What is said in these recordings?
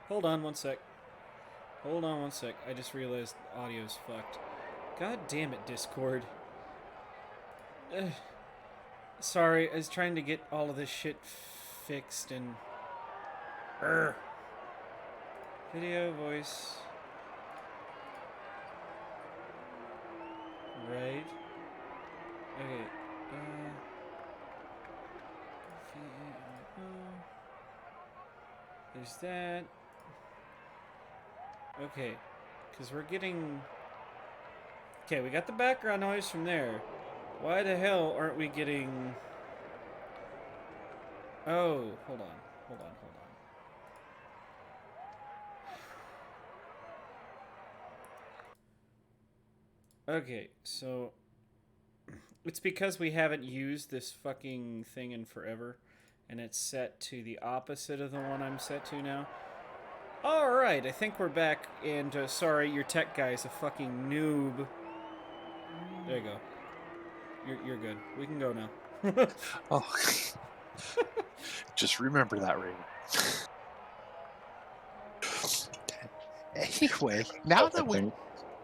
Hold on one sec. Hold on one sec. I just realized audio's fucked. God damn it, Discord. Ugh. Sorry, I was trying to get all of this shit fixed and. Urgh. Video, voice. Right. Okay. There's that. Okay. Because we're getting. Okay, we got the background noise from there. Why the hell aren't we getting. Oh, hold on. Hold on, hold on. Okay, so. It's because we haven't used this fucking thing in forever. And it's set to the opposite of the one I'm set to now. Alright, I think we're back. And sorry, your tech guy's a fucking noob. There you go. You're good. We can go now. Oh, just remember that, Raven. Anyway, now that we've I'm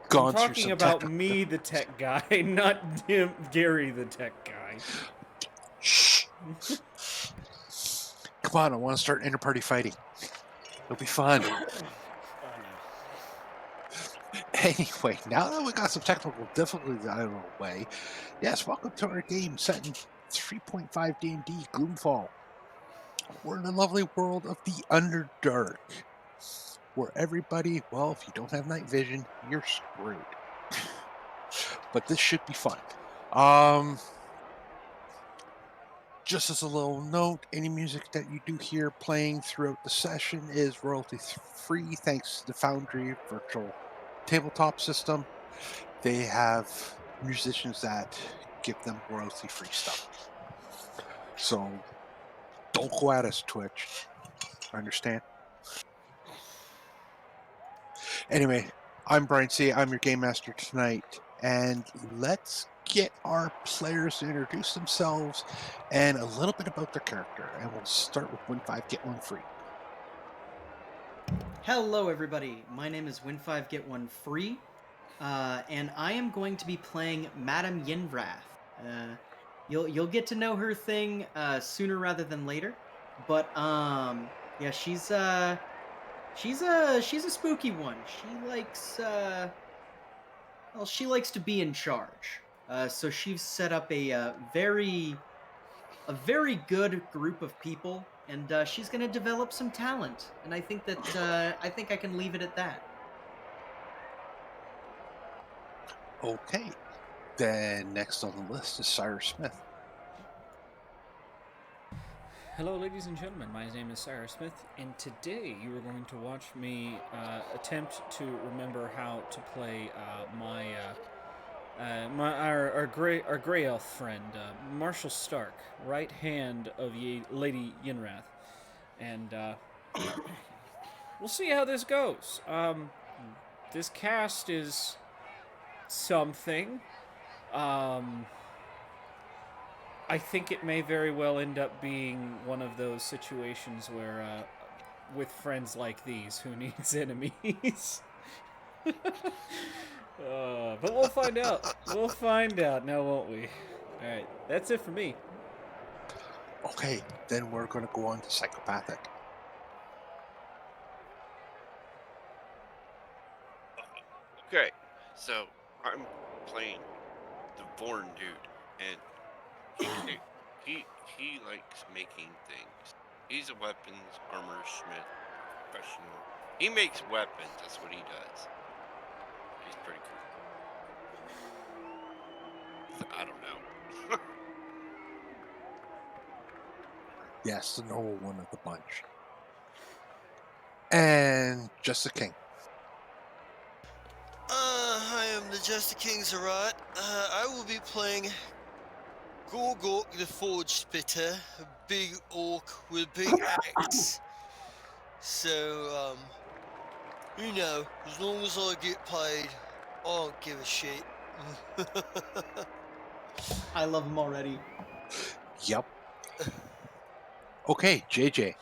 gone through talking some about technical... me, the tech guy, not him, Gary, the tech guy. Shh! Come on, I want to start inter-party fighting. It'll be fun. Oh, no. Anyway, now that we got some technical difficulties out of the way, yes, welcome to our game set in 3.5 D&D Gloomfall. We're in the lovely world of the Underdark, where everybody, well, if you don't have night vision, you're screwed. But this should be fun. Just as a little note, any music that you do hear playing throughout the session is royalty free thanks to the Foundry virtual tabletop system. They have musicians that give them royalty free stuff. So don't go at us, Twitch. Understand? Anyway, I'm Brian C. I'm your game master tonight, and let's get our players to introduce themselves and a little bit about their character. And we'll start with Win 5, Get 1 Free. Hello, everybody. My name is Win5 Get One Free, and I am going to be playing Madame Yenvrath. You'll get to know her thing sooner rather than later, but yeah, she's a spooky one. She likes to be in charge. So she's set up a very good group of people, and she's going to develop some talent. And I think that I can leave it at that. Okay. Then next on the list is Cyrus Smith. Hello, ladies and gentlemen. My name is Cyrus Smith, and today you are going to watch me attempt to remember how to play our gray elf friend, Marshall Stark, right hand of Lady Yenrath, and we'll see how this goes. This cast is something. I think it may very well end up being one of those situations where, with friends like these, who needs enemies? But we'll find out. We'll find out now, won't we? Alright, that's it for me. Okay, then we're going to go on to Psychopathic. Okay, so I'm playing the Vorn dude, and he likes making things. He's a weapons armor smith professional. He makes weapons. That's what he does. He's pretty cool. I don't know. Yes, the noble one of the bunch. And Just the King. I am the Jester King Zerat. I will be playing Gorgork the Forge Spitter, a big orc with a big axe. So, you know, as long as I get paid, I don't give a shit. I love him already. Yep. Okay, JJ.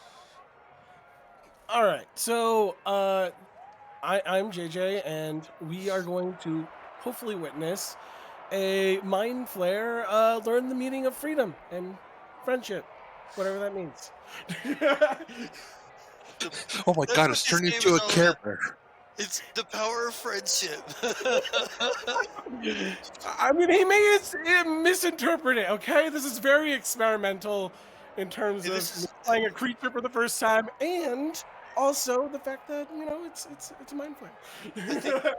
All right. So I'm JJ, and we are going to hopefully witness a mind flare learn the meaning of freedom and friendship, whatever that means. Oh my That's god, what it's this turned game into is a all Care about. Bear. It's the power of friendship. I mean, he may misinterpret it. Okay, this is very experimental in terms Hey, of this is. playing a creature for the first time, and also the fact that it's a mind I think. flare.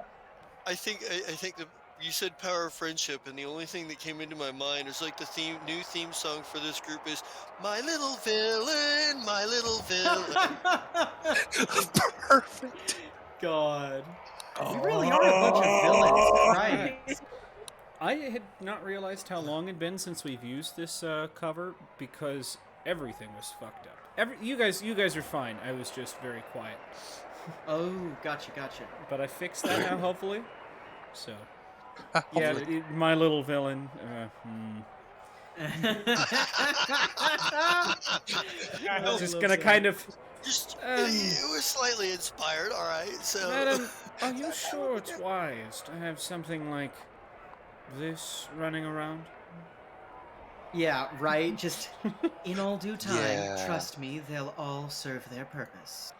I think that you said power of friendship, and the only thing that came into my mind is like the new theme song for this group is "My Little Villain, My Little Villain." Perfect. God. We really are a bunch of villains. Christ. I had not realized how long it had been since we've used this cover because everything was fucked up. You guys are fine. I was just very quiet, Oh, gotcha. but I fixed that now, hopefully. So yeah, Hopefully. my little villain. Just gonna kind of. Just it was slightly inspired. All right, so Madam, are you sure it's wise to have something like this running around? Yeah, right. Just in all due time. Yeah. Trust me, they'll all serve their purpose.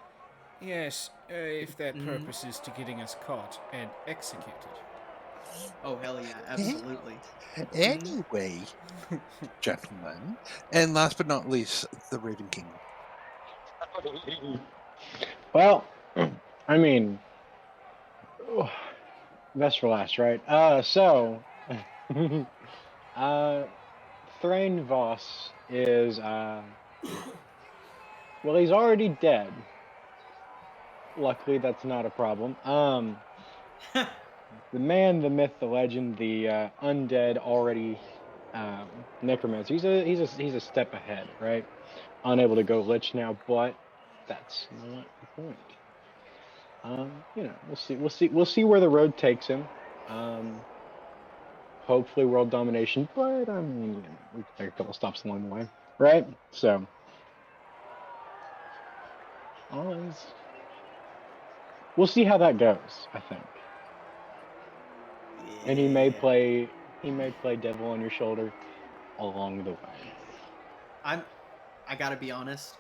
Yes, if that Mhm. purpose is to getting us caught and executed. Oh hell yeah, absolutely. Anyway, gentlemen, and last but not least, the Raven King. Well, I mean, best for last, right? Thrain Voss is, well, he's already dead. Luckily, that's not a problem. The man, the myth, the legend, the undead already necromancer. He's a step ahead, right? Unable to go lich now, but that's not the point. We'll see where the road takes him. Hopefully world domination, but I mean, we can take a couple stops along the way, right? So, we'll see how that goes. I think, and he may play devil on your shoulder along the way. I gotta be honest.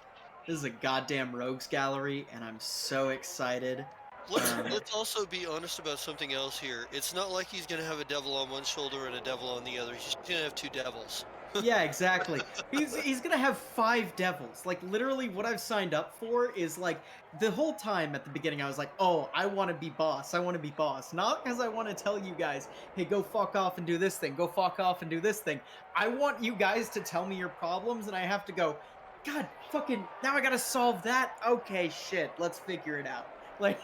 This is a goddamn rogues gallery, and I'm so excited. let's also be honest about something else here. It's not like he's gonna have a devil on one shoulder and a devil on the other. He's just gonna have two devils. Yeah, exactly. He's gonna have 5 devils. Like literally, what I've signed up for is like the whole time at the beginning. I was like, oh, I want to be boss. I want to be boss. Not because I want to tell you guys, hey, go fuck off and do this thing. Go fuck off and do this thing. I want you guys to tell me your problems, and I have to go. God, fucking, now I gotta solve that. Okay, shit. Let's figure it out. Like,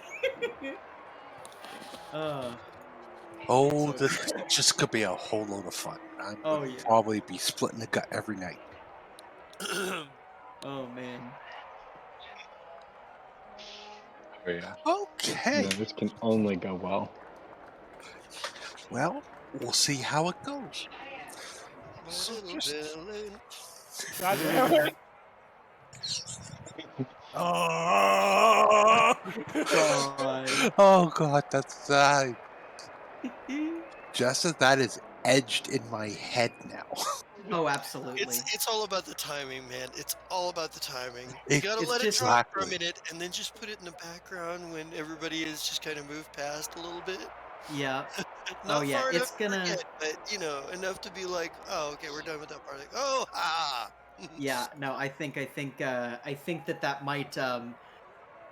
Oh, So this just could be a whole load of fun. I'm Oh, gonna yeah. probably be splitting the gut every night. oh man. Oh yeah. Okay. No, this can only go well. Well, we'll see how it goes. My So little just- villain. God damn it. Oh, God. Oh god, that's just as that is edged in my head now. Oh, absolutely. It's all about the timing, man. It's all about the timing. You It- gotta it's let it just- drop for a Exactly. minute, and then just put it in the background when everybody is just kind of moved past a little bit. Yeah. Not yeah, far it's enough to gonna- forget, but enough to be like, oh, okay, we're done with that part. Like, oh, ha! Yeah, no, I think that might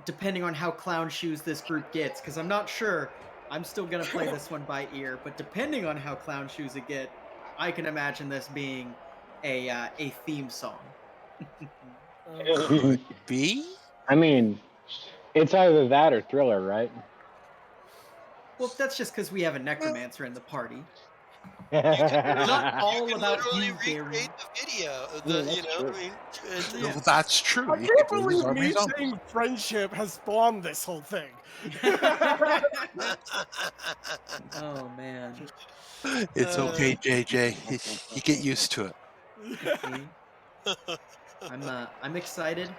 depending on how clown shoes this group gets, because I'm not sure. I'm still gonna play this one by ear, but depending on how clown shoes it get, I can imagine this being a theme song. Could be. I mean, it's either that or Thriller, right? Well, that's just because we have a necromancer in the party. Not Not all You can about literally you, Gary. recreate the video. that's true. Yeah. Well, that's true. I You can't could do this believe on me his own. saying friendship has spawned this whole thing. Oh man. It's okay, JJ. You get used to it. I'm excited.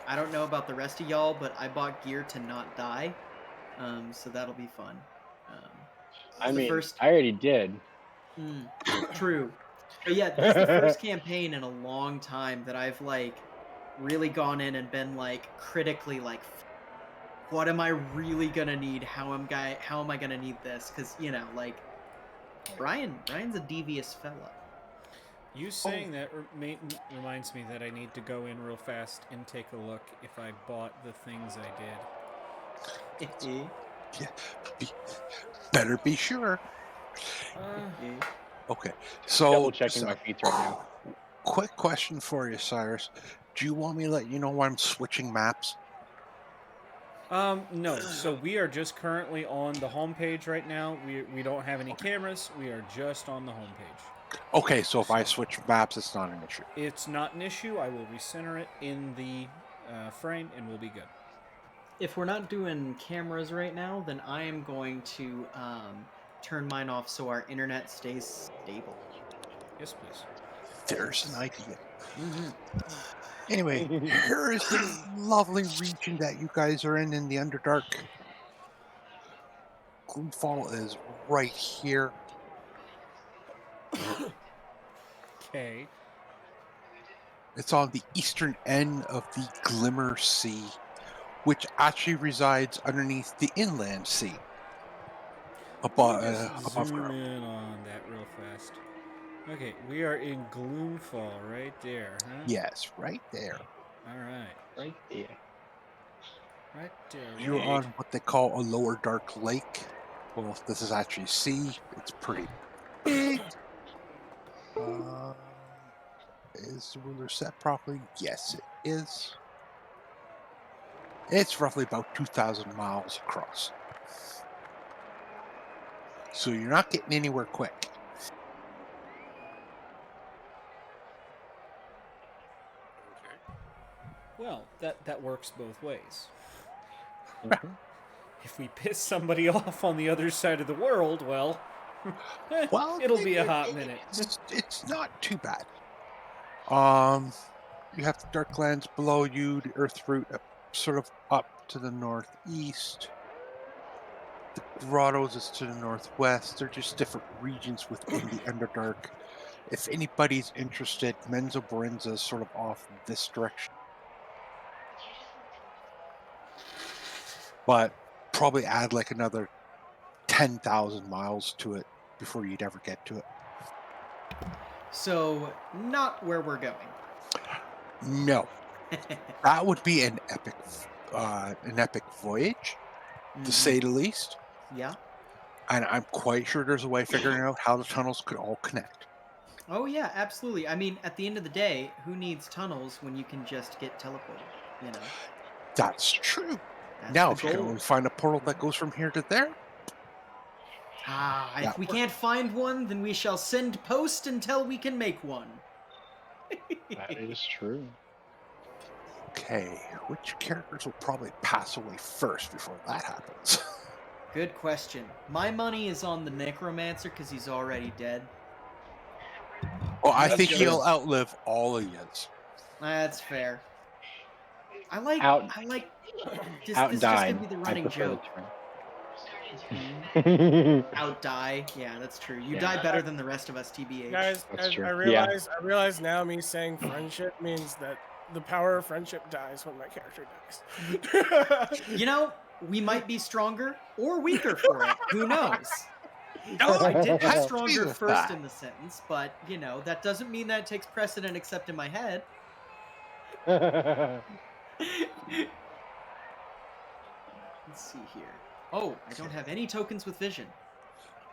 I don't know about the rest of y'all, but I bought gear to not die. So that'll be fun. I it's the mean, first. I already did. True. But yeah, this is the first campaign in a long time that I've like really gone in and been like critically like, what am I really gonna need? How am I gonna need this? Because like Brian's a devious fella. You saying that reminds me that I need to go in real fast and take a look if I bought the things I did. Yeah, better be sure. Uh, Okay, Double so checking my feeds right now. quick question for you, Cyrus. Do you want me to let you know why I'm switching maps? no. So we are just currently on the homepage right now. We don't have any cameras. We are just on the homepage. Okay, so if I switch maps, it's not an issue. It's not an issue. I will recenter it in the frame, and we'll be good. If we're not doing cameras right now, then I am going to turn mine off so our internet stays stable. Yes, please. There's an idea. Mm-hmm. Anyway, here is the lovely region that you guys are in the Underdark. Gloomfall is right here. Okay. It's on the eastern end of the Glimmer Sea, which actually resides underneath the inland sea. Above Zoom ground. in on that real fast. Okay, we are in Gloomfall right there, huh? Yes, right there. All right. Right there. Right there. You're Right. on what they call a lower dark lake. Well, this is actually sea. It's pretty big. Is the ruler set properly? Yes, it is. It's roughly about 2,000 miles across. So you're not getting anywhere quick. Okay. Well, that works both ways. Mhm. If we piss somebody off on the other side of the world, well, Well, it'll be a hot minute. It's not too bad. You have the Darklands below you, the Earth root sort of up to the northeast. The grottos is to the northwest. They're just different regions within the Underdark. If anybody's interested, Menzo Barenza is sort of off this direction. But probably add like another 10,000 miles to it before you'd ever get to it. So not where we're going. No, that would be an epic voyage, to say the least. Yeah. And I'm quite sure there's a way of figuring out how the tunnels could all connect. Oh yeah, absolutely. I mean, at the end of the day, who needs tunnels when you can just get teleported? You know. That's true. That's Now, the if you can goal. only find a portal that goes from here to there, If that we works. can't find one, then we shall send post until we can make one. That is true. Okay, which characters will probably pass away first before that happens? Good question. My money is on the necromancer because he's already dead. Well, I He's think just- he'll outlive all of yous. That's fair. I Out like this out is just died. gonna be the I running prefer joke. the term. Out die. Yeah, that's true. You Yeah. die better than the rest of us, TBH. Guys, That's true. I realize now me saying friendship means that the power of friendship dies when my character dies. You know, we might be stronger or weaker for it. Who knows? I did Have get to stronger with first that. in the sentence, but that doesn't mean that takes precedent except in my head. Let's see here. Oh, I don't have any tokens with vision.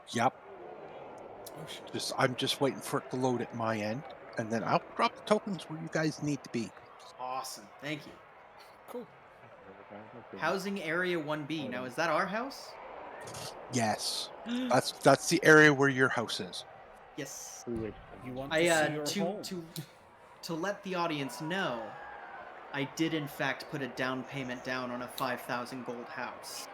Yep. I'm just waiting for it to load at my end, and then I'll drop the tokens where you guys need to be. Awesome. Thank you. Cool. Housing area 1B. Now, is that our house? Yes, that's the area where your house is. Yes. You want to see your home. To let the audience know, I did in fact put a down payment down on a 5,000 gold house.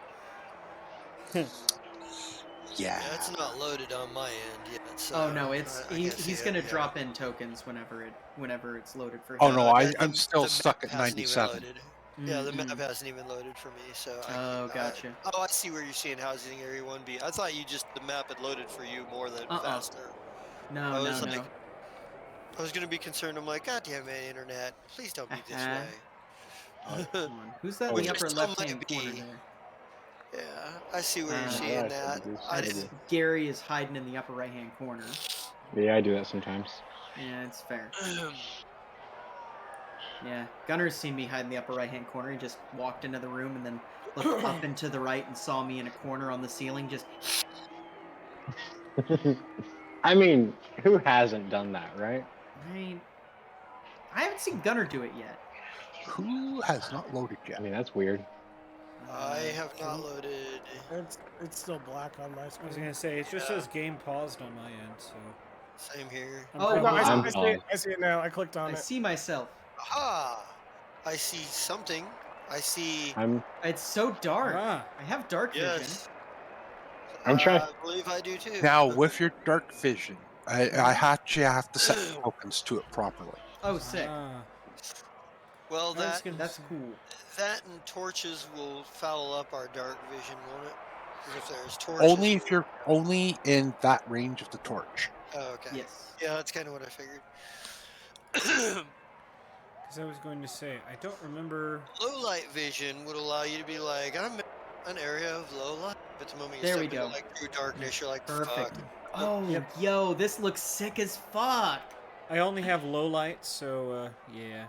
Yeah. Yeah, it's not loaded on my end yet. So Oh no, it's I can't see he's it, gonna yeah. drop in tokens whenever it's loaded for him. Oh no, the- I'm the- still the stuck map at hasn't even 97. loaded. Yeah, the map Mm-mm. hasn't even loaded for me, so Oh, gotcha. I see where you're seeing housing area 1B. I thought the map had loaded for you more than faster. No, I no, was like, no. I was gonna be concerned. I'm like, God damn it, internet! Please don't be this way. Hold on. Who's that in Which the it upper still left-hand might corner be. there? Yeah, I see where you're Uh, seeing that. I That's didn't. Gary is hiding in the upper right-hand corner. Yeah, I do that sometimes. Yeah, it's fair. Yeah, Gunner's seen me hide in the upper right-hand corner. He just walked into the room and then looked up and to the right and saw me in a corner on the ceiling. Just I mean, who hasn't done that, right? I haven't seen Gunner do it yet. Who has not loaded I yet? mean, that's weird. I have not can- loaded. It's still black on my I was screen. gonna say it just Yeah. says game paused on my end, so Same here. I'm Oh, No, probably I'm I see it. paused. I see it now. I clicked on I it. see myself. Aha! I see something. I see. It's so dark. Ah. I have dark vision. Yes. I'm trying. I believe I do too. Now, with your dark vision, I actually have to set tokens to it properly. Oh, sick. Ah. Well, I was gonna That's say- cool. that and torches will foul up our dark vision, won't it? Because if there's torches. Only if you're only in that range of the torch. Oh, okay. Yes. Yeah, that's kind of what I figured. Because I was going to say, I don't remember. Low light vision would allow you to be like, I'm in an area of low light. But the moment you There step we into go. like true darkness, you're like, Perfect. fuck. Oh, Yep. yo, this looks sick as fuck. I only have low light, so yeah.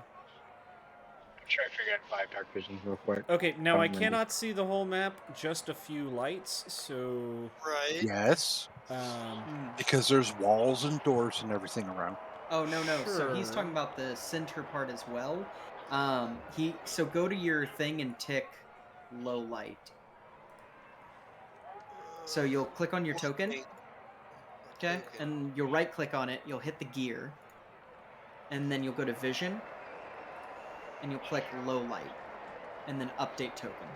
Try to figure out 5 dark vision real quick. Okay, now I remember. cannot see the whole map, just a few lights, so Right. Yes, because there's walls and doors and everything around. Oh no. So he's Sure. talking about the center part as well. So go to your thing and tick low light. So you'll click on your token, okay, and you'll right click on it. You'll hit the gear, and then you'll go to vision, and you'll click low light, and then update token.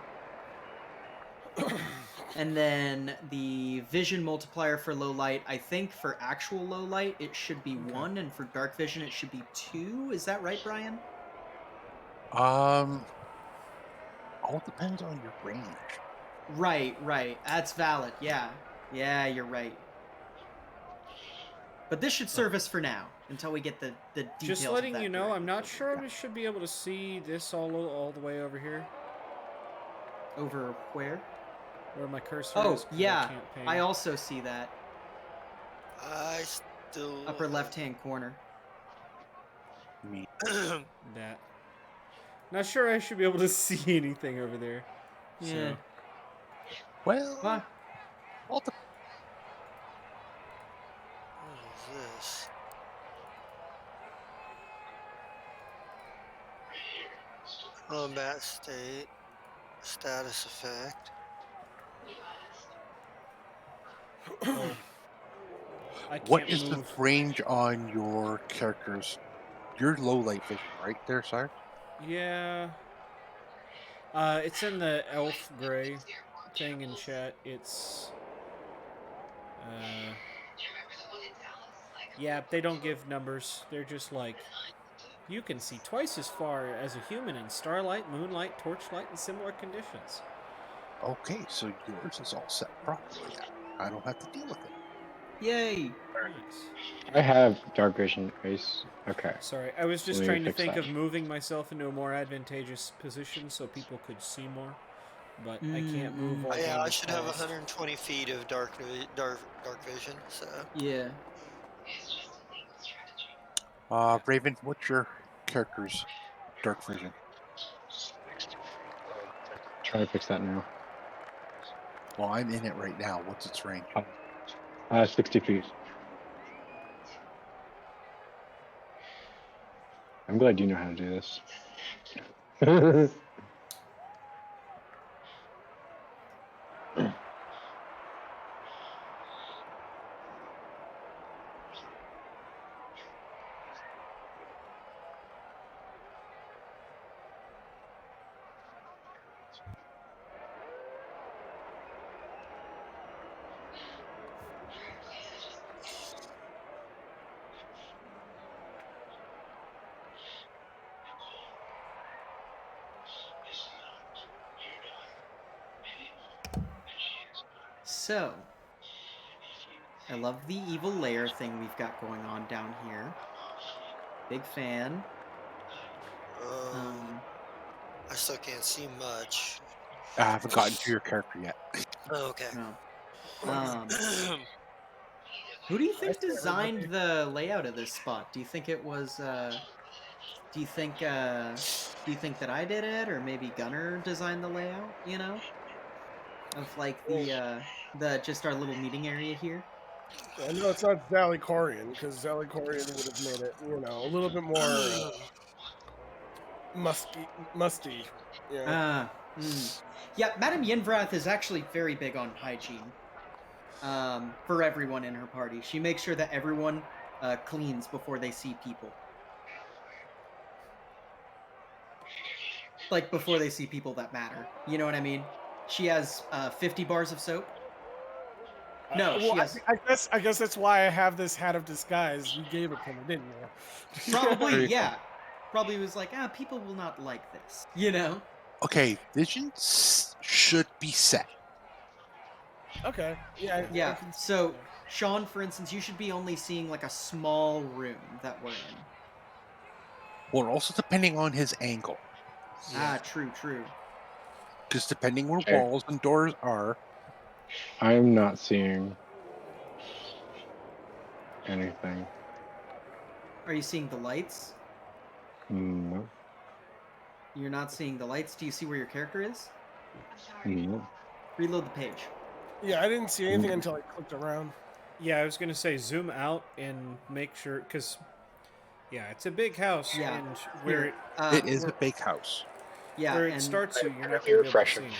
And then the vision multiplier for low light, I think for actual low light it should be 1, and for dark vision it should be 2. Is that right, Brian? All depends on your range. Right. That's valid. Yeah, you're right. But this should serve us for now until we get the details. just of letting that you know, I'm not directive sure I should be able to see this all the way over here, over where. where my cursor Oh is. 'cause yeah, I can't ping. I also see that I still. upper left-hand corner. Me. that. Not sure I should be able to see anything over there. Yeah. So. Well, Huh. all the What is this? Combat state. Status effect. I can't what is move. the range on your characters? Your low light vision, right there, sir? Yeah. It's in the elf gray thing in chat. It's. Yeah, they don't give numbers. They're just like. You can see twice as far as a human in starlight, moonlight, torchlight, and similar conditions. Okay, so yours is all set properly. I don't have to deal with it. Yay! Nice. I have dark vision, Ace. Okay. Sorry, I was just Let me trying to fix think that. of moving myself into a more advantageous position so people could see more. But I can't move all Yeah, the I should have past. 120 feet of dark vision. So. Yeah. Raven, what's your character's dark vision? Try to fix that now. Well, I'm in it right now. What's its range? 60 feet. I'm glad you know how to do this. So, I love the evil lair thing we've got going on down here. Big fan. I still can't see much. I haven't gotten to your character yet. Oh, okay. No. Who do you think designed the layout of this spot? Do you think it was? Do you think that I did it, or maybe Gunner designed the layout? You know, of like the just our little meeting area here. I know it's not Zally Corian, because Zally Corian would have made it, a little bit more musty. Yeah. Yeah, Madame Yenvrath is actually very big on hygiene. For everyone in her party, she makes sure that everyone cleans before they see people. Like before they see people that matter. You know what I mean? She has 50 bars of soap. No, well, she has I guess that's why I have this hat of disguise. You gave it to me, didn't you? probably yeah. Probably was like, people will not like this. You know? Okay, visions should be set. Okay. Yeah. Yeah. So, Sean, for instance, you should be only seeing like a small room that we're in. Well, also depending on his angle. True. Because depending where Okay. walls and doors are, I'm not seeing anything. Are you seeing the lights? No. You're not seeing the lights. Do you see where your character is? No. Reload the page. Yeah, I didn't see anything until I clicked around. Yeah, I was gonna say zoom out and make sure, because it's a big house. Yeah. And where it is a big house. Yeah, where and it starts, you're not gonna be able to see anything.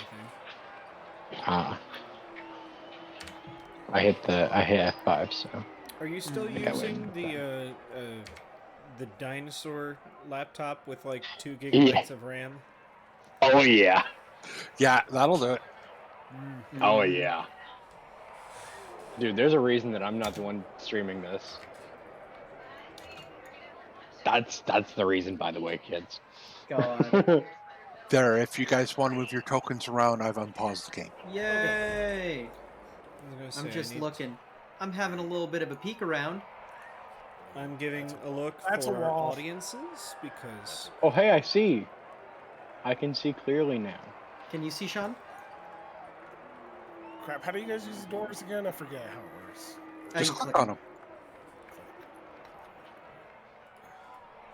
I hit F5, so. Are you still think I using win. the dinosaur laptop with like 2 Yeah. gigabytes of RAM? Oh yeah. Yeah, that'll do it. Oh yeah. Dude, there's a reason that I'm not the one streaming this. That's the reason, by the way, kids. God. There, if you guys want to move your tokens around, I've unpaused the game. Yay! I'm I just need looking. I'm having a little bit of a peek around. I'm giving a look That's a for wall. audiences because Oh hey, I see. I can see clearly now. Can you see, Sean? Crap, how do you guys use the doors again? I forget how it works. Just you click on them.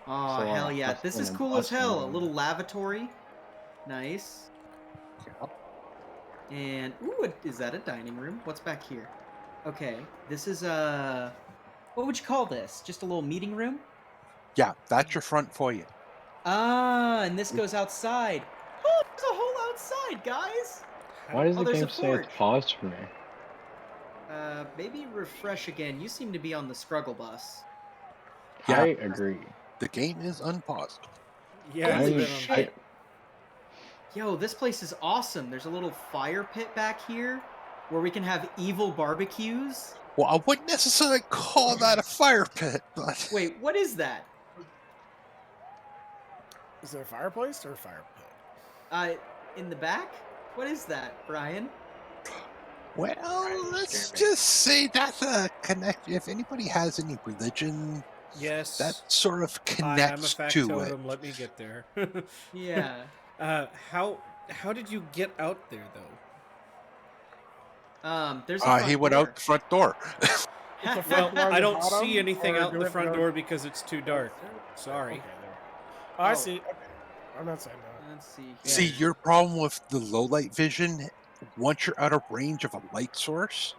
Oh, So, hell yeah. that's This is one cool of as us hell. A and- little lavatory. Nice. Yep. And, ooh, is that a dining room? What's back here? Okay, this is what would you call this? Just a little meeting room? Yeah, that's your front foyer. And this goes outside. Oh, there's a hole outside, guys! Why does Oh, the there's a game say it's forge. paused for me? Maybe refresh again. You seem to be on the Scruggle bus. Yeah. I agree. The game is unpaused. yeah, Holy it's been shit. Yo, this place is awesome. There's a little fire pit back here where we can have evil barbecues. Well, I wouldn't necessarily call that a fire pit, but Wait, what is that? Is it a fireplace or a fire pit? In the back? What is that, Brian? well, let's just say that's a connect. If anybody has any religion, yes. that sort of Hi, I'm a connects to it. factotum. Let me get there. Yeah. How did you get out there though? There's a front He went door. out the front door. Well, door on I the don't bottom, see anything or out do the it front go- door because it's too dark. Sorry. Okay, there. Oh, I see. Okay. I'm not saying no. Let's see here. See, your problem with the low light vision, once you're out of range of a light source,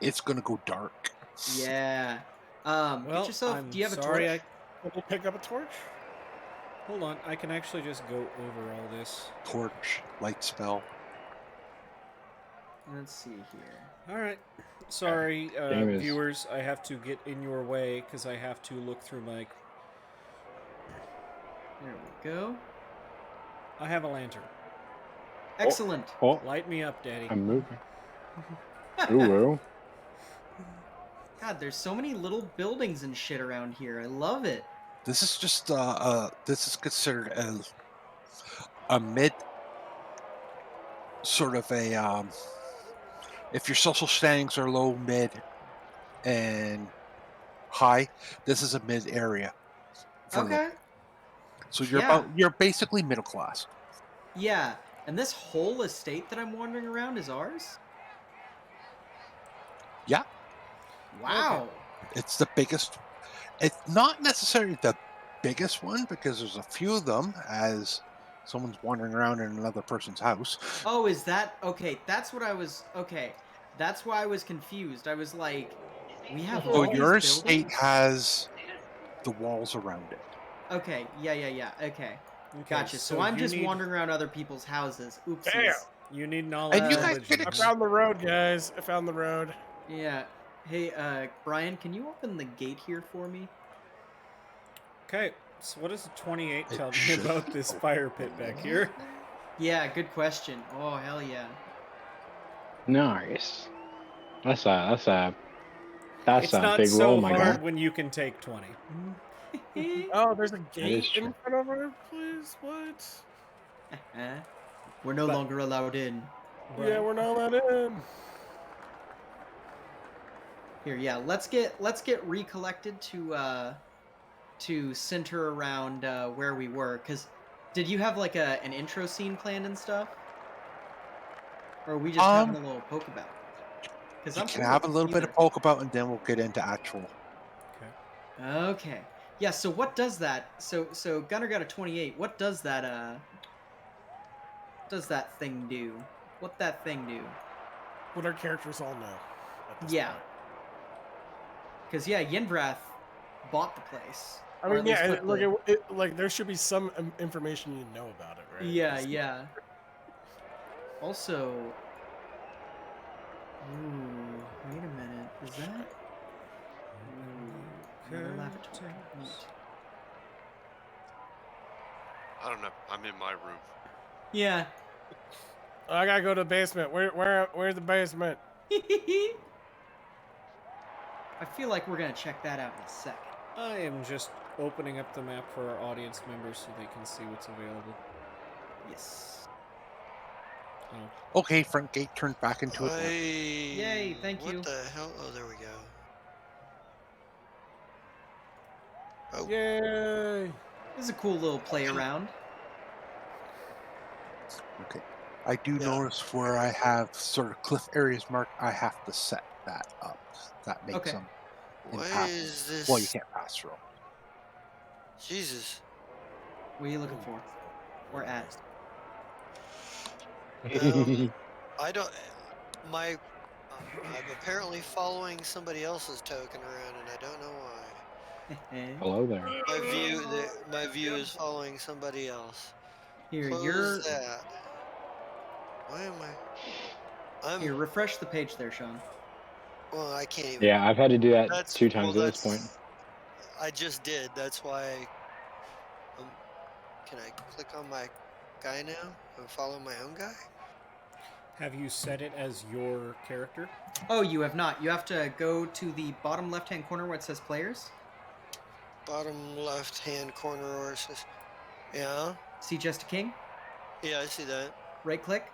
it's going to go dark. Yeah. Well, get yourself. I'm Do you have a sorry. torch? Can we pick up a torch? Hold on. I can actually just go over all this. Torch, light spell. Let's see here. All right. Sorry, Game is- viewers. I have to get in your way because I have to look through my. There we go. I have a lantern. Excellent. Oh, Light me up, Daddy. I'm moving. Ooh. God, there's so many little buildings and shit around here. I love it. This is just this is considered as a mid sort of a If your social standings are low, mid, and high, this is a mid area. Okay. So you're Yeah. you're basically middle class. Yeah. And this whole estate that I'm wandering around is ours? Yeah, Wow. it's the biggest. It's not necessarily the biggest one because there's a few of them as someone's wandering around in another person's house. Oh, is that okay? That's what I was. Okay, that's why I was confused. I was like, we have So all your these estate buildings. has the walls around it. Okay, yeah. Okay, Okay, gotcha. So I'm you just need, wandering around other people's houses. Damn. Oopsies. You need knowledge And you of guys religion. get I ex- found the road, guys. I found the road. Yeah. Hey, Brian, can you open the gate here for me? Okay, so what does 28 It tell me should about this fire pit back here? Yeah, good question. Oh, hell yeah. Nice. That's a It's not big so roll, my hard guy. when you can take 20. Oh, there's a is gate true. in front of our place. What? We're no But- longer allowed in. Yeah, we're not allowed in. Here, yeah, let's get recollected to center around where we were. Cause did you have like an intro scene planned and stuff, or are we just having a little poke about? Cause You I'm can cool have a with little bit either. of poke about, and then we'll get into actual. Okay. Yeah. So what does that? So Gunner got a 28. What does that thing do? What that thing do? What our characters all know. At this Yeah. point. Cause yeah, Yenvrath bought the place. I Or mean, at least yeah. put Look, the- like there should be some information you know about it, right? Yeah, 'Cause- yeah. Also, ooh, wait a minute. Is that? Ooh, another lavatory. Neat. I don't know. I'm in my room. Yeah. I gotta go to the basement. Where's the basement? I feel like we're gonna check that out in a second. I am just opening up the map for our audience members so they can see what's available. Yes. Oh, Okay, front gate turned back into it. Yay, thank you. What the hell? Oh, there we go. Oh, Yay! This is a cool little play around. Okay. I do Yeah. notice where I have sort of cliff areas marked, I have to set that up. That makes Okay. them what impassable. is this? Well, you can't pass through. Jesus. What are you looking for? Or at? I don't. My. I'm apparently following somebody else's token around, and I don't know why. Hello there. My view is following somebody else. Here, Close you're. that. Why am I? Here, refresh the page there, Sean. Well, I can't even. Yeah, I've had to do that That's 2 times well, at this point. I just did. That's why. Can I click on my guy now and follow my own guy? have you set it as your character? Oh, you have not. You have to go to the bottom left-hand corner where it says players. Bottom left-hand corner, or it says, yeah, See Just a King. yeah, I see that. Right-click,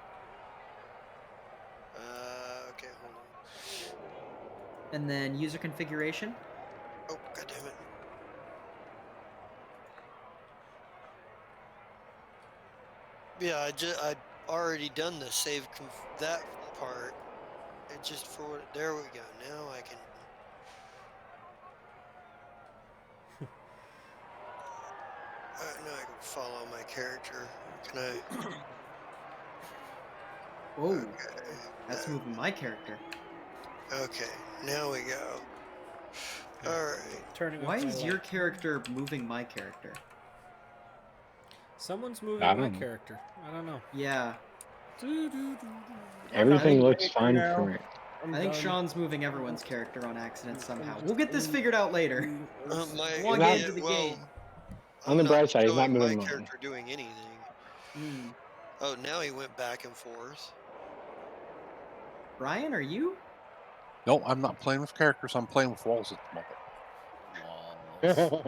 Okay, hold on. and then user configuration. Oh, god damn it. Yeah, I'd already done the save that part. It just there we go. Now I can. Now I can follow my character. Can I? Oh, Okay. that's moving my character. Okay, now we go. All right. Turning Why off my is your light. character moving my character? Someone's moving I my don't know. character. I don't know. Yeah, Everything I'm looks ready fine now. for me. I'm I think done. Sean's moving everyone's character on accident somehow. We'll get this figured out later. My Long Not- into the game. On the I'm bright side, he's not showing my moving mine. character doing anything. Hmm. Oh, now he went back and forth. Brian, are you? No, I'm not playing with characters. I'm playing with walls at the moment.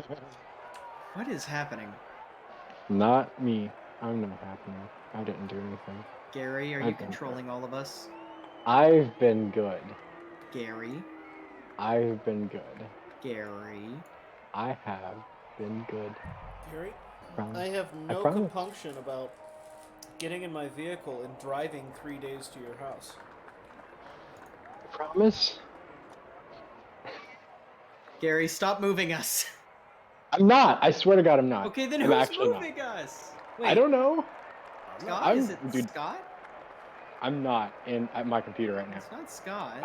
What is happening? Not me. I'm not happening. I didn't do anything. Gary, are I you don't. controlling all of us? I've been good. Gary. I've been good. Gary. I have been good. Gary, Promise. I have I no promise. compunction about getting in my vehicle and driving 3 days to your house. I promise. Gary, stop moving us. I'm not. I swear to God, I'm not. Okay, then I'm who's actually moving us? Wait, I don't know. Scott? I'm- Is it dude. Scott? I'm not at my computer right now. It's not Scott.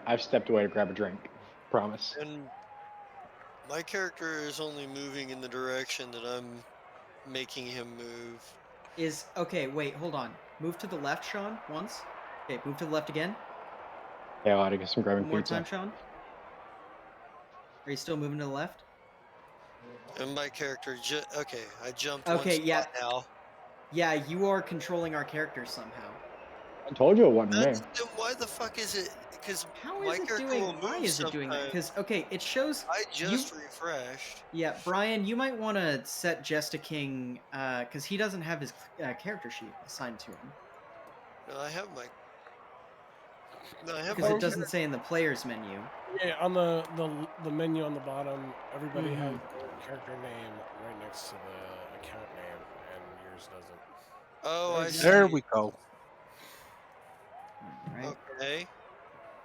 I've stepped away to grab a drink. Promise. And my character is only moving in the direction that I'm making him move. Okay, wait, hold on. Move to the left, Sean, once. Okay, move to the left again. Yeah, I ought to get some grabbing One more pizza. time, Sean. Are you still moving to the left? And my character okay, I jumped Okay, one yeah. spot now. Yeah, you are controlling our characters somehow. I told you it wasn't me. Then why the fuck is it? Because How my is it character doing? will Why move is it doing that? sometimes. Because okay, it shows. I just refreshed. Yeah, Brian, you might want to set Jesta King, because he doesn't have his character sheet assigned to him. No, I have my. No, I have Because my. it doesn't say in the player's menu. Yeah, on the menu on the bottom, everybody has Mhm. their character name right next to the account name, and yours doesn't. Oh, I see. There we go. Right. Okay.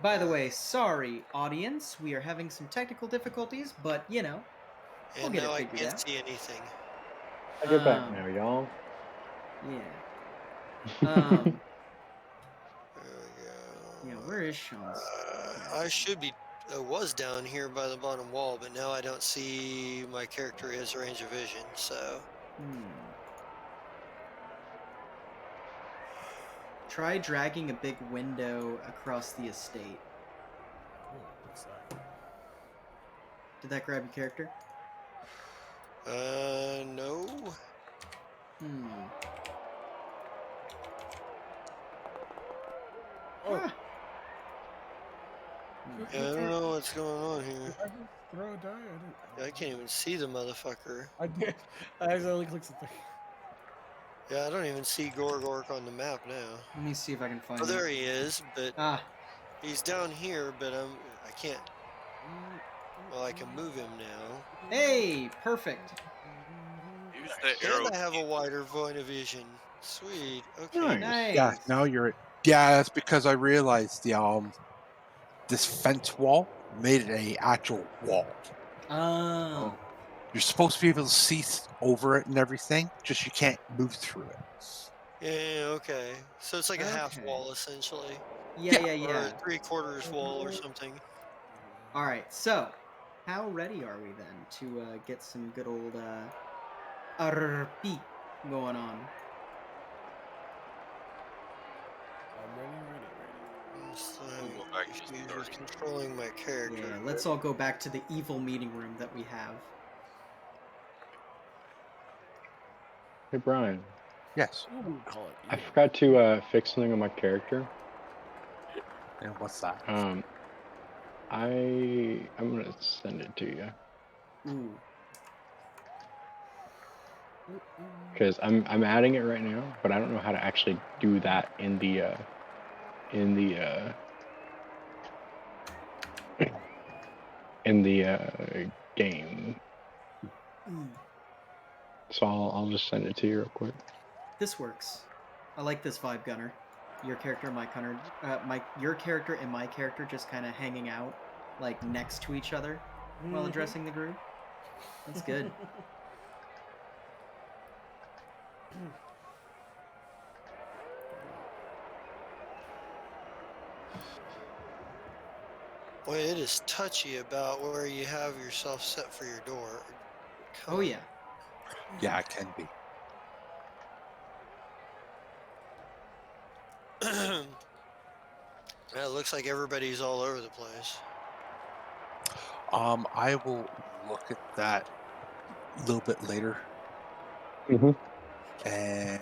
By the way, sorry, audience. We are having some technical difficulties, but you know, we'll And get now it I figured can't out. see anything. I get back Um, now, y'all. Yeah. There we go. Yeah. Where is Sean's? I should be. I was down here by the bottom wall, but now I don't see my character his range of vision. So Try dragging a big window across the estate. What's that? Did that grab your character? No. Oh, Ah. I don't know what's going on here. Did I just throw a die? I didn't. I can't even see the motherfucker. I did. I accidentally clicked something. Yeah, I don't even see Gorgork on the map now. Let me see if I can find Oh, him. there he is, but Ah, he's down here, but I can't. Well, I can move him now. hey, perfect. Use the arrow. And I have a key. wider point of vision. Sweet. Okay. Nice. Nice. Yeah, now you're. Yeah, that's because I realized this fence wall made it a actual wall. Oh. You're supposed to be able to see over it and everything, just you can't move through it. Yeah, okay. So it's like a half Okay. wall, essentially. Yeah, Yeah. yeah, Or yeah. a 3/4 wall or something. All right. So, how ready are we then to get some good old RP going on? I'm ready. I'm Go back to issues starting. with controlling my character. Yeah, let's all go back to the evil meeting room that we have. Hey Brian, Yes. I wouldn't call it I evil. forgot to fix something on my character. And what's that? I'm gonna send it to you Ooh. because I'm adding it right now, but I don't know how to actually do that in the game. So I'll just send it to you real quick. This works. I like this vibe, Gunner. Your character and my Gunner, your character and my character just kind of hanging out, like next to each other while addressing the group. That's good. Boy, it is touchy about where you have yourself set for your door. Come Oh on. yeah. Yeah, it can be. Yeah, it looks like everybody's all over the place. I will look at that a little bit later, Mm-hmm. and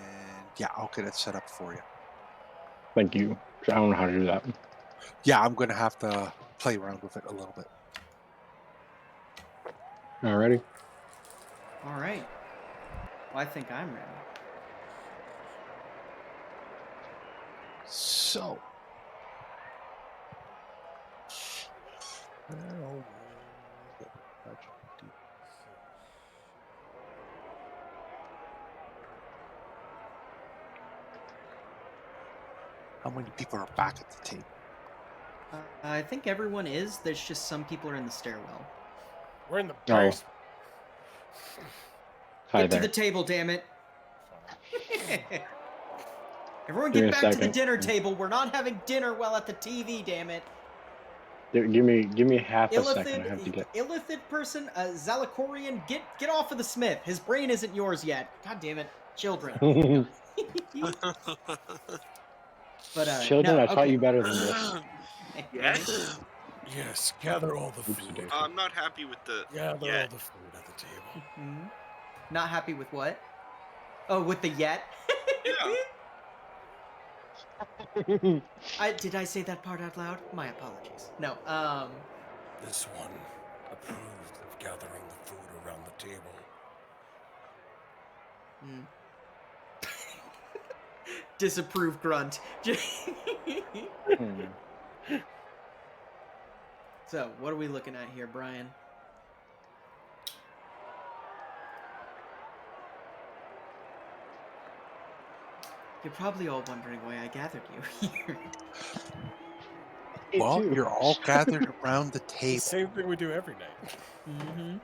yeah, I'll get it set up for you. Thank you. I don't know how to do that. Yeah, I'm gonna have to play around with it a little bit. Alrighty. All right. Well, I think I'm ready. So, Well, how many people are back at the table? I think everyone is. There's just some people are in the stairwell. We're in the Oh. basement. Hi Get to there. the table, damn it. Everyone Give me get a back to the second. dinner table. We're not having dinner while at the TV, damn it. Give me half a second. I have to get. Illithid person, Zalakorian, get off of the Smith. His brain isn't yours yet. God damn it. Children. But Children, no, I taught okay. you better than this. Yes? Yes, gather all the Oops, food. daisy. I'm not happy with the. Gather Yeah. all the food at the table. Mhm. Not happy with what? Oh, with the yet? Yeah. Did I say that part out loud? My apologies. No, This one approves of gathering the food around the table. disapprove grunt. Hmm. So, what are we looking at here, Brian? You're probably all wondering why I gathered you here. Me Well, too. you're all gathered around the The table. same thing we do every night. Mm-hmm.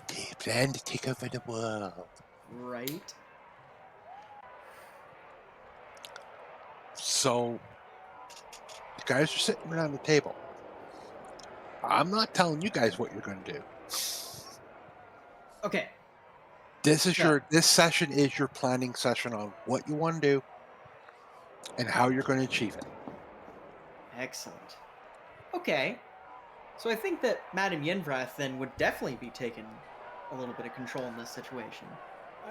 They plan to take over the world. Right? So, you guys are sitting around the table. I'm not telling you guys what you're going to do. Okay. This is So- this session is your planning session on what you want to do and how you're going to achieve it. Excellent. Okay. So I think that Madame Yenvrath then would definitely be taking a little bit of control in this situation.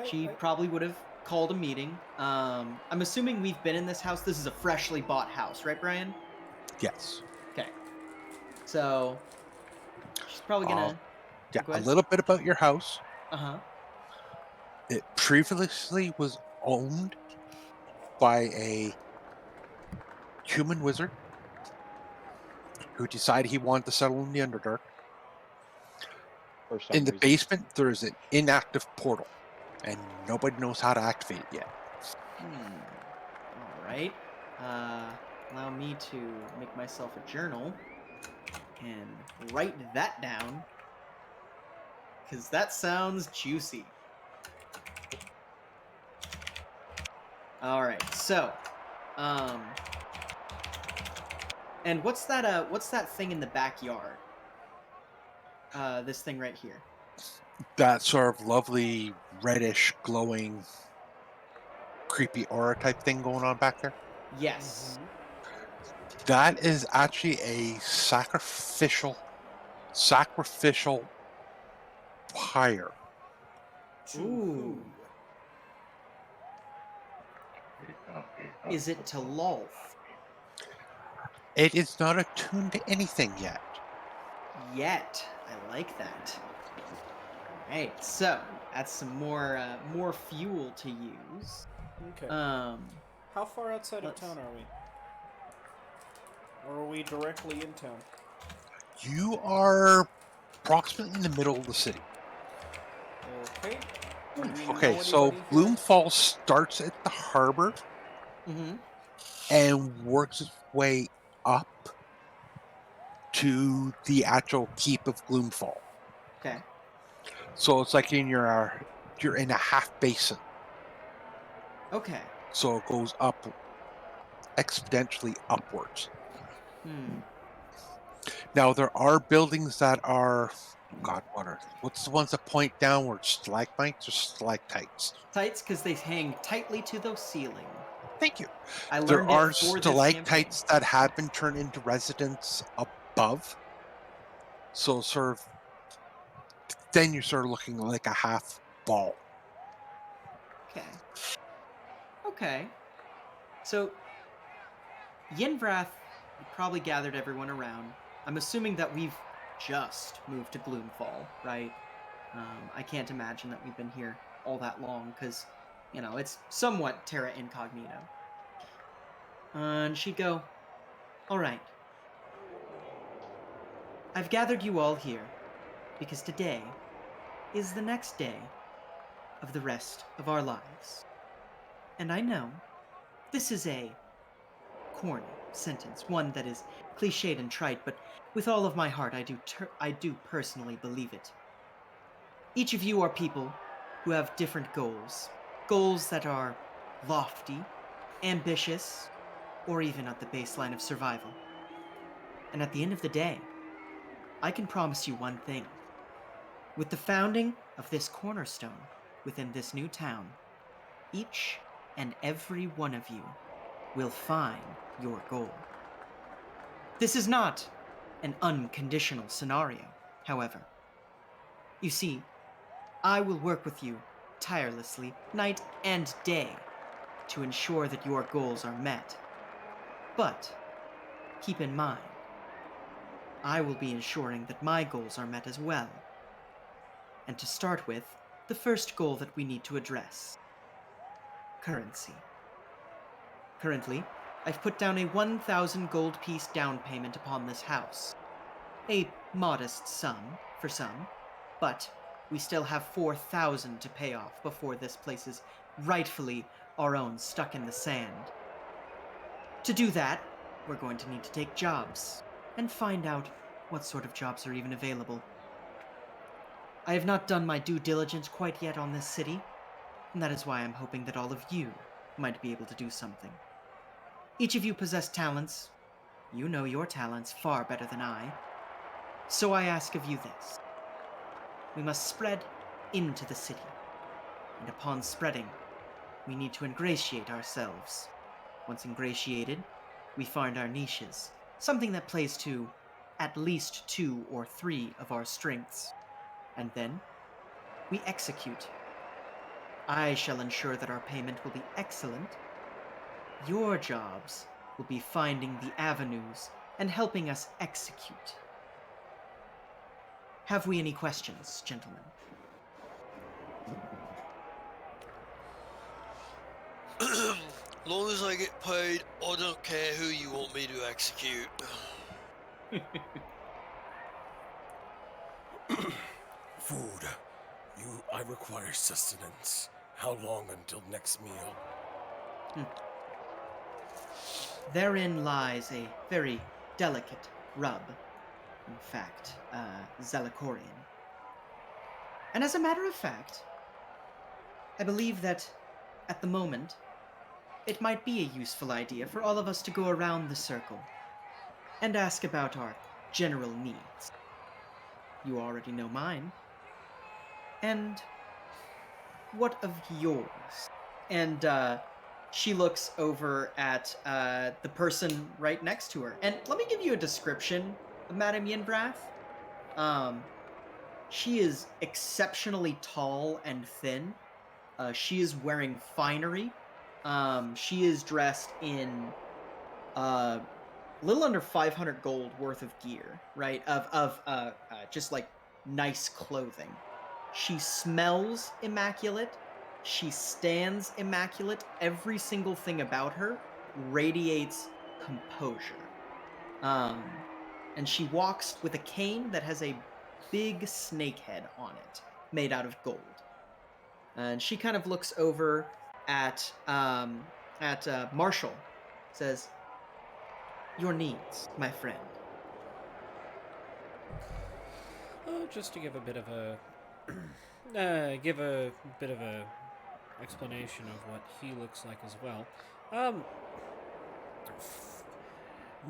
She probably would have called a meeting. I'm assuming we've been in this house. This is a freshly bought house, right, Brian? Yes. Okay. So she's probably gonna. Yeah, Go a ahead. little bit about your house. Uh-huh. It previously was owned by a human wizard who decided he wanted to settle in the Underdark. For some In the reason. basement, there is an inactive portal, and nobody knows how to activate it yet. All right. Allow me to make myself a journal and write that down, because that sounds juicy. All right. So, and what's that thing in the backyard? This thing right here. That sort of lovely reddish, glowing, creepy aura type thing going on back there. Yes. That is actually a sacrificial pyre. Ooh. Is it to Lolth? It is not attuned to anything yet. Yet. I like that. Alright, so that's some more fuel to use. Okay. Um How far outside of let's- town are we? Or are we directly in town? You are approximately in the middle of the city. Okay. Do we know Okay, so anybody here? Gloomfall starts at the harbor mhm. and works its way up to the actual keep of Gloomfall. Okay. So it's like you're in a half basin. Okay. So it goes up exponentially upwards. Now there are buildings that are, God, what's the ones that point downwards? Stalagmites or stalactites? Tights, because they hang tightly to the ceiling. Thank you. I There learned are it for this stalactites that have been turned into residents above. So sort of, then you're sort of looking like a half ball. campaign. Okay. So Yenvrath probably gathered everyone around. I'm assuming that we've just moved to Gloomfall, right? I can't imagine that we've been here all that long, because, it's somewhat terra incognito. And she'd go, all right. I've gathered you all here because today is the next day of the rest of our lives. And I know this is a corny sentence, one that is cliched and trite, but with all of my heart, I do personally believe it. Each of you are people who have different goals, goals that are lofty, ambitious, or even at the baseline of survival. And at the end of the day, I can promise you one thing. With the founding of this cornerstone within this new town, each and every one of you will find your goal. This is not an unconditional scenario, however. You see, I will work with you tirelessly, night and day, to ensure that your goals are met. But keep in mind, I will be ensuring that my goals are met as well. And to start with, the first goal that we need to address: currency. Currently, I've put down a 1,000 gold piece down payment upon this house. A modest sum for some, but we still have 4,000 to pay off before this place is rightfully our own, stuck in the sand. To do that, we're going to need to take jobs and find out what sort of jobs are even available. I have not done my due diligence quite yet on this city, and that is why I'm hoping that all of you might be able to do something. Each of you possess talents. You know your talents far better than I. So I ask of you this. We must spread into the city, and upon spreading, we need to ingratiate ourselves. Once ingratiated, we find our niches, something that plays to at least 2 or 3 of our strengths. And then, we execute. I shall ensure that our payment will be excellent. Your jobs will be finding the avenues and helping us execute. Have we any questions, gentlemen? Long as I get paid, I don't care who you want me to execute. Food. I require sustenance. How long until next meal? Therein lies a very delicate rub. In fact, Zelicorian. And as a matter of fact, I believe that, at the moment, it might be a useful idea for all of us to go around the circle and ask about our general needs. You already know mine. And what of yours? And she looks over at the person right next to her. And let me give you a description of Madame Yenvrath. She is exceptionally tall and thin. She is wearing finery. She is dressed in a little under 500 gold worth of gear, right? Of just like nice clothing. She smells immaculate. She stands immaculate. Every single thing about her radiates composure. And she walks with a cane that has a big snake head on it, made out of gold. And she kind of looks over at Marshall, says, "Your needs, my friend." Just to give a bit of a explanation of what he looks like as well.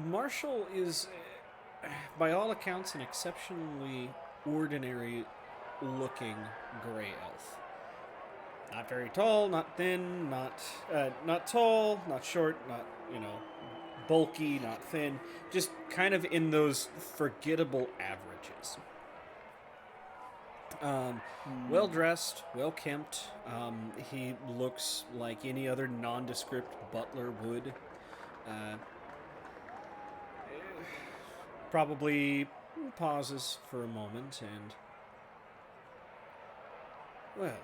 Marshall is, by all accounts, an exceptionally ordinary-looking gray elf. Not very tall, not thin, not tall, not short, not bulky, not thin. Just kind of in those forgettable averages. Well dressed, well kempt. He looks like any other nondescript butler would. Probably pauses for a moment and, well,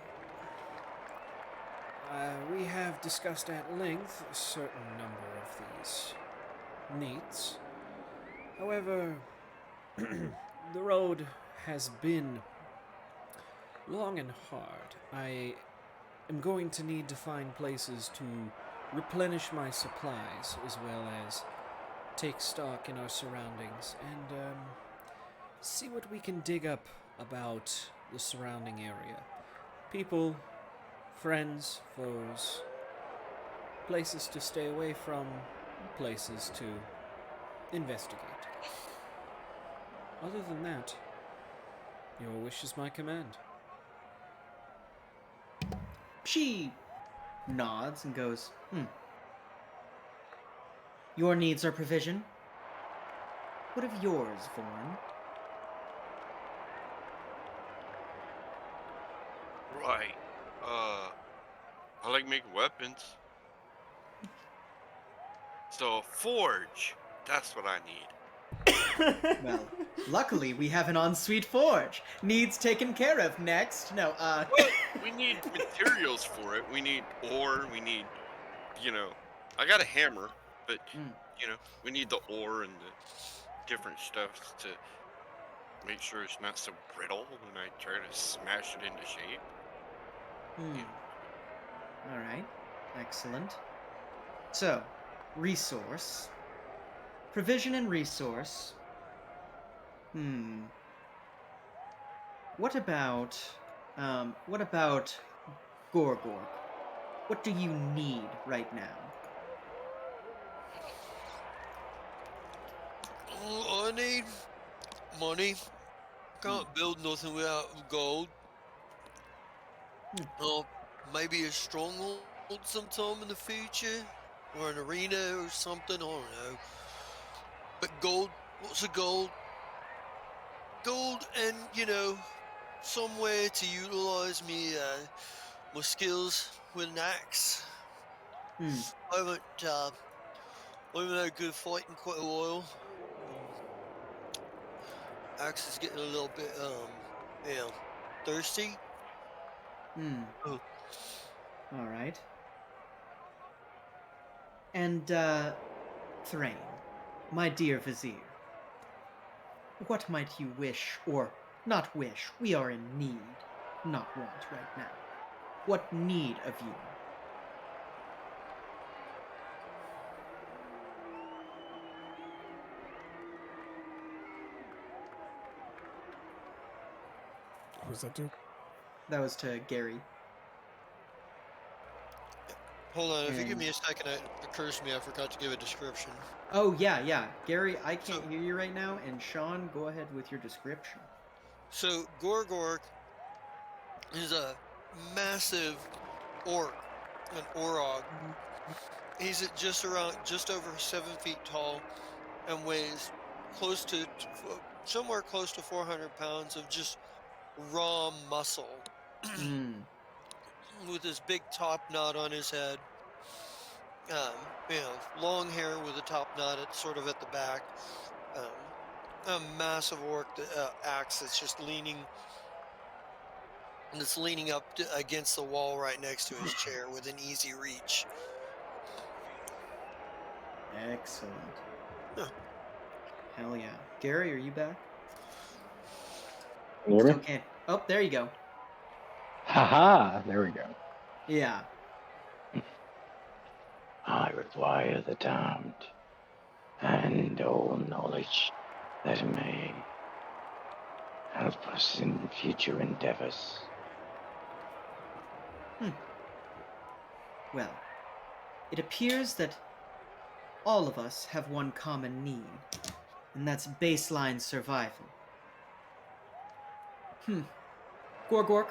we have discussed at length a certain number of these needs. However, the road has been long and hard. I am going to need to find places to replenish my supplies as well as take stock in our surroundings and see what we can dig up about the surrounding area. People, friends, foes, places to stay away from, places to investigate. Other than that, your wish is my command. She nods and goes, Your needs are provision. What of yours, Vorn? Right. I like making weapons. So, forge. That's what I need. Well, luckily we have an ensuite forge. Needs taken care of. Next. No, Well, we need materials for it. We need ore. We need, I got a hammer, but, we need the ore and the different stuff to make sure it's not so brittle when I try to smash it into shape. All right. Excellent. So, resource. Provision and resource. What about Gorgor? What do you need right now? I need money. Can't build nothing without gold. Or maybe a stronghold sometime in the future, or an arena or something. I don't know. But gold. What's a gold? Gold, and somewhere to utilize my skills with an axe. I haven't had a good fight in quite a while. Axe is getting a little bit thirsty. Oh. All right. And Thrain, my dear Vizier, what might you wish, or not wish? We are in need, not want right now. What need of you? What was that do? That was to Gary. Hold on, if you give me a second, it occurs to me I forgot to give a description. Oh, yeah. Gary, I can't hear you right now, and Sean, go ahead with your description. So, Gorgork is a massive orc, an orog. He's at just over 7 feet tall and weighs somewhere close to 400 pounds of just raw muscle. With his big top knot on his head. Long hair with a top knot sort of at the back. A massive orc axe that's just leaning up against the wall right next to his chair with an easy reach. Excellent. Hell yeah. Gary, are you back? Can you hear me? Okay. Oh, there you go. Haha, there we go. Yeah. I require the damned and all knowledge that may help us in future endeavors. Well, it appears that all of us have one common need, and that's baseline survival. Gorgork,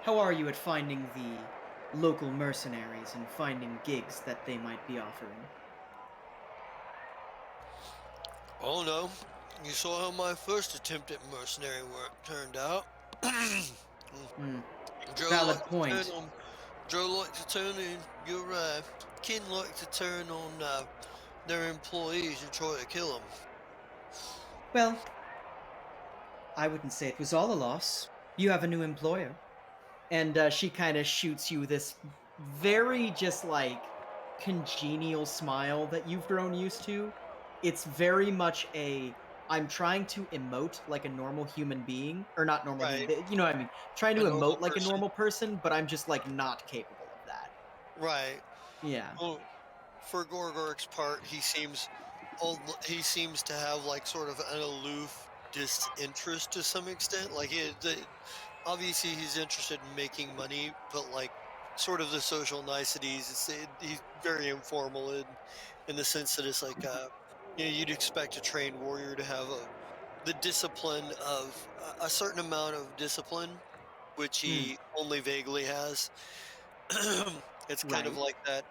how are you at finding the local mercenaries and finding gigs that they might be offering? Oh no, you saw how my first attempt at mercenary work turned out. Valid point. Joe likes to turn in your kin like to turn on their employees and try to kill them. Well, I wouldn't say it was all a loss. You have a new employer. And she kind of shoots you this very just like congenial smile that you've grown used to. It's very much a I'm trying to emote like a normal human being, or not normal Right. human, you know what I mean? Trying to A normal emote like a person. normal person, but I'm just like not capable of that. Right. Yeah. Well, for Gorgork's part, he seems to have like sort of an aloof disinterest to some extent. Like obviously he's interested in making money, but like sort of the social niceties. He's very informal in the sense that it's like you'd expect a trained warrior to have the discipline of a certain amount of discipline, which Hmm. he only vaguely has. It's kind of Right. like that.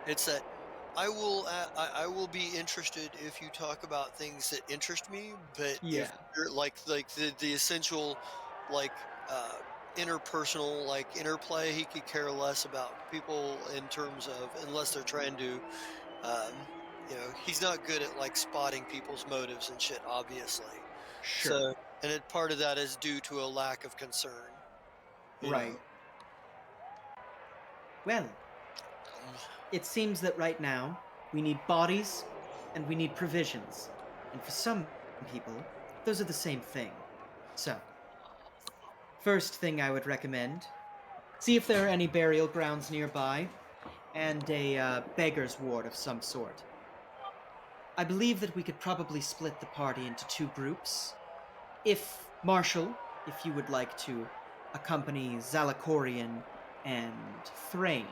It's that I will be interested if you talk about things that interest me, but if Yeah. you're like the essential like interpersonal like interplay, he could care less about people in terms of unless they're trying to um he's not good at like spotting people's motives and shit, obviously. So Sure. part of that is due to a lack of concern, you Right. know. Well, it seems that right now we need bodies and we need provisions. And for some people, those are the same thing. So, first thing I would recommend, see if there are any burial grounds nearby and a beggar's ward of some sort. I believe that we could probably split the party into two groups. If Marshall, if you would like to accompany Zalakorian and Thrain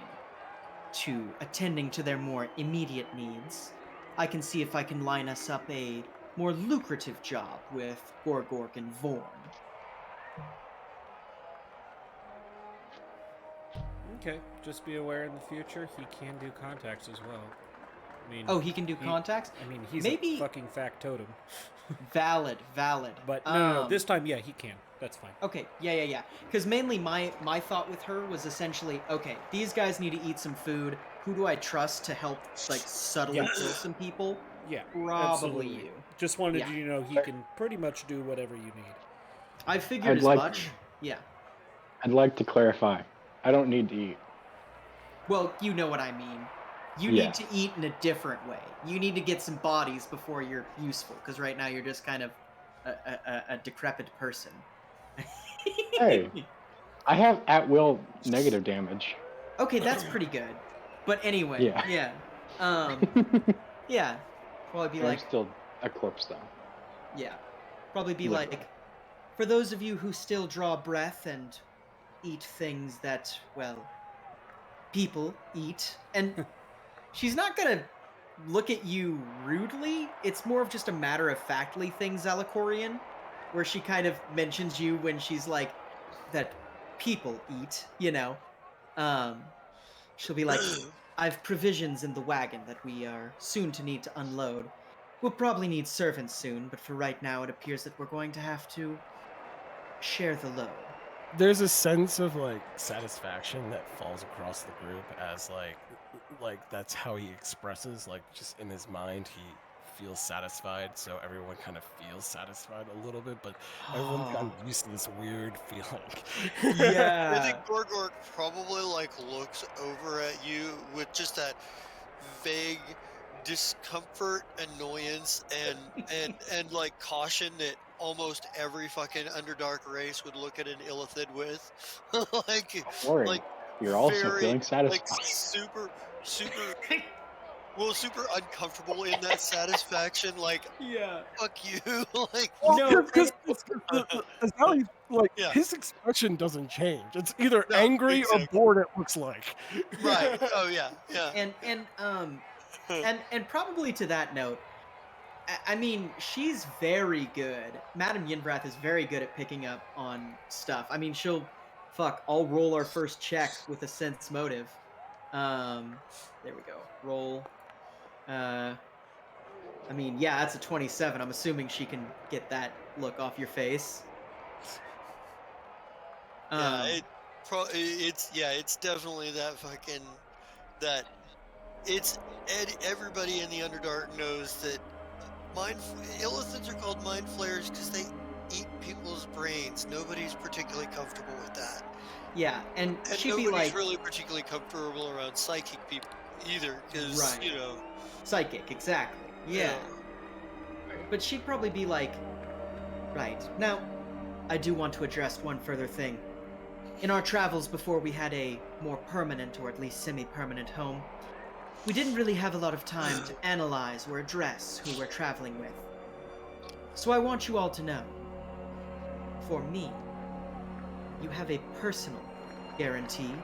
to attending to their more immediate needs, I can see if I can line us up a more lucrative job with Gorgork and Vorn. Okay, just be aware in the future he can do contacts as well. I mean, Oh, he can do contacts? he's Maybe a fucking factotum. valid. But no, this time, yeah, he can. That's fine. Okay, yeah. Because mainly my thought with her was essentially, okay, these guys need to eat some food. Who do I trust to help, like, subtly Yes. kill some people? Yeah, Probably absolutely. you. Just wanted Yeah. you to know he can pretty much do whatever you need. I figured I'd as like- much. Yeah. I'd like to clarify. I don't need to eat. Well, you know what I mean. You Yeah. need to eat in a different way. You need to get some bodies before you're useful, because right now you're just kind of a decrepit person. Hey. I have at will negative damage. Okay, that's pretty good. But anyway, Yeah. yeah. Yeah. Probably be I'm like, still a corpse though. yeah. Probably be Literally. like, for those of you who still draw breath and eat things that, well, people eat. And she's not gonna look at you rudely. It's more of just a matter of factly thing, Zalakorian, where she kind of mentions you when she's like, that people eat, you know. She'll be like, I've provisions in the wagon that we are soon to need to unload. We'll probably need servants soon, but for right now it appears that we're going to have to share the load. There's a sense of like satisfaction that falls across the group as like that's how he expresses, like just in his mind he feels satisfied, so everyone kind of feels satisfied a little bit, but everyone's gotten used to this weird feeling. I Yeah. think Gorgork probably like looks over at you with just that vague discomfort, annoyance, and like caution that almost every fucking Underdark race would look at an Illithid with. like, Don't worry. like You're also very, feeling satisfied. like super uncomfortable in that satisfaction. Like, Yeah. fuck you. like, No, because like Yeah. his expression doesn't change. It's either No, angry exactly. or bored. It looks like. right. Oh yeah. and probably to that note, I mean, she's very good. Madame Yinvrath is very good at picking up on stuff. I mean, I'll roll our first check with a sense motive. There we go. Roll. I mean, yeah, that's a 27. I'm assuming she can get that look off your face. Yeah, it's definitely that fucking that everybody in the Underdark knows that Illithids are called mind flayers because they eat people's brains. Nobody's particularly comfortable with that, yeah, and she'd be nobody's like, really particularly comfortable around psychic people either, because Right. Psychic, exactly. Yeah. but she'd probably be like, right. Now, I do want to address one further thing. In our travels before we had a more permanent, or at least semi-permanent home, we didn't really have a lot of time to analyze or address who we're traveling with. So I want you all to know, for me, you have a personal guarantee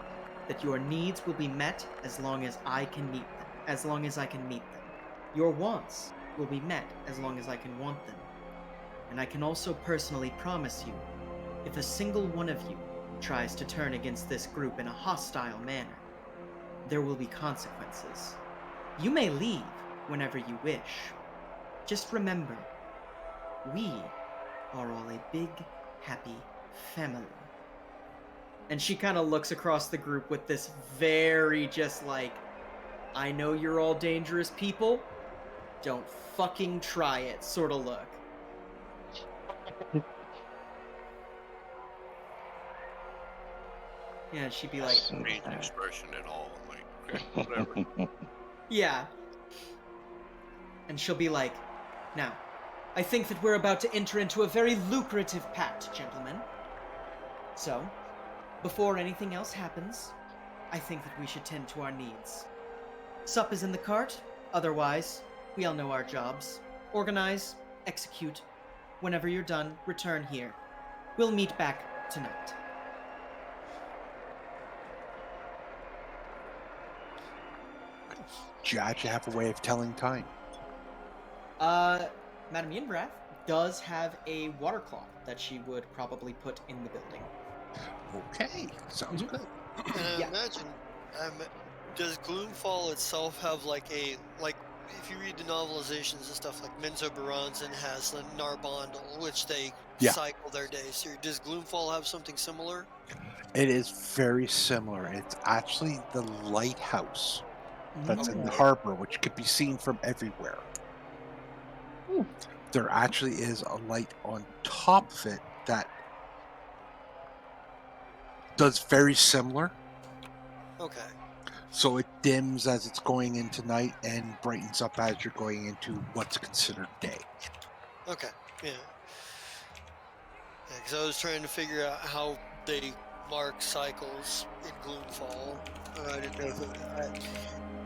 that your needs will be met as long as I can meet them. Your wants will be met as long as I can want them. And I can also personally promise you, if a single one of you tries to turn against this group in a hostile manner, there will be consequences. You may leave whenever you wish. Just remember, we are all a big, happy family. And she kind of looks across the group with this very just like, I know you're all dangerous people, don't fucking try it sort of look. Yeah, she'd be like, Strange expression at all. I'm like, okay, whatever. yeah. And she'll be like, now, I think that we're about to enter into a very lucrative pact, gentlemen. So, before anything else happens, I think that we should tend to our needs. Sup is in the cart. Otherwise, we all know our jobs. Organize, execute. Whenever you're done, return here. We'll meet back tonight. Do you actually have a way of telling time? Madame Yinbrath does have a water clock that she would probably put in the building. Okay, sounds good. And I Yeah. imagine, does Gloomfall itself have if you read the novelizations and stuff like Menzo Baranzan has the Narbondel, which they Yeah. cycle their days through. Does Gloomfall have something similar? It is very similar. It's actually the lighthouse that's in the Okay. harbor, which could be seen from everywhere. There actually is a light on top of it that does very similar. Okay. So it dims as it's going into night and brightens up as you're going into what's considered day. Okay. Yeah. Yeah, because I was trying to figure out how they mark cycles in Gloomfall. I didn't know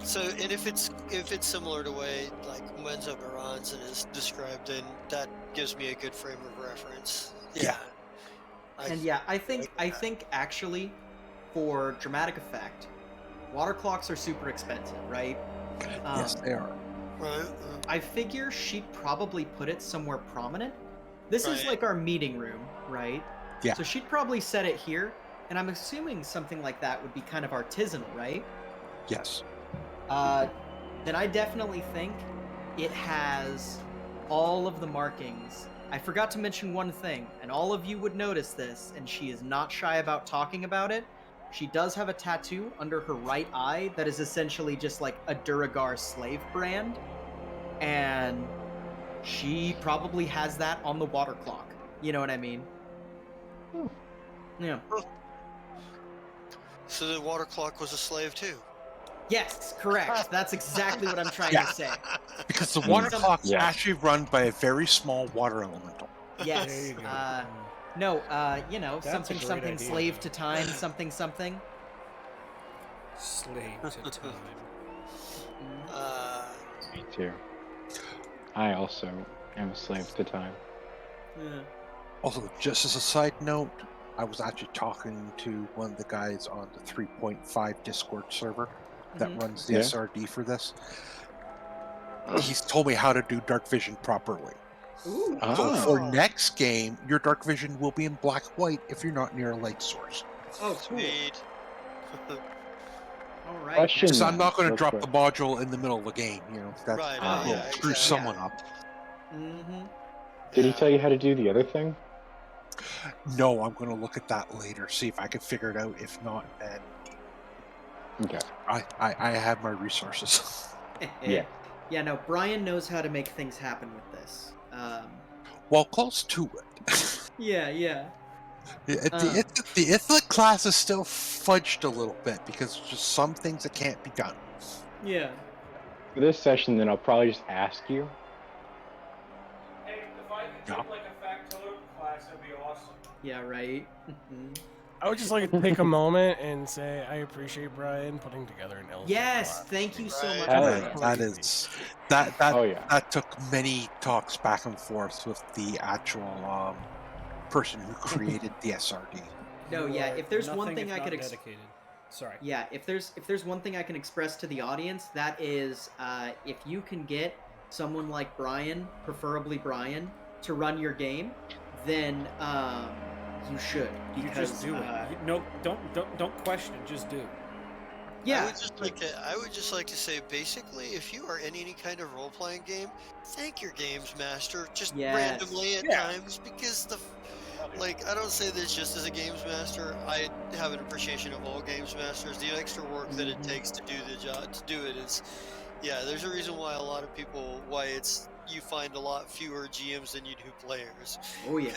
and if it's similar to way like Menzo Baranzan is described, then that gives me a good frame of reference. Yeah. I think actually, for dramatic effect, water clocks are super expensive, right? Yes, they are. Right. I figure she'd probably put it somewhere prominent. This is Right. like our meeting room, right? Yeah. So she'd probably set it here, and I'm assuming something like that would be kind of artisanal, right? Yes. Then I definitely think it has all of the markings. I forgot to mention one thing, and all of you would notice this, and she is not shy about talking about it. She does have a tattoo under her right eye that is essentially just like a Duragar slave brand, and she probably has that on the water clock. You know what I mean? Yeah. So the water clock was a slave too. Yes, correct. That's exactly what I'm trying Yeah. to say. Because the water Some- clock's Yeah. actually run by a very small water elemental. Yes. There you go. That's That's a great something idea, slave though. to time, something. Slave to time. Me too. I also am a slave to time. Yeah. Also, just as a side note, I was actually talking to one of the guys on the 3.5 Discord server that Mhm. runs the Yeah. SRD for this. He's told me how to do dark vision properly. Ooh. Ah. So for Oh. next game, your dark vision will be in black white if you're not near a light source. Oh, cool. Sweet. All right. Question. Because I'm not going to Real drop quick. the module in the middle of the game. That Right, Ah. will yeah, screw exactly. someone up. Mm-hmm. Did he Yeah. tell you how to do the other thing? No, I'm going to look at that later, see if I can figure it out. If not, then Okay. I have my resources. Yeah. Yeah, no, Brian knows how to make things happen with this. Well, close to it. Yeah. The Ithlic class is still fudged a little bit because there's just some things that can't be done. Yeah. For this session, then I'll probably just ask you. Yeah. like a factotum class, that'd be awesome. Yeah, right. I would just like to take a moment and say I appreciate Brian putting together an illustrated Yes, class. thank you so Right. much. Hell Brian. yeah. That is that Oh yeah. that took many talks back and forth with the actual person who created the SRD. No, You yeah, are if there's one nothing thing if I not could dedicated. Sorry. Yeah, if there's one thing I can express to the audience, that is, if you can get someone like Brian, preferably Brian, to run your game, then you should, You because just do it. No, don't question. Just do. yeah, I would just like to say, basically, if you are in any kind of role-playing game, thank your games master just Yes. randomly at Yeah. times, because I don't say this just as a games master. I have an appreciation of all games masters. The extra work that it takes to do the job, to do it is, yeah. There's a reason why you find a lot fewer GMs than you do players. oh yeah,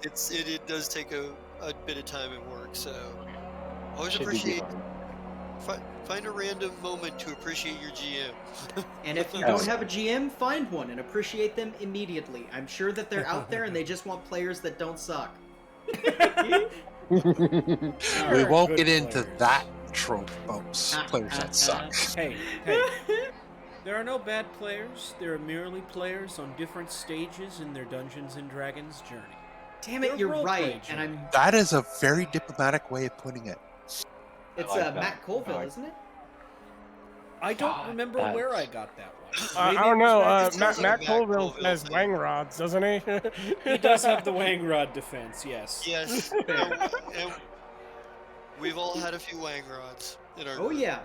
Because it does take a bit of time and work. So always Should be appreciate. fun. Find a random moment to appreciate your GM. and if you Yes. don't have a GM, find one and appreciate them immediately. I'm sure that they're out there and they just want players that don't suck. We They're won't good get into players. that trope about players that suck. Hey. There are no bad players. There are merely players on different stages in their Dungeons and Dragons journey. Damn They're it, you're role-play right, and I'm. That is a very diplomatic way of putting it. It's like that. Matt Colville, I like- isn't it? I don't remember that's- where I got that one. I Maybe don't it was know. Matt- It sounds like Matt a Matt Colville Colville has thing. wang rods, doesn't he? He does have the Wang Rod defense, yes. Yes, and we've all had a few wang rods in our. Oh group. yeah.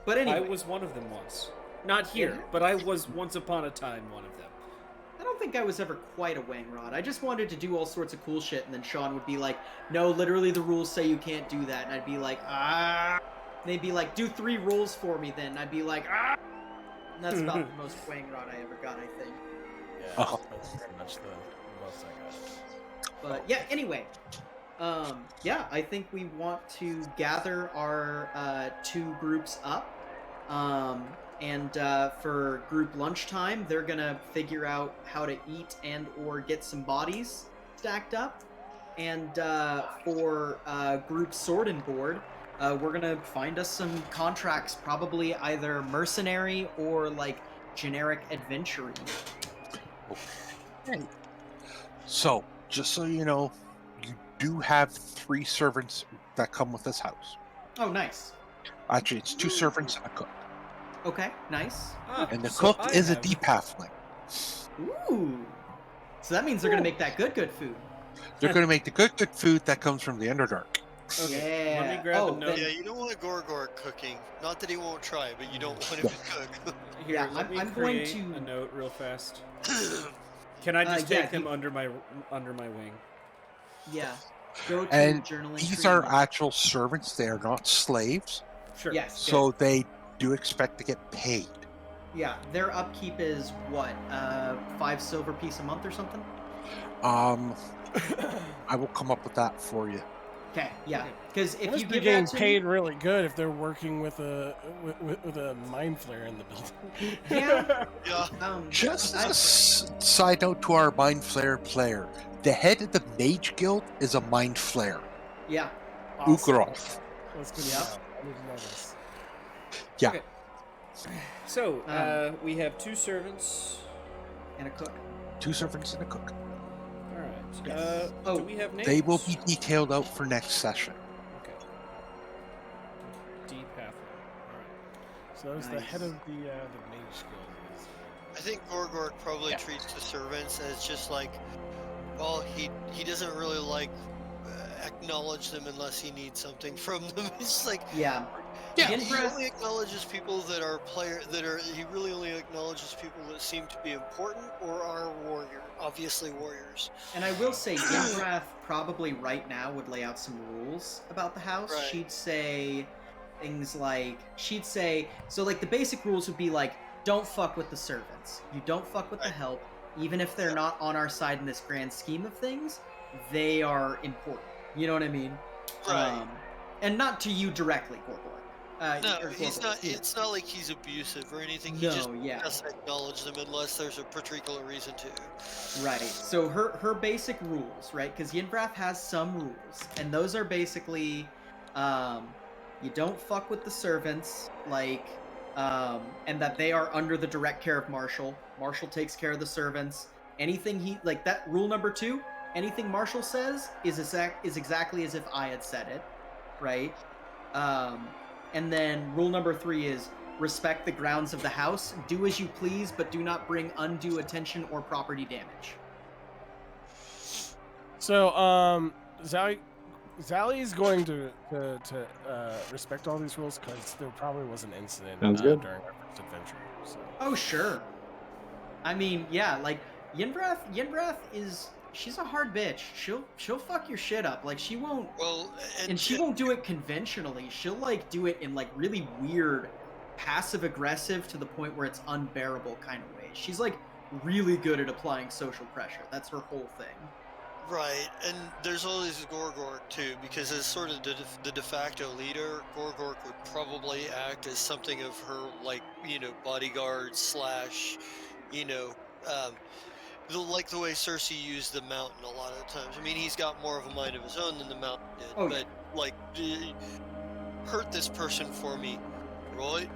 But anyway, I was one of them once. Not here, but I was once upon a time one of them. I don't think I was ever quite a wang rod. I just wanted to do all sorts of cool shit, and then Sean would be like, "No, literally the rules say you can't do that," and I'd be like, "Ah." And they'd be like, "Do 3 rolls for me," then. And I'd be like, "Ah." And that's about the most wang rod I ever got, I think. Yeah, Oh. that's pretty much the most I got. But yeah, anyway. Yeah, I think we want to gather our 2 groups up. And for group lunchtime, they're gonna figure out how to eat and or get some bodies stacked up. And for group sword and board, we're gonna find us some contracts, probably either mercenary or like generic adventuring. Okay. So, just so you know, you do have 3 servants that come with this house. Oh, nice. Actually, it's 2 servants and a cook. Okay, nice. Ah, And the so cook I is a have- deep halfling. Ooh. So that means they're gonna make that good food. They're going to make the good food that comes from the Underdark. Okay, let me Yeah. grab Oh, a note. Yeah, you don't want a Gorgor cooking. Not that he won't try, but you don't want him to cook. Here, Yeah, let me I'm going create to- a note real fast. Can I just yeah, take them you- under my wing? Yeah. Go to And journaling. these tree. are actual servants. They are not slaves. Sure. Yes. So they do expect to get paid. Yeah, their upkeep is what, 5 silver piece a month or something? I will come up with that for you. Okay, yeah. Because if Unless you they're give getting that to paid me, really good if they're working with a with a mind flare in the building. yeah, Yeah. Just I- a side note to our Mind Flare player. The head of the Mage Guild is a Mind Flare. yeah, Ukarov. That's good. Yep. Enough. I didn't know this. Yeah. Okay. So, we have 2 servants. and a cook. 2 servants and a cook. All right. Yes. Oh, Do we have names? They will be detailed out for next session. Okay. Deep halfway. All right. So that was the Nice. head of the mage guild. I think Gorgor probably Yeah. treats the servants as just like, well, he doesn't really like acknowledge them unless he needs something from them. It's like Yeah. Yeah. he only acknowledges people that are he really only acknowledges people that seem to be important or are obviously warriors. And I will say, Yinrath probably right now would lay out some rules about the house. Right. She'd say things like, so like the basic rules would be like, don't fuck with the servants. You don't fuck with the Right. help. Even if they're not on our side in this grand scheme of things, they are important. You know what I mean? Right. And not to you directly, Gorgor. No, or he's Glorgle, not. excuse me. It's not like he's abusive or anything. He just No, yeah. doesn't acknowledge them unless there's a particular reason to. Right. So her basic rules, right? Because Yinbrath has some rules, and those are basically, you don't fuck with the servants, like, and that they are under the direct care of Marshall. Marshall takes care of the servants. Anything he like that rule number 2. Anything Marshall says is exactly as if I had said it, right? And then rule number 3 is respect the grounds of the house. Do as you please, but do not bring undue attention or property damage. So, Zally's going to respect all these rules because there probably was an incident Sounds good. during our first adventure. So. Oh, sure. I mean, yeah, like Yinbrath is she's a hard bitch. She'll fuck your shit up. Like she won't Well, and she won't do it conventionally. She'll like do it in like really weird passive aggressive to the point where it's unbearable kind of ways. She's like really good at applying social pressure. That's her whole thing. Right, and there's always Gorgork too, because as sort of the de facto leader, Gorgork would probably act as something of her, like, bodyguard slash, like the way Cersei used the mountain a lot of the times. I mean, he's got more of a mind of his own than the mountain did, Oh, but, like, hurt this person for me, Roy,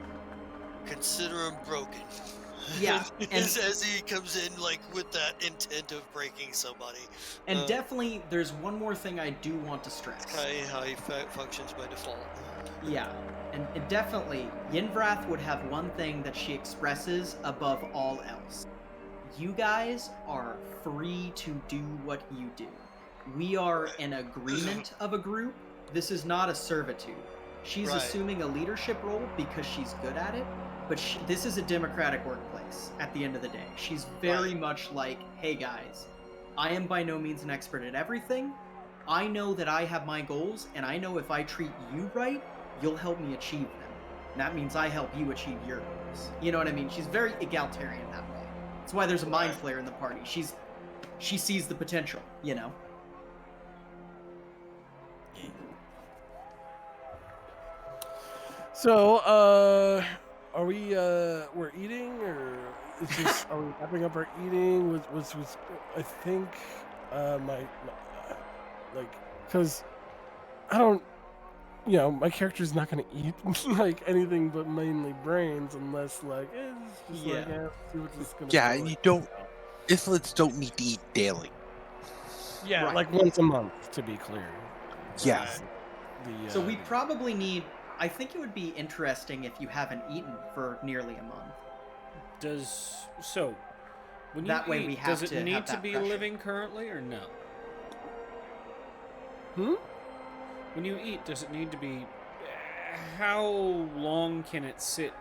consider him broken. Yeah, and as he comes in like with that intent of breaking somebody. And definitely, there's one more thing I do want to stress. How he functions by default. Yeah, and definitely, Yinbrath would have one thing that she expresses above all else. You guys are free to do what you do. We are an agreement of a group. This is not a servitude. She's assuming a leadership role because she's good at it, but this is a democratic workplace at the end of the day. She's very much like, hey guys, I am by no means an expert at everything. I know that I have my goals, and I know if I treat you right, you'll help me achieve them. And that means I help you achieve your goals. You know what I mean? She's very egalitarian that way. That's why there's a mind flayer in the party. She sees the potential, you know? So, are we we're eating, or is this are we wrapping up our eating? Was I think my like, because I don't, my character's not gonna eat like anything but mainly brains unless like it's just like see what this is gonna Yeah, be and like. you don't. Ithlets don't need to eat daily. Yeah, like once a month, to be clear. Yeah. So we probably need. I think it would be interesting if you haven't eaten for nearly a month. When you that way eat, we have does to it need have to that be pressure. living currently or no? When you eat, does it need to be? How long can it sit?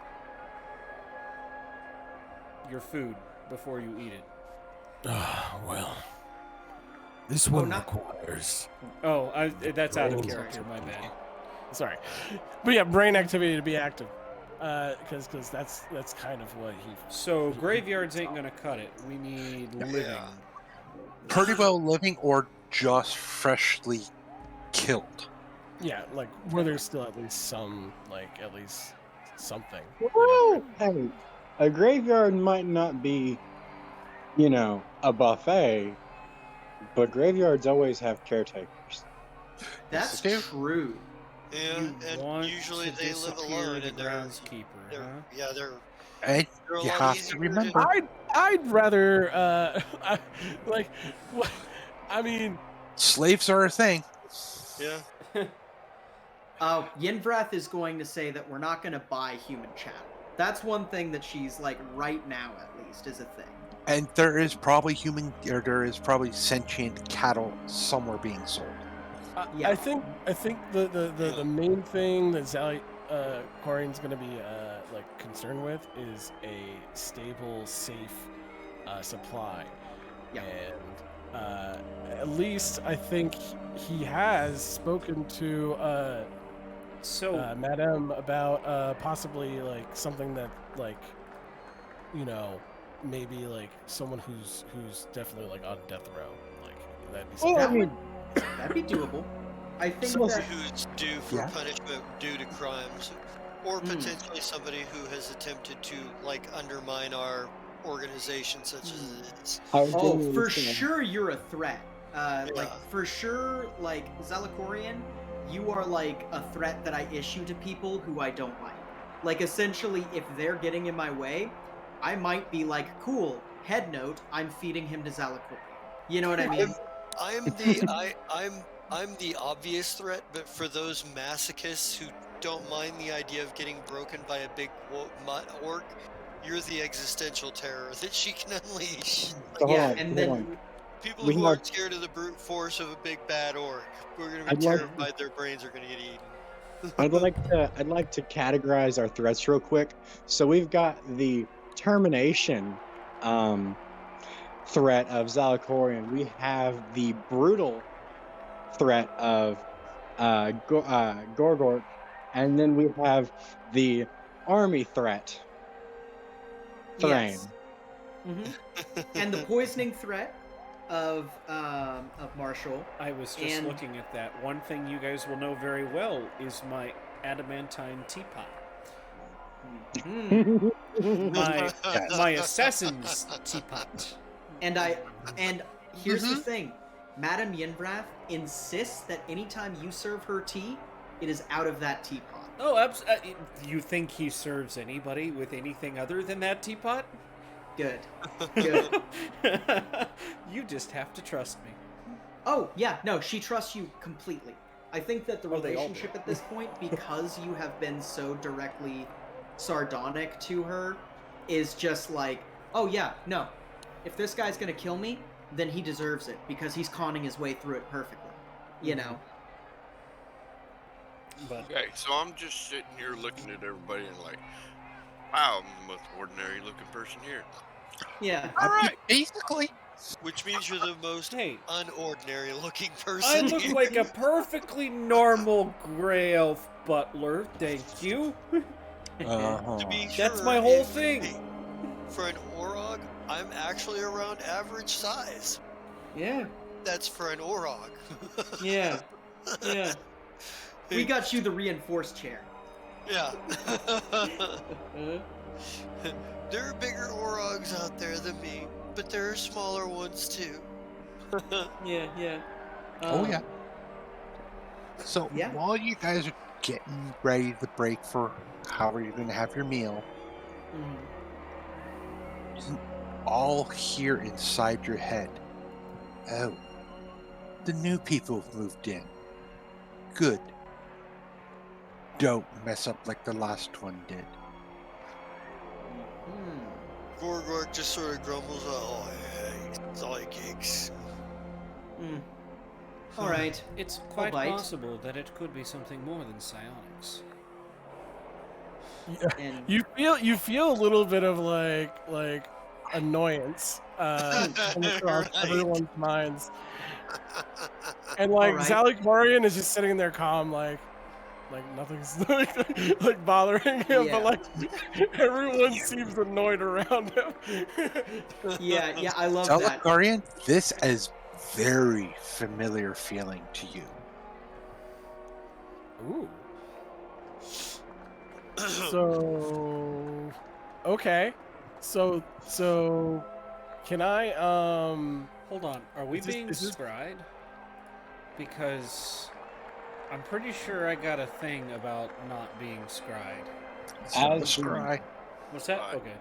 Your food before you eat it. Well, this one requires. Oh, that's out of brains character. My bad. Sorry, but yeah, brain activity to be active, because that's kind of what he. So graveyards ain't gonna cut it. We need living. Pretty well living or just freshly killed. Yeah, like where there's still at least some, like at least something. Well, hey, a graveyard might not be, a buffet, but graveyards always have caretakers. That's true. Yeah, and usually they live alone, the and they're groundskeeper. And they're a you lot have easier to remember. I'd rather I mean, Slaves are a thing. Yeah. Yinbrath is going to say that we're not going to buy human chattel. That's one thing that she's like right now at least is a thing. And there is probably sentient cattle somewhere being sold. I think the main thing that Zally Corian's going to be like concerned with is a stable, safe supply. Yeah. And at least I think he has spoken to Madame about possibly like something that like maybe like someone who's definitely like on death row, like that'd be something. That'd be doable. I think So- that who's due for Yeah. punishment due to crimes, or Hmm. potentially somebody who has attempted to like undermine our organization, such as it is. I was Oh, genuinely for saying- sure you're a threat. Like Yeah. for sure, like Zelakorian, you are like a threat that I issue to people who I don't like. Like essentially, if they're getting in my way, I might be like, cool. Head note: I'm feeding him to Zelakorian. You know what I mean? I'm the obvious threat, but for those masochists who don't mind the idea of getting broken by a big mutt orc, you're the existential terror that she can unleash. So Yeah, hold on, and hold then on. People We who have- aren't scared of the brute force of a big bad orc, who are going to be I'd like- terrified their brains are going to get eaten. I'd like to categorize our threats real quick. So we've got the termination threat of Zalakorian. We have the brutal threat of Gorgork, and then we have the army threat. Thrain. Yes. And the poisoning threat of Marshall. I was just And- looking at that. One thing you guys will know very well is my adamantine teapot. Hmm. My assassin's teapot. And here's the thing, Madame Yenvrath insists that anytime you serve her tea, it is out of that teapot. Oh, you think he serves anybody with anything other than that teapot? Good. Good. You just have to trust me. Oh, yeah, no, she trusts you completely. I think that the Oh, they all do. relationship at this point, because you have been so directly sardonic to her, is just like, oh yeah, no. If this guy's gonna kill me, then he deserves it, because he's conning his way through it perfectly. You know? But Okay, so I'm just sitting here looking at everybody and like, wow, I'm the most ordinary looking person here. Yeah. All right. Basically. Which means you're the most hey, unordinary looking I person look here. like a perfectly normal gray elf butler, thank you. To be That's sure, my whole it- thing. For an Orog, I'm actually around average size. Yeah. That's for an Orog. Yeah. Yeah. We got you the reinforced chair. Yeah. Uh, There are bigger Orogs out there than me, but there are smaller ones too. yeah, yeah. Oh yeah. So yeah. while you guys are getting ready to break for however you're going to have your meal, Mhm. you all hear inside your head, oh, the new people have moved in. Good. Don't mess up like the last one did. Gorgork just sort of grumbles, oh, I hate psychics. Mm. All right. It's quite bite. possible that it could be something more than psionics. And You feel a little bit of like annoyance come across Right. everyone's minds, and like Alright. Zalakorian is just sitting there calm, like nothing's like bothering him, Yeah. but like everyone seems annoyed around him. yeah, I love that. Telekarian, this is very familiar feeling to you. Ooh. So, okay. So can I Hold on, are we Is this- being is this- scryed? Because I'm pretty sure I got a thing about not being scryed. So, As scry. What's that? Right. Okay.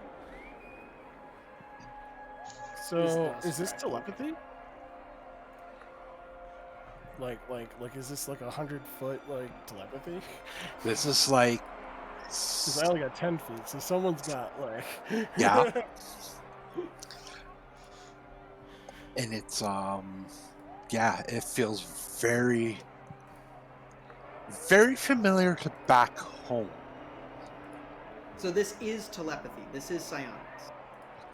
so Is is this that- telepathy? Like is this like 100-foot like telepathy? This is like. Because I only got 10 feet, so someone's got like Yeah. And it's yeah, it feels very familiar to back home. So this is telepathy. This is psionics.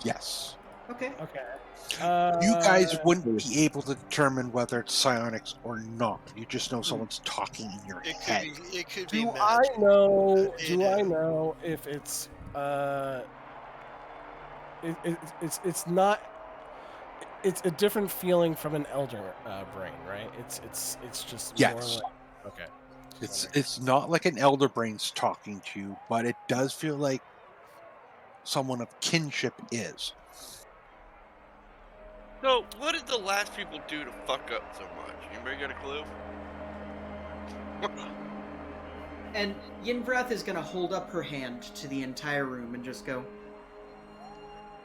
Yes. Okay. Okay. You guys Uh, wouldn't be able to determine whether it's psionics or not. You just know someone's talking in your It head. could be Do I magic. know? It Do I is. know if it's it's not? it's a different feeling from an elder brain, right? It's just more Yes. like okay. It's not like an elder brain's talking to you, but it does feel like someone of kinship is. So, what did the last people do to fuck up so much? Anybody got a clue? And Yinvrath is gonna hold up her hand to the entire room and just go,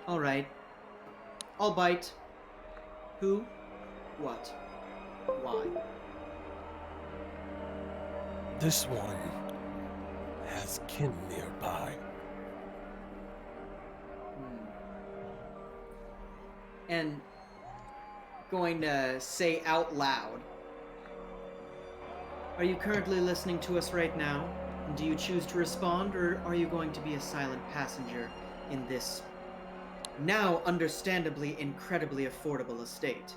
"All right, I'll bite. Who? What? Why?" This one has kin nearby. And going to say out loud, "Are you currently listening to us right now? And do you choose to respond, or are you going to be a silent passenger in this now understandably incredibly affordable estate?"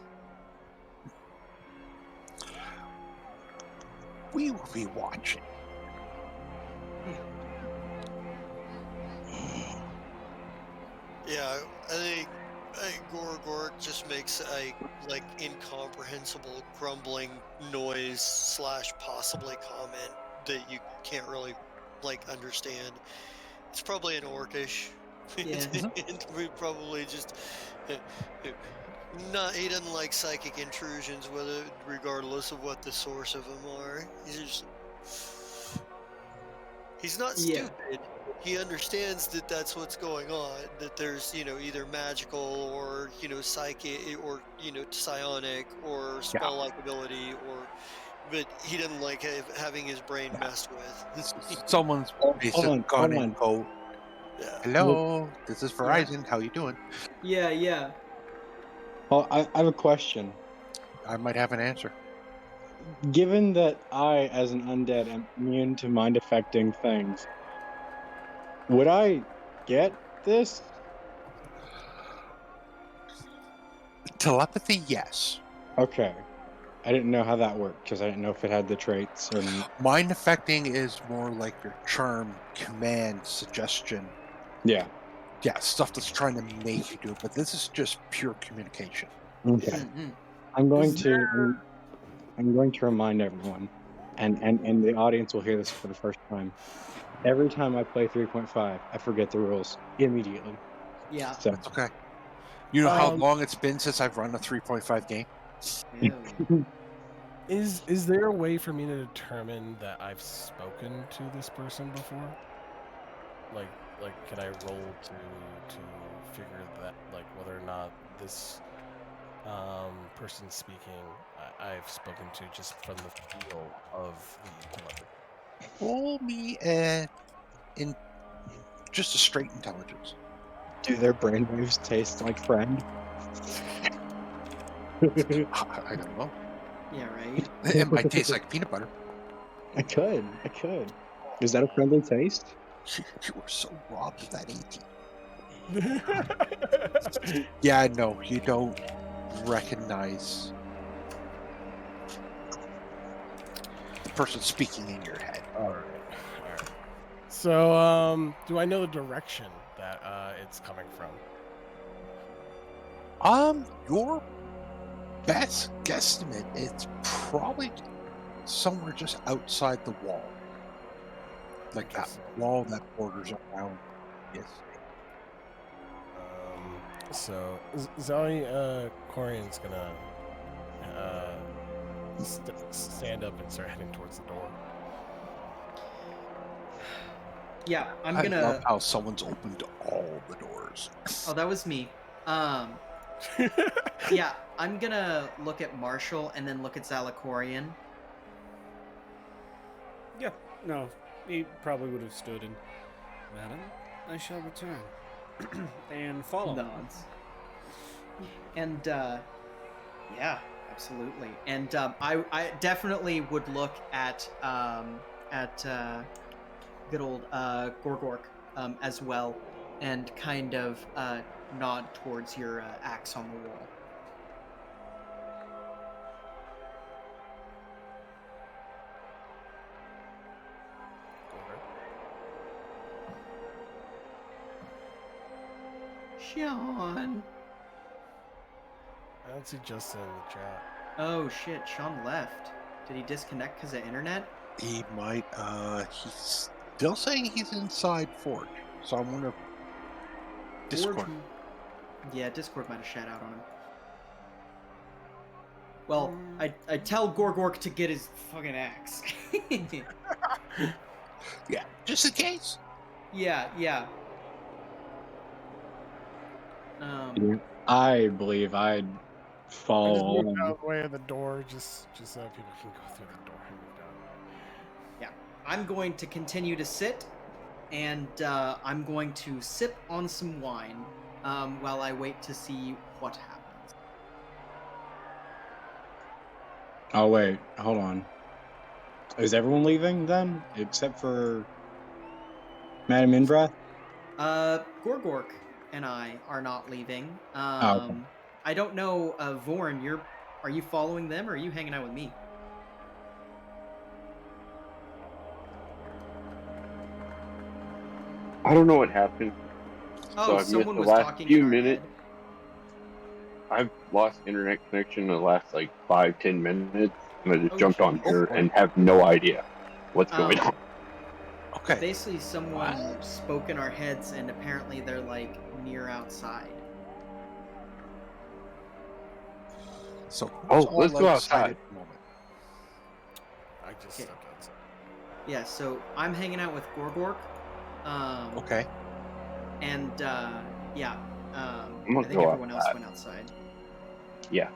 We will be watching. Yeah, I think Gorgork just makes a like incomprehensible grumbling noise slash possibly comment that you can't really like understand. It's probably an orcish. Yeah. And we probably just not. He doesn't like psychic intrusions, whether regardless of what the source of them are. He's not Yeah. stupid. He understands that that's what's going on. That there's either magical or psychic or psionic or Yeah. spell-like ability or. But he doesn't like having his brain messed with. Someone's basically on, gone hold in on. and go, Yeah. hello, this is Yeah. Verizon. How you doing? Yeah. Oh, I have a question. I might have an answer. Given that I, as an undead, am immune to mind affecting things, would I get this? Telepathy, yes. Okay. I didn't know how that worked because I didn't know if it had the traits or not. Mind affecting is more like your charm, command, suggestion. Yeah. Yeah, stuff that's trying to make you do it. But this is just pure communication. Okay. Mhm. I'm going Is to I'm going to remind everyone, and the audience will hear this for the first time. Every time I play 3.5, I forget the rules immediately. Yeah. So That's okay. You know how Um, long it's been since I've run a 3.5 game? Ew. is there a way for me to determine that I've spoken to this person before? Like can I roll to figure that like whether or not this person speaking I've spoken to just from the feel of the telepathy? Roll me in just a straight intelligence. do their brainwaves taste like friend? I don't know. Yeah, right? It might taste like peanut butter. I could. Is that a friendly taste? You were so robbed of that 18. Yeah, no, you don't recognize the person speaking in your head. All right. So, do I know the direction that it's coming from? Your best guesstimate, it's probably somewhere just outside the wall. Like that Interesting. wall that borders around this. So Zali Corian's gonna stand up and start heading towards the door. Yeah, I'm I love gonna. how someone's opened all the doors. Oh, that was me. Yeah, I'm gonna look at Marshall and then look at Zalakorian. Yeah, no, he probably would have stood and, Madam, I shall return. And follow. Nods. And yeah, absolutely. And I definitely would look at good old Gorgork as well, and kind of nod towards your axe on the wall. Sean. I don't see Justin in the chat. Oh shit, Sean left. Did he disconnect because of internet? He might. He's still saying he's inside Forge. So I'm gonna Discord. Forge. Yeah, Discord might have shat out on him. Well, I tell Gorgork to get his fucking axe. Yeah, just in case. Yeah. I believe I'd I follow just moved along. out of the way of the door, just so people can go through the door. I moved out of the way. Yeah, I'm going to continue to sit, and I'm going to sip on some wine while I wait to see what happens. Oh wait, hold on. Is everyone leaving then, except for Madam Inbrath? Gorgork and I are not leaving. Okay. I don't know, Vorn, are you following them or are you hanging out with me? I don't know what happened. Oh, I've missed someone the was last talking few in our minutes. head. I've lost internet connection in the last like 5-10 minutes, and I just Oh, jumped on jeez. here and have no idea what's going on. Okay. Basically, someone spoke in our heads, and apparently they're like near outside. So who's Oh, all let's go outside outside. at the moment? I just Okay. stepped outside. Yeah, so I'm hanging out with Gorgork. Okay. And yeah, I'm I gonna think go everyone else outside. went outside. Yeah,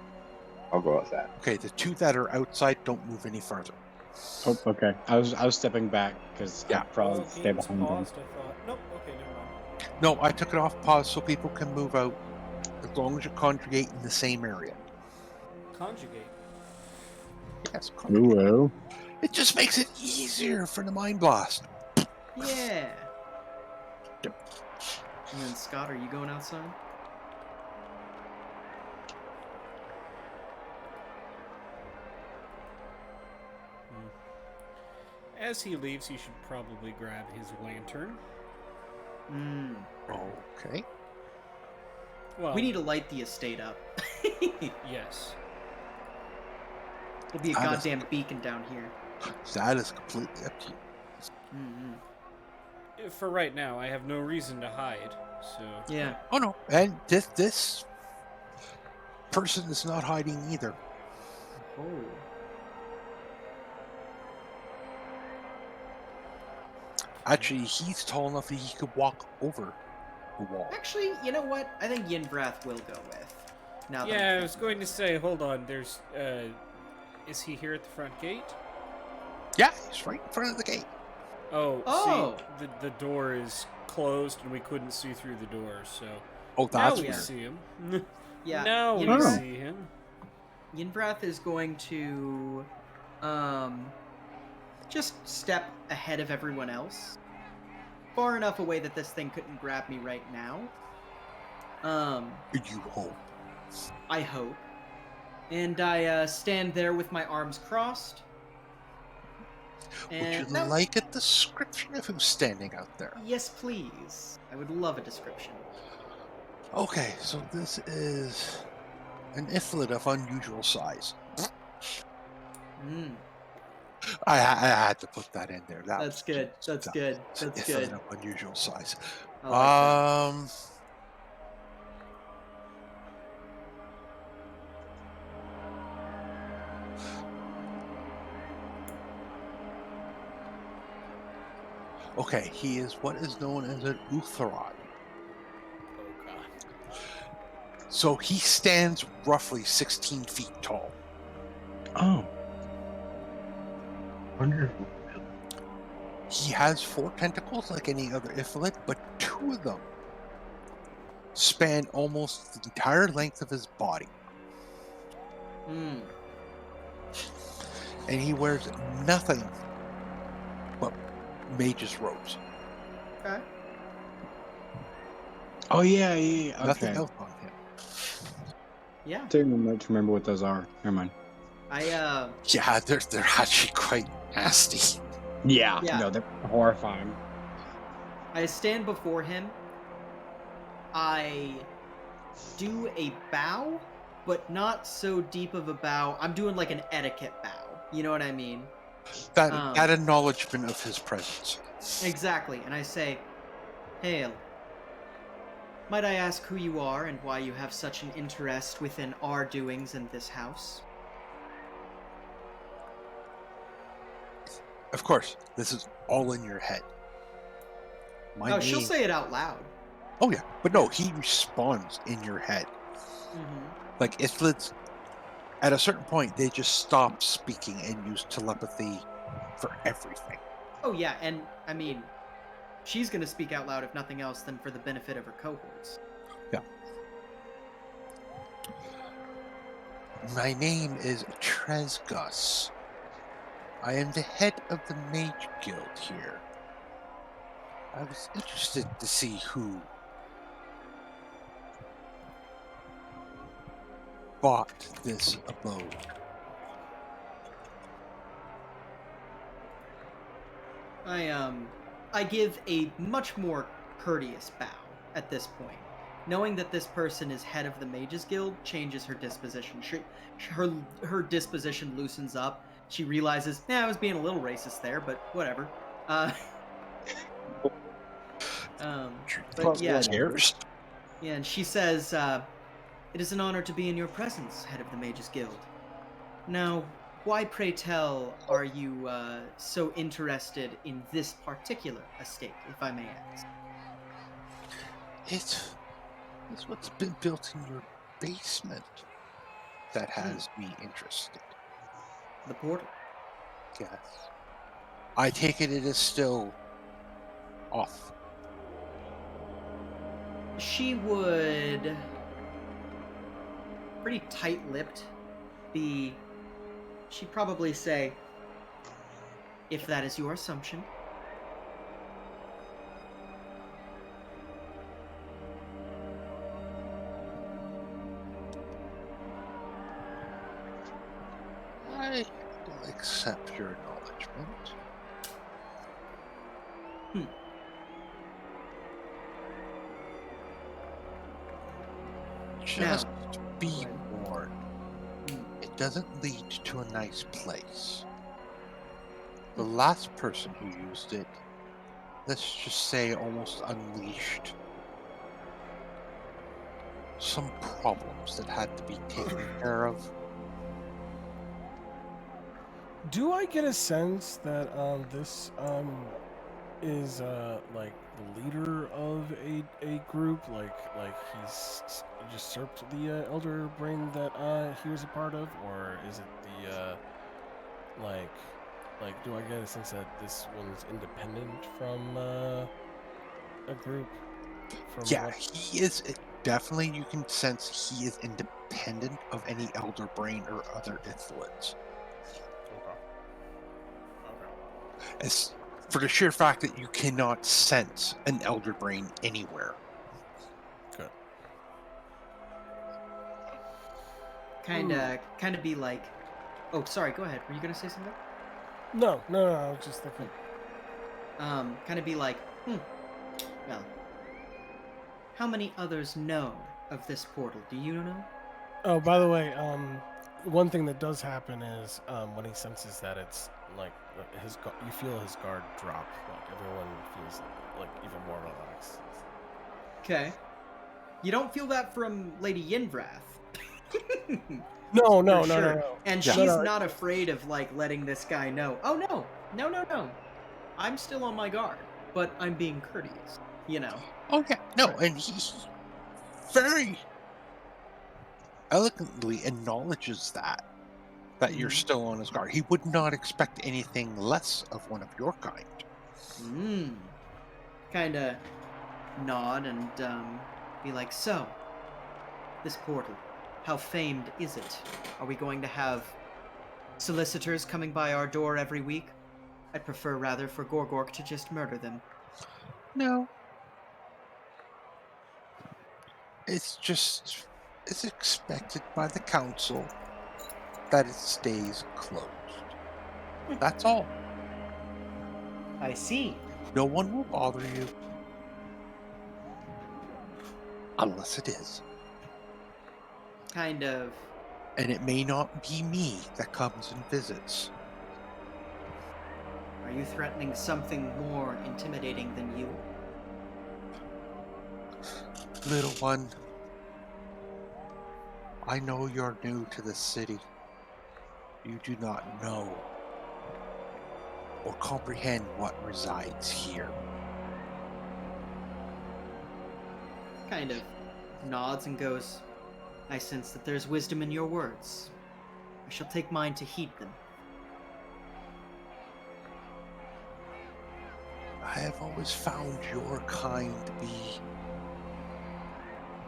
I'll go outside. Okay. The two that are outside don't move any further. Oh, okay. I was stepping back because Yeah. I'd probably Oh, stay game's behind them. paused, I thought. Nope, okay, never mind. No, I took it off pause so people can move out as long as you congregate in the same area. Conjugate. Yes, congregate. Ooh, It just makes it easier for the mind blast. Yeah. Yep. And then Scott, are you going outside? As he leaves, he should probably grab his lantern. Hmm. Okay. Well, We need to light the estate up. yes. It'll be a That is- goddamn beacon down here. That is completely up to you. Mm-hmm. For right now, I have no reason to hide, so... Yeah. Oh no, and this person is not hiding either. Oh. Actually, he's tall enough that he could walk over the wall. Actually, you know what? I think Yinvrath will go with. Now that Yeah, I'm I was going to say, hold on, there's, is he here at the front gate? Yeah, he's right in front of the gate. Oh. See, the door is closed and we couldn't see through the door, so... Oh, Now that's we weird. see him. Yeah. Now we Yinvrath- see him. Yinvrath is going to just step ahead of everyone else. Far enough away that this thing couldn't grab me right now. You hope. I hope. And I stand there with my arms crossed. Would And you no, like a description of who's standing out there? yes, please. I would love a description. Okay, so this is an iflit of unusual size. Mm, I had to put that in there. that's good. That's good. That's Iflit good. of unusual size. I like that. Okay, he is what is known as an Utharad. Oh god. So he stands roughly 16 feet tall. oh, Wonderful. He has 4 tentacles like any other Iflit, but 2 of them span almost the entire length of his body. Mm. And he wears nothing but mage's robes. Okay. oh yeah. Nothing Okay. else on him. Yeah. Didn't remember what those are. Never mind. I Yeah, they're actually quite nasty. Yeah. Yeah. No, they're horrifying. I stand before him. I do a bow but not so deep of a bow. I'm doing like an etiquette bow. You know what I mean? That acknowledgement of his presence. Exactly. And I say, Hail. Might I ask who you are and why you have such an interest within our doings in this house? Of course, this is all in your head. My She'll name. say it out loud. Oh yeah, but no, he responds in your head. Mm-hmm. Like Ithlids, at a certain point, they just stop speaking and use telepathy for everything. Oh yeah, and I mean, she's gonna speak out loud if nothing else than for the benefit of her cohorts. Yeah. My name is Tresgus. I am the head of the Mage Guild here. I was interested to see who bought this abode. I give a much more courteous bow at this point. Knowing that this person is head of the Mages Guild changes her disposition. Her disposition loosens up. She realizes, I was being a little racist there, but whatever. But yeah, Cheers. yeah, and she says, "It is an honor to be in your presence, head of the Mages Guild. Now, why, pray tell, are you so interested in this particular estate, if I may ask?" It's what's been built in your basement that has me interested. The portal. Yes. I take it is still off. She would, pretty tight-lipped, she'd probably say, "If that is your assumption." I will accept your acknowledgement. Just be warned. It doesn't lead to a nice place. The last person who used it, let's just say, almost unleashed some problems that had to be taken care of. Do I get a sense that this is like the leader of a group, like he's usurped the elder brain that he was a part of, or is it the like do I get a sense that this one's independent from a group? Yeah, he is definitely. You can sense he is independent of any elder brain or other influence. As for the sheer fact that you cannot sense an elder brain anywhere. Good. Kind of be like, oh, sorry, go ahead. Were you gonna say something? No, I was just thinking. Kind of be like, well, how many others know of this portal? Do you know? Oh, by the way, one thing that does happen is when he senses that it's like you feel his guard drop. Like everyone feels like even more relaxed. Okay. You don't feel that from Lady Yinvrath. No. And Yeah. she's not afraid of like letting this guy know. Oh no. I'm still on my guard, but I'm being courteous. You know. Oh yeah, no, and he very eloquently acknowledges that you're still on his guard. He would not expect anything less of one of your kind. Kind of nod and be like, so, this portal, how famed is it? Are we going to have solicitors coming by our door every week? I'd prefer rather for Gorgork to just murder them. No. It's expected by the council that it stays closed. That's all. I see. No one will bother you. Unless it is. kind of. And it may not be me that comes and visits. Are you threatening something more intimidating than you? Little one, I know you're new to the city. You do not know or comprehend what resides here. Kind of nods and goes, I sense that there's wisdom in your words. I shall take mine to heed them. I have always found your kind to be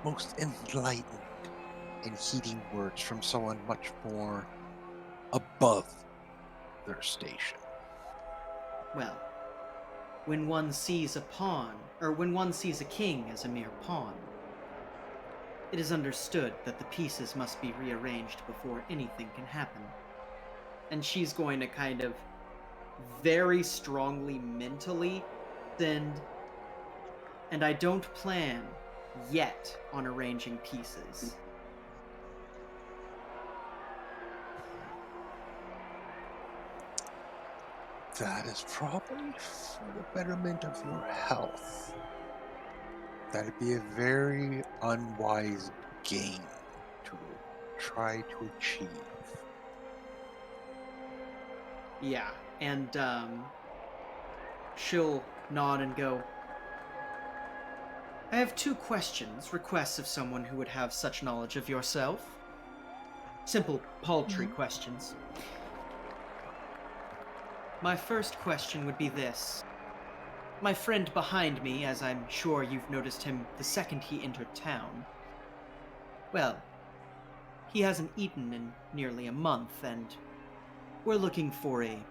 most enlightened in heeding words from someone much more above their station. Well, when one sees a pawn, or when one sees a king as a mere pawn, it is understood that the pieces must be rearranged before anything can happen. And she's going to kind of very strongly mentally send, and I don't plan yet on arranging pieces. That is probably for the betterment of your health. That'd be a very unwise game to try to achieve. Yeah, and she'll nod and go, I have 2 questions, requests of someone who would have such knowledge of yourself. Simple, paltry questions. My first question would be this. My friend behind me, as I'm sure you've noticed him the second he entered town, well, he hasn't eaten in nearly a month, and we're looking for a,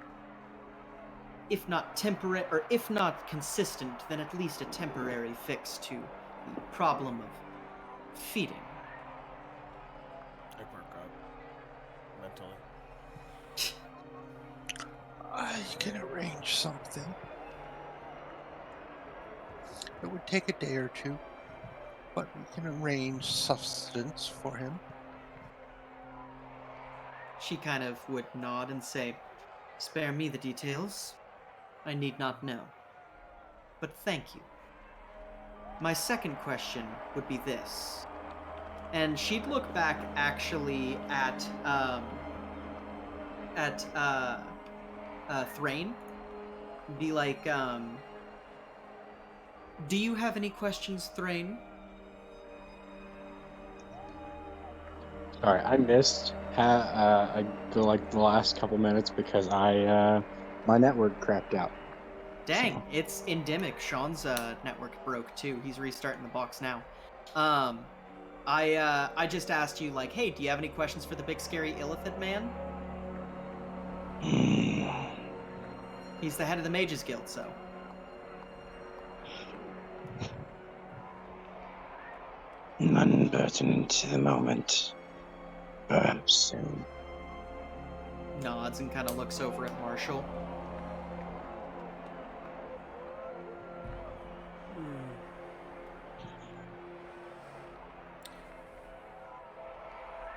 if not temporary, or if not consistent, then at least a temporary fix to the problem of feeding. I perk up mentally. I can arrange something. It would take a day or two, but we can arrange substance for him. She kind of would nod and say, spare me the details. I need not know. But thank you. My second question would be this. And she'd look back actually at Thrain. Be like, do you have any questions, Thrain? Sorry, I missed the last couple minutes because my network crapped out. Dang, So. it's endemic. Sean's network broke too. He's restarting the box now. I just asked you, like, hey, do you have any questions for the big scary Illithid man? He's the head of the Mages Guild, so. None pertinent to the moment. Perhaps soon. Nods and kind of looks over at Marshall.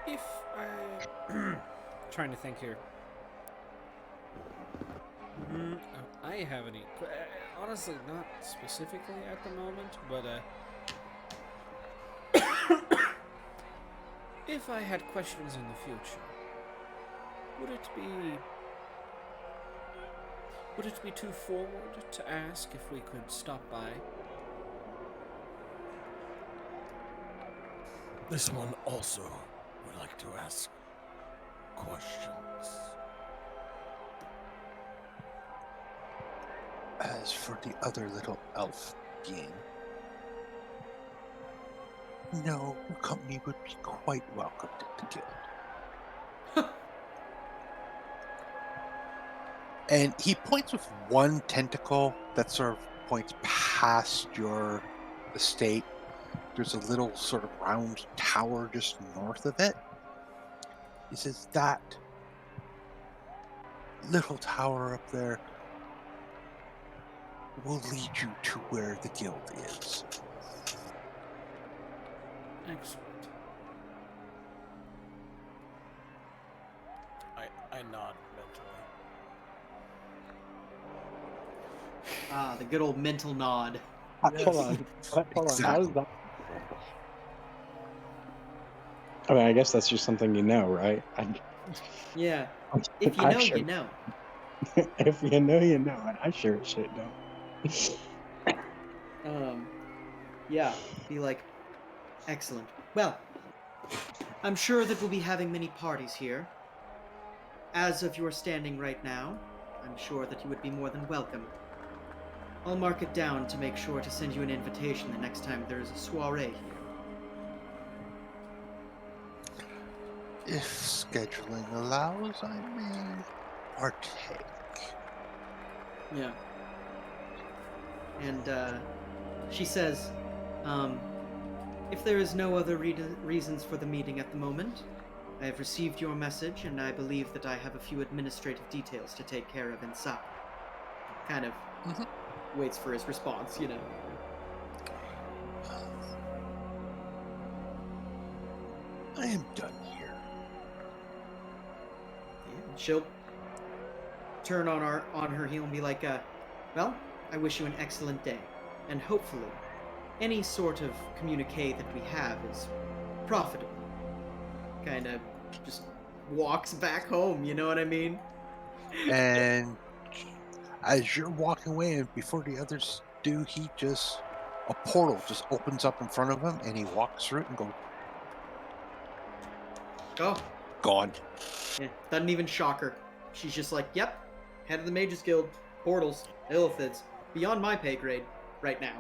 If I... trying to think here. I have any... honestly, not specifically at the moment, but if I had questions in the future, would it be too forward to ask if we could stop by? This one also would like to ask questions. As for the other little elf being, no, your company would be quite welcomed at the guild. And he points with one tentacle that sort of points past your estate. There's a little sort of round tower just north of it. He says, that little tower up there will lead you to where the guild is. Excellent. nod mentally. Ah, the good old mental nod. Yes. Hold on. Hold on. How does Exactly. that? I mean, I guess that's just something you know, right? Yeah. If you I know, sure, you know. if you know, you know, and I sure as shit don't. Yeah. Be like, excellent. Well, I'm sure that we'll be having many parties here. As of your standing right now, I'm sure that you would be more than welcome. I'll mark it down to make sure to send you an invitation the next time there is a soiree here. If scheduling allows, I may partake. Yeah. And she says, if there is no other reasons for the meeting at the moment, I have received your message, and I believe that I have a few administrative details to take care of inside. Kind of waits for his response, you know. I am done here. And she'll turn on her heel and be like, well, I wish you an excellent day, and hopefully, any sort of communique that we have is profitable. Kind of just walks back home, you know what I mean? And as you're walking away, and before the others do, a portal just opens up in front of him, and he walks through it and goes, Oh, gone. yeah, doesn't even shock her. She's just like, yep, head of the Mages Guild, portals, illithids, beyond my pay grade right now.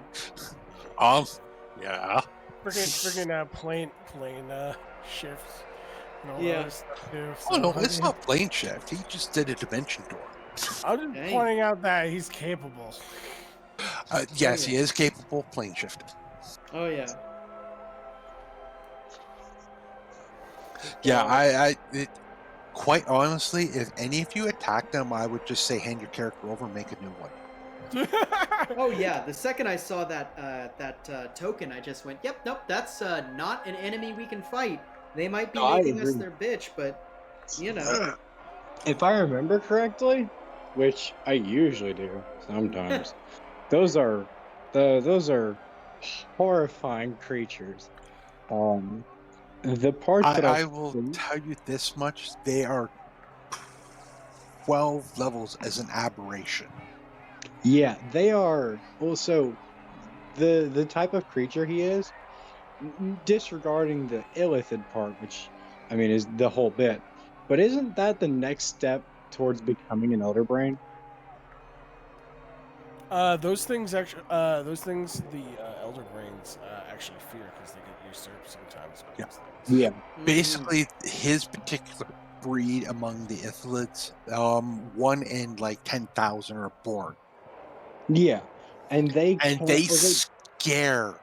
Yeah. Freaking plane shifts and all Yeah. that stuff too. Oh So, no, I it's mean, not plane shift. He just did a dimension door. I'm just Dang. pointing out that he's capable. Yes, yeah. he is capable of plane shifting. Oh yeah. Yeah, quite honestly, if any of you attacked him, I would just say hand your character over and make a new one. Oh yeah. The second I saw that token, I just went, yep, nope, that's not an enemy we can fight. They might be No, I making us agree. their bitch, but you know. If I remember correctly, which I usually do sometimes, those are those are horrifying creatures. The part that I will tell you this much: they are 12 levels as an aberration. yeah, they are also the type of creature he is, disregarding the illithid part, which I mean is the whole bit. But isn't that the next step towards becoming an elder brain? Those things the elder brains actually fear because they get usurped sometimes by Yeah. those things. Yeah. Basically, his particular breed among the Ithlids, 1 in like 10,000 are born, Yeah, and they and can't. they Or they, scare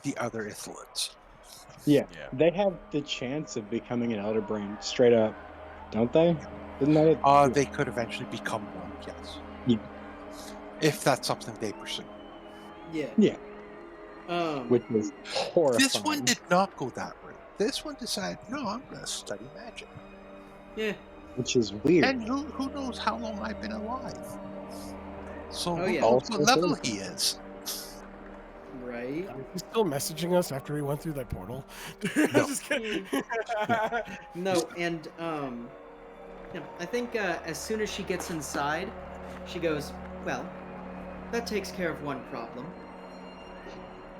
the other Ithlids. yeah, Yeah. they have the chance of becoming an elder brain straight up, don't they? Isn't that it? They could eventually become one, yes, Yeah. if that's something they pursue. Yeah. Yeah, Um. which is This one horrifying. did not go that route. This one decided, no, I'm going to study magic. Yeah. Which is weird. And who knows how long I've been alive? So Oh, who yeah. knows what Also level true. he is? Right. He's still messaging us after he went through that portal. No. Just kidding. No, and yeah, I think as soon as she gets inside, she goes, well, that takes care of one problem.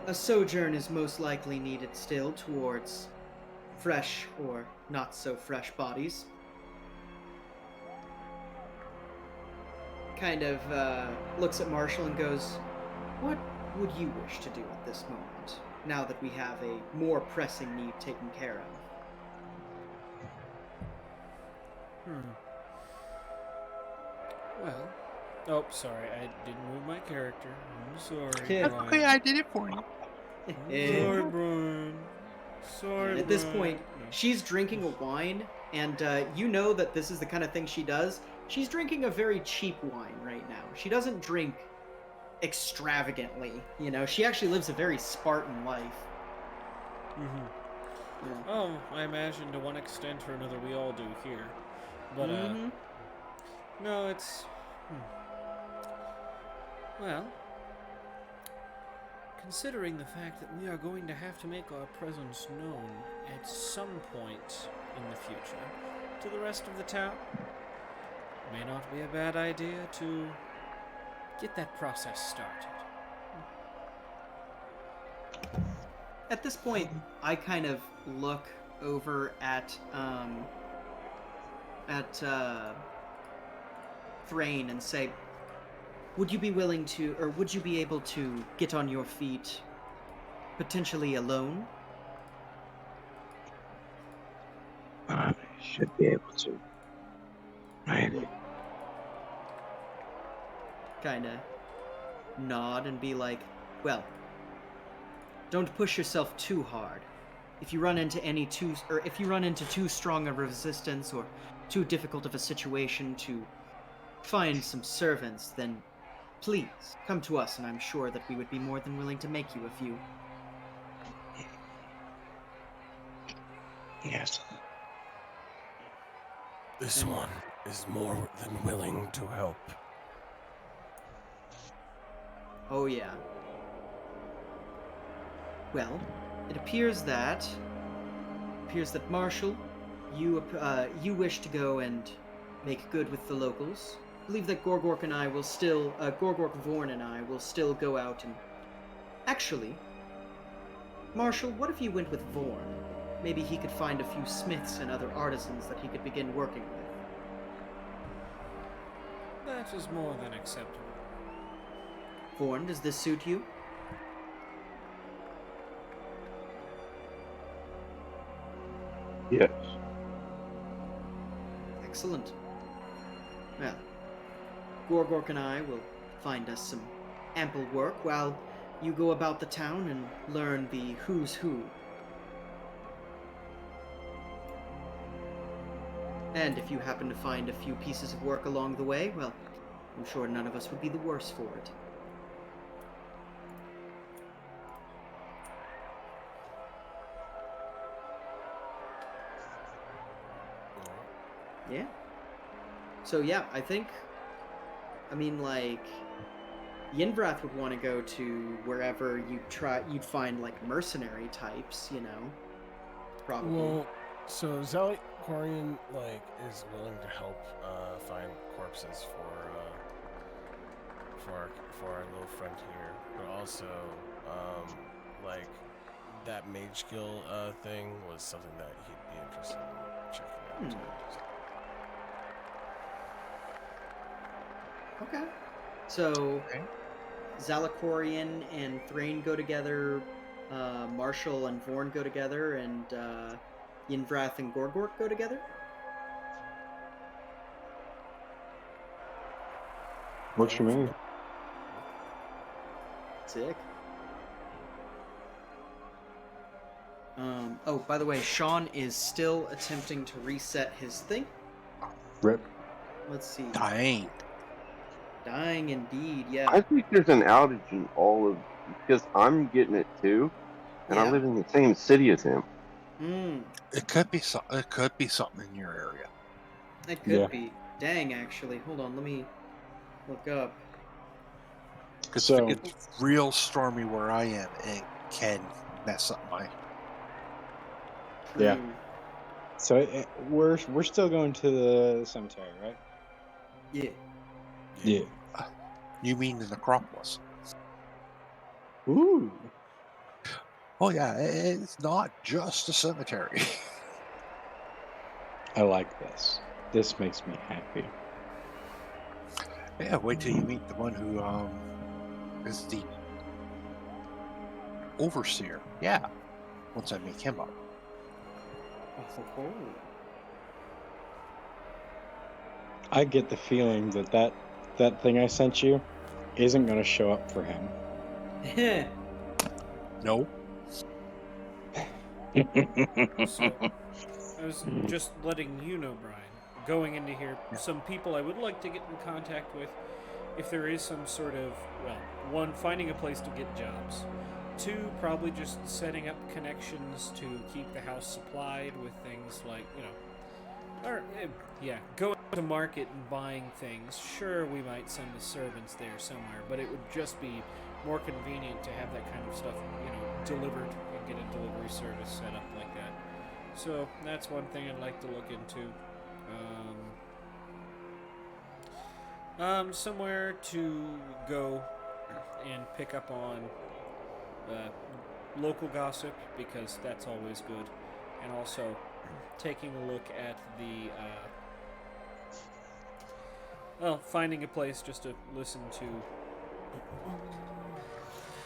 A sojourn is most likely needed still towards fresh or not so fresh bodies. Kind of looks at Marshall and goes, what would you wish to do at this moment, now that we have a more pressing need taken care of? Well, oh, sorry, I didn't move my character. I'm sorry, Yeah. Brian. Okay, I did it for you. Sorry, Brian. Sorry, At this Brian. point, No. she's drinking a wine, and you know that this is the kind of thing she does. She's drinking a very cheap wine right now. She doesn't drink extravagantly, you know. She actually lives a very Spartan life. Oh, I imagine to one extent or another we all do here. But, No, it's. Well, considering the fact that we are going to have to make our presence known at some point in the future to the rest of the town, may not be a bad idea to get that process started. At this point, I kind of look over at Thrain and say, would you be willing to, or would you be able to get on your feet, potentially alone? I should be able to. Maybe. Kind of nod and be like, well, don't push yourself too hard. If you run into if you run into too strong a resistance or too difficult of a situation to find some servants, then please come to us, and I'm sure that we would be more than willing to make you a few. Yes. This one is more than willing to help. Oh yeah. Well, it appears that Marshall, you wish to go and make good with the locals. I believe that Gorgork and I will still, Gorgork Vorn and I will still go out and... Actually, Marshall, what if you went with Vorn? Maybe he could find a few smiths and other artisans that he could begin working with. That is more than acceptable. Vorn, does this suit you? Yes. Excellent. Well, Gorgork and I will find us some ample work while you go about the town and learn the who's who. And if you happen to find a few pieces of work along the way, well, I'm sure none of us would be the worse for it. Yeah. So yeah, I mean, like, Yinvrath would want to go to wherever you'd find, like, mercenary types, you know? Probably. Well, so Zalikorian, like, is willing to help find corpses for our little friend here, but also, like, that mage skill thing was something that he'd be interested in checking out. Okay. So, Zalikorian and Thrain go together, Marshall and Vorn go together, and Yinvrath and Gorgork go together? Works for me. Sick. Oh, by the way, Sean is still attempting to reset his thing. Rip. Let's see. Dying indeed, yeah. I think there's an outage in all of because I'm getting it too, and I Yeah. live in the same city as him. It could be something in your area. It could be. Dang, actually. Hold on, let me look up. Because So- if it's real stormy where I am, it can mess up my. Yeah. True. So we're still going to the cemetery, right? Yeah. Yeah. You mean the necropolis? Ooh. Oh yeah, it's not just a cemetery. I like this. This makes me happy. Yeah, wait till you meet the one who is the overseer. Yeah, once I meet him up. I get the feeling that thing I sent you isn't going to show up for him. No. So, I was just letting you know, Brian, going into here, some people I would like to get in contact with, if there is some sort of, well, one, finding a place to get jobs. Two, probably just setting up connections to keep the house supplied with things like, Or, yeah, going to market and buying things. Sure, we might send the servants there somewhere, but it would just be more convenient to have that kind of stuff, delivered and get a delivery service set up like that. So that's one thing I'd like to look into. Somewhere to go and pick up on local gossip, because that's always good, and also taking a look at the finding a place just to listen to.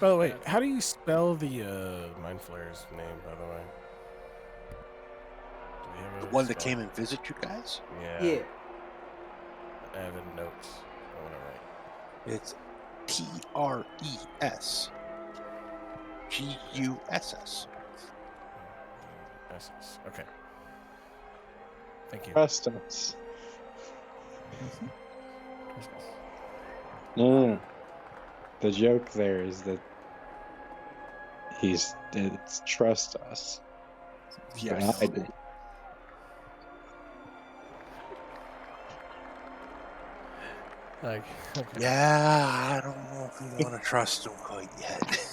By the way, how do you spell the Mind Flayer's name, by the way? Do we have The a one that spell? came and visit you guys? Yeah. I have in notes. I want to write. It's TRESGUSS. SS. Okay. Thank you. Trust us. Trust us. No. The joke there is that it's trust us. Yes. I did. Okay. Yeah, I don't know if we want to trust him quite yet.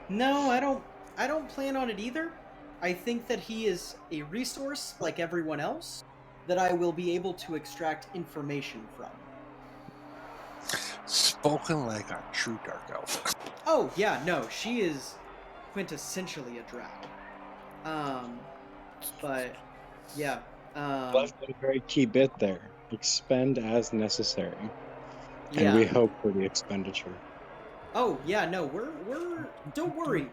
No, I don't plan on it either. I think that he is a resource like everyone else that I will be able to extract information from. Spoken like a true dark elf. Oh, yeah, no, she is quintessentially a drow. But yeah. Left a very key bit there. Expend as necessary. Yeah. And we hope for the expenditure. Oh, yeah, no, we're don't worry.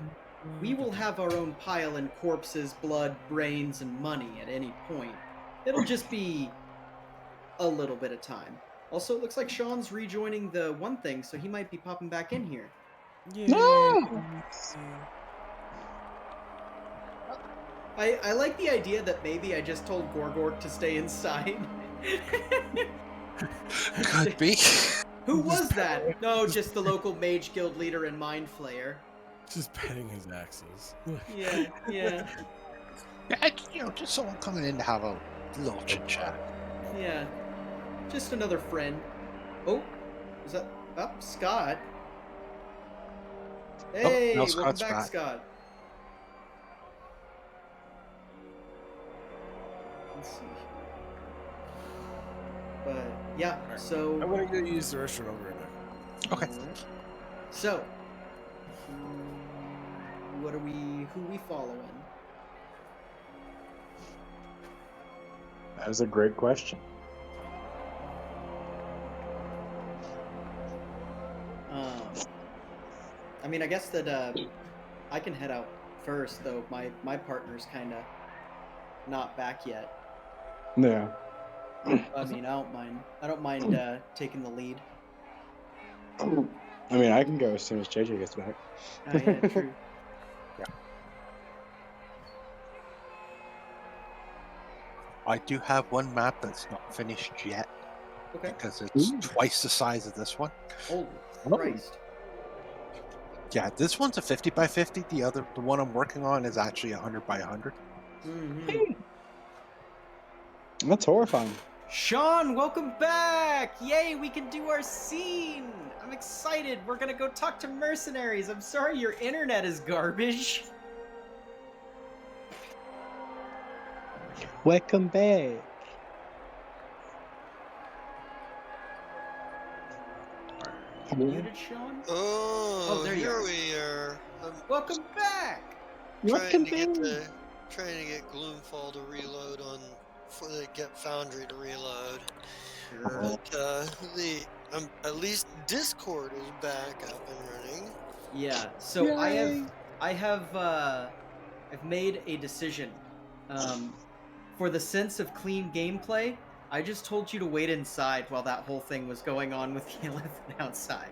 We will have our own pile in corpses, blood, brains, and money at any point. It'll just be a little bit of time. Also, it looks like Sean's rejoining the one thing, so he might be popping back in here. No! I like the idea that maybe I just told Gorgork to stay inside. Could be. Who was that? No, just the local mage guild leader and mind flayer. Just petting his axes. Yeah, yeah, Yeah, just someone coming in to have a little chit chat. yeah. Just another friend. Oh, is that Scott? Hey, now welcome Scott's back, back. Scott. Let's see. But yeah, so I'm gonna go use the restroom. I'll be right back. Okay. So, who we following? That was a great question. I mean, I guess that I can head out first, though my partner's kind of not back yet. Yeah. I mean, I don't mind taking the lead. I mean, I can go as soon as JJ gets back. Oh yeah, true. I do have one map that's not finished yet Okay. because it's twice the size of this one. Holy Christ. Yeah, this one's a 50 by 50. The one I'm working on is actually 100 by 100. Mm-hmm. That's horrifying. Sean, welcome back! Yay, we can do our scene! I'm excited. We're gonna go talk to mercenaries. I'm sorry your internet is garbage. Welcome back. You muted, Sean? Oh, there you here are. we are. I'm Welcome back! trying to get Gloomfall to reload get Foundry to reload. But at least Discord is back up and running. Yeah, so I've made a decision. For the sense of clean gameplay, I just told you to wait inside while that whole thing was going on with the elephant outside.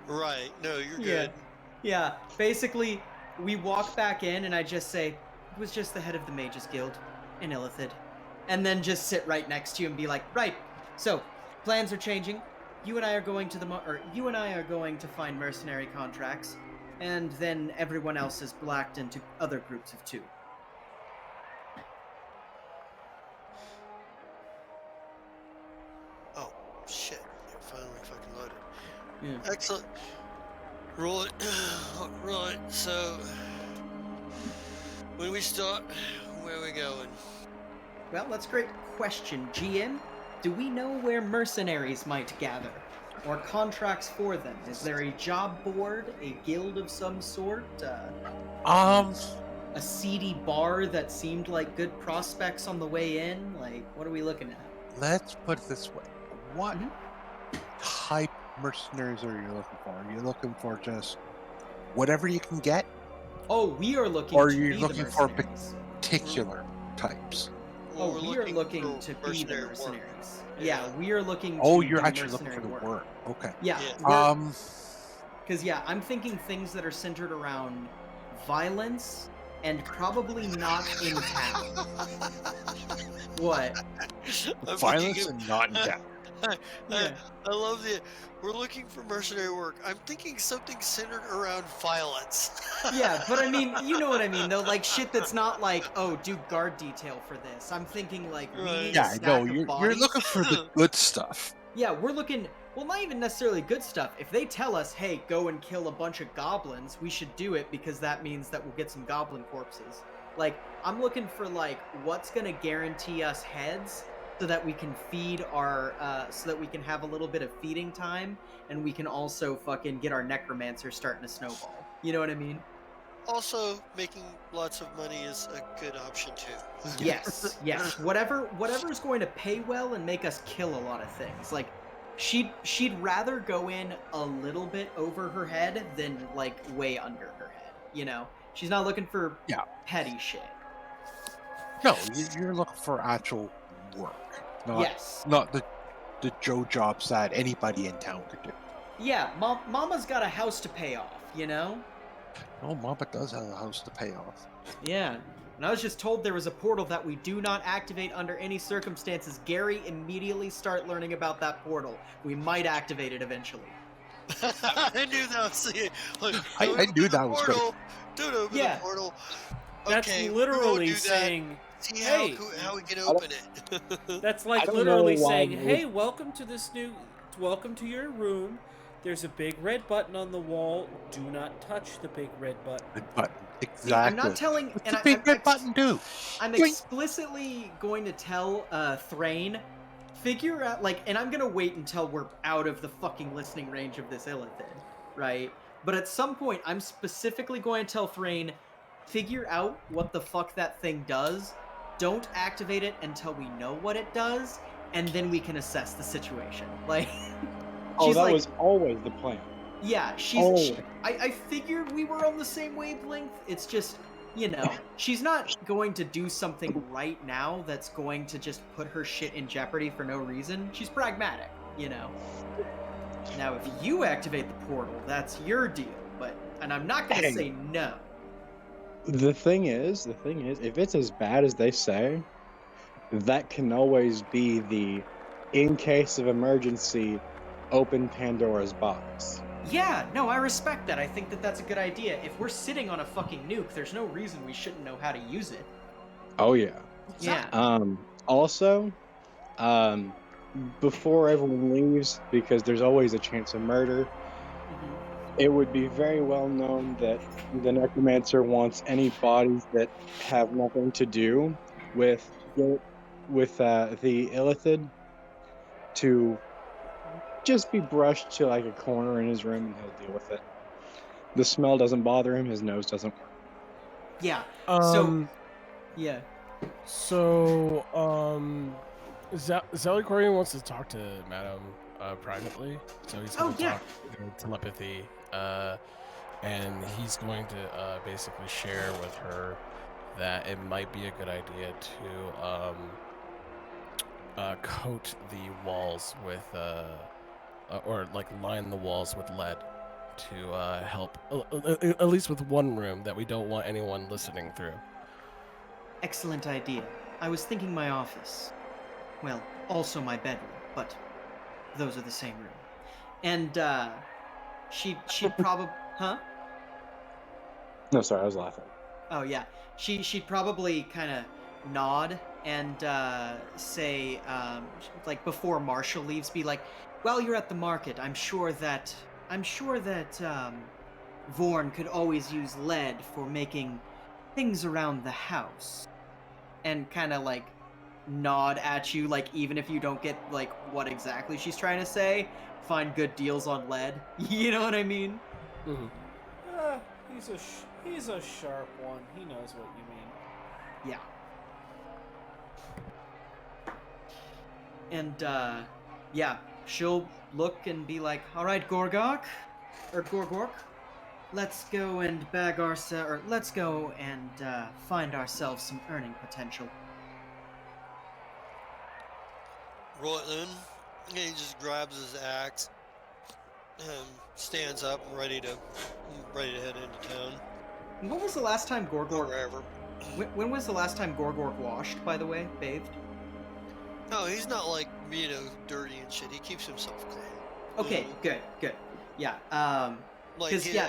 Right. No, you're Yeah. good. Yeah, basically, we walk back in and I just say, it was just the head of the Mages Guild, an Illithid. And then just sit right next to you and be like, right, so, plans are changing. You and I are going to find mercenary contracts, and then everyone else is blacked into other groups of two. Yeah. Excellent. Right. Right. So, when we start, where are we going? Well, that's a great question, GM. Do we know where mercenaries might gather? Or contracts for them? Is there a job board, a guild of some sort? A seedy bar that seemed like good prospects on the way in? Like, what are we looking at? Let's put it this way. What Mhm. type mercenaries are you looking for? Are you looking for just whatever you can get? Oh, we are looking Or are to you be the looking for mercenaries. particular types? Well, Oh, we're we are looking for to be the mercenary work. mercenaries. Yeah. Yeah, we are looking Oh, to you're do actually looking for mercenary the work. work. Okay. Yeah, Yeah. because yeah, I'm thinking things that are centered around violence and probably not in town. What? I'm Violence thinking and not in town. Yeah. I love the. We're looking for mercenary work. I'm thinking something centered around violence. Yeah, but I mean, you know what I mean, though. Like shit that's not like, oh, do guard detail for this. I'm thinking like we need a Yeah, no, stack of you're bodies. looking for the good stuff. Yeah, we're looking. Well, not even necessarily good stuff. If they tell us, hey, go and kill a bunch of goblins, we should do it because that means that we'll get some goblin corpses. Like, I'm looking for, like, what's gonna guarantee us heads so that we can feed our, so that we can have a little bit of feeding time and we can also fucking get our necromancer starting to snowball. You know what I mean? Also, making lots of money is a good option too. Yes, yes. Whatever's going to pay well and make us kill a lot of things. Like she'd rather go in a little bit over her head than like way under her head. You know, she's not looking for Yeah. petty shit. No, you're looking for actual work, not Yes. not the Joe jobs that anybody in town could do. Yeah, Mama's got a house to pay off. You know. No, Mama does have a house to pay off. Yeah. And I was just told there was a portal that we do not activate under any circumstances. Gary, immediately start learning about that portal. We might activate it eventually. I knew that was the. Like, I knew that was good. Don't open Yeah. the portal. That's Okay, we won't literally do that. saying, See hey. how we can open it. That's I like don't literally know why saying, we- hey, welcome to your room. There's a big red button on the wall. Do not touch the big red button. Red button. Exactly. See, I'm not telling. What's and the big red button do? I'm Doink. explicitly going to tell Thrain, figure out and I'm gonna wait until we're out of the fucking listening range of this Illithid, right? But at some point, I'm specifically going to tell Thrain, figure out what the fuck that thing does. Don't activate it until we know what it does, and then we can assess the situation. Like, Oh, she's that like, was always the plan. yeah, Oh. I figured we were on the same wavelength. It's just, you know, she's not going to do something right now that's going to just put her shit in jeopardy for no reason. She's pragmatic, you know. Now, if you activate the portal, that's your deal. And I'm not going to Hey. say no. The thing is, if it's as bad as they say, that can always be the, in case of emergency, open Pandora's box. Yeah, no, I respect that. I think that that's a good idea. If we're sitting on a fucking nuke, there's no reason we shouldn't know how to use it. Oh yeah. Yeah. Also, before everyone leaves, because there's always a chance of murder, it would be very well known that the necromancer wants any bodies that have nothing to do with the illithid to just be brushed to like a corner in his room and he'll deal with it. The smell doesn't bother him, his nose doesn't work. Yeah. Yeah. So, Zelicorian wants to talk to Madam privately, so he's going to talk telepathy, and he's going to basically share with her that it might be a good idea to coat the walls with, or like line the walls with lead to help, at least with one room that we don't want anyone listening through. Excellent idea. I was thinking my office. Well, also my bedroom, but those are the same room. And, she'd probably... Huh? No, sorry, I was laughing. Oh, yeah. She'd probably kind of nod and, say, like, before Marshall leaves, be like, while you're at the market, I'm sure that I'm sure that Vorn could always use lead for making things around the house. And kind of like nod at you, like even if you don't get like what exactly she's trying to say, find good deals on lead. You know what I mean? Mhm. He's a sharp one. He knows what you mean. Yeah. And yeah, she'll look and be like, "All right, Gorgok, or Gorgork, let's go and let's go and find ourselves some earning potential." Right then, he just grabs his axe and stands up, ready to head into town And when was the last time or Gorgork? wherever. When was the last time Gorgork washed? By the way, bathed. No, he's not like dirty and shit. He keeps himself clean. Okay, know? good. Yeah. Like, 'Cause, yeah.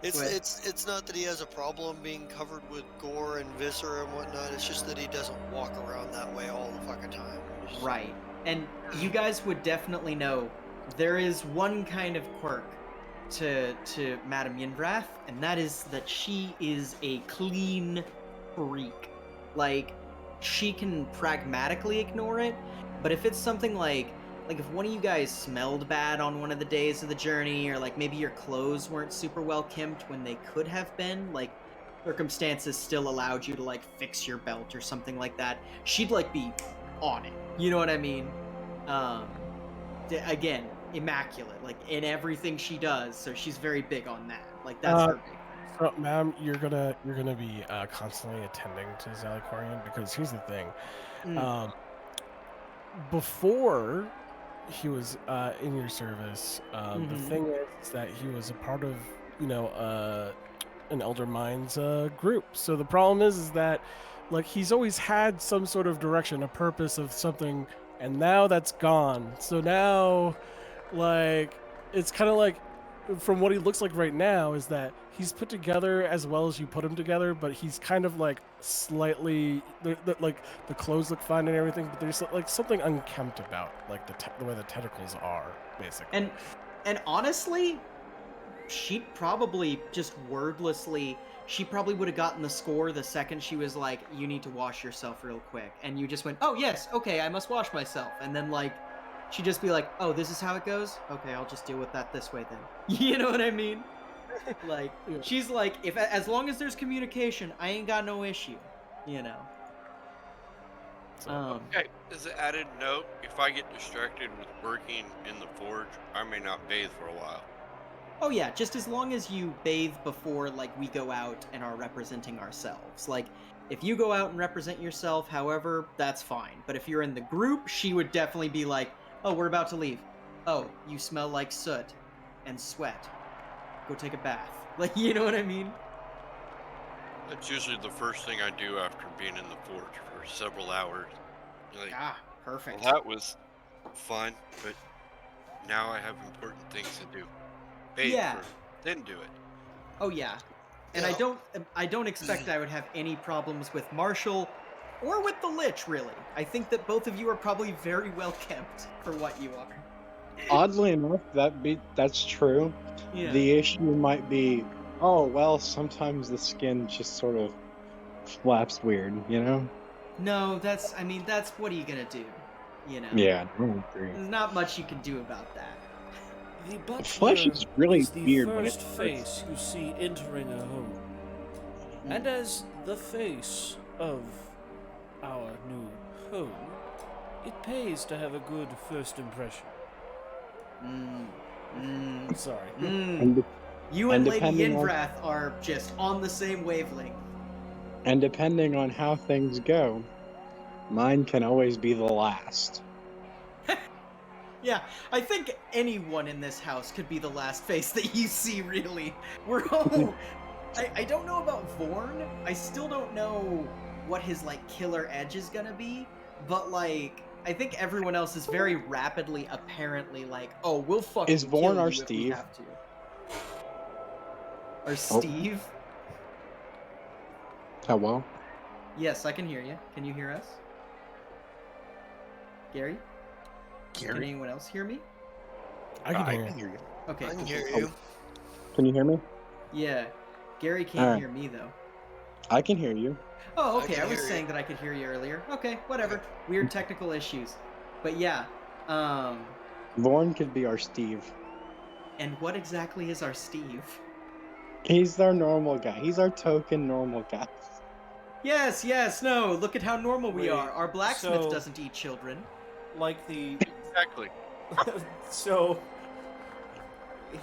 it's Go ahead. it's not that he has a problem being covered with gore and viscera and whatnot. It's just that he doesn't walk around that way all the fucking time. Right. And you guys would definitely know there is one kind of quirk to Madame Yinvrath, and that is that she is a clean freak. Like, she can pragmatically ignore it, but if it's something like if one of you guys smelled bad on one of the days of the journey, or like maybe your clothes weren't super well kempt when they could have been, like circumstances still allowed you to like fix your belt or something like that, she'd like be on it. You know what I mean? Again, immaculate, like in everything she does. So she's very big on that. Like that's her big thing. So, ma'am, you're gonna be constantly attending to Zalicorian, because here's the thing. Mm. Before he was in your service, the Mhm. thing is that he was a part of, an Elder Minds group. So the problem is that, like, he's always had some sort of direction, a purpose of something, and now that's gone. So now, like, it's kind of like, from what he looks like right now, is that he's put together as well as you put him together, but he's kind of like slightly, like the clothes look fine and everything, but there's like something unkempt about like the way the tentacles are, basically. And honestly, she'd probably just wordlessly, she probably would have gotten the score the second she was like, "You need to wash yourself real quick," and you just went, "Oh yes, okay, I must wash myself," and then like she'd just be like, "Oh, this is how it goes? Okay, I'll just deal with that this way then." You know what I mean? Like, Yeah. she's like, if as long as there's communication, I ain't got no issue. You know. So, Okay, as an added note, if I get distracted with working in the forge, I may not bathe for a while. Oh yeah, just as long as you bathe before like we go out and are representing ourselves. Like, if you go out and represent yourself, however, that's fine. But if you're in the group, she would definitely be like, "Oh, we're about to leave. Oh, you smell like soot and sweat. Go take a bath." Like, you know what I mean? That's usually the first thing I do after being in the forge for several hours. Like, Ah, well, perfect. that was fun, but now I have important things to do. Bathe Yeah. first, then do it. Oh yeah. And Yeah. I don't expect I would have any problems with Marshall or with the Lich, really. I think that both of you are probably very well kept for what you are. Oddly enough, that's true. Yeah. The issue might be, oh well, sometimes the skin just sort of flaps weird, you know? No, that's what are you gonna do? You know? Yeah, I agree. There's not much you can do about that. The butler Flesh is really is the weird when it first starts. face you see entering a home. And as the face of our new home, it pays to have a good first impression. Sorry. And, You and and Lady depending on- Yinvrath are just on the same wavelength. And depending on how things go, mine can always be the last. Yeah, I think anyone in this house could be the last face that you see, really. We're all... I don't know about Vorn. I still don't know what his, like, killer edge is gonna be. But, like, I think everyone else is very rapidly, apparently, like, "Oh, we'll fucking Is Vorn kill our you if we Steve? have to." Our Steve? Hello? Yes, I can hear you. Can you hear us? Gary? Can Gary, anyone else hear me? I can I hear can you. hear you. Okay. I can cool, hear cool. you. Can you hear me? Yeah. Gary can't Alright. hear me though. I can hear you. Oh, I okay. can I was hear you. saying that I could hear you earlier. Okay, whatever. Weird technical issues. But yeah. Vaughn could be our Steve. And what exactly is our Steve? He's our normal guy. He's our token normal guy. Yes, yes, no. Look at how normal we Wait, are. Our blacksmith so- doesn't eat children. Like the Exactly. so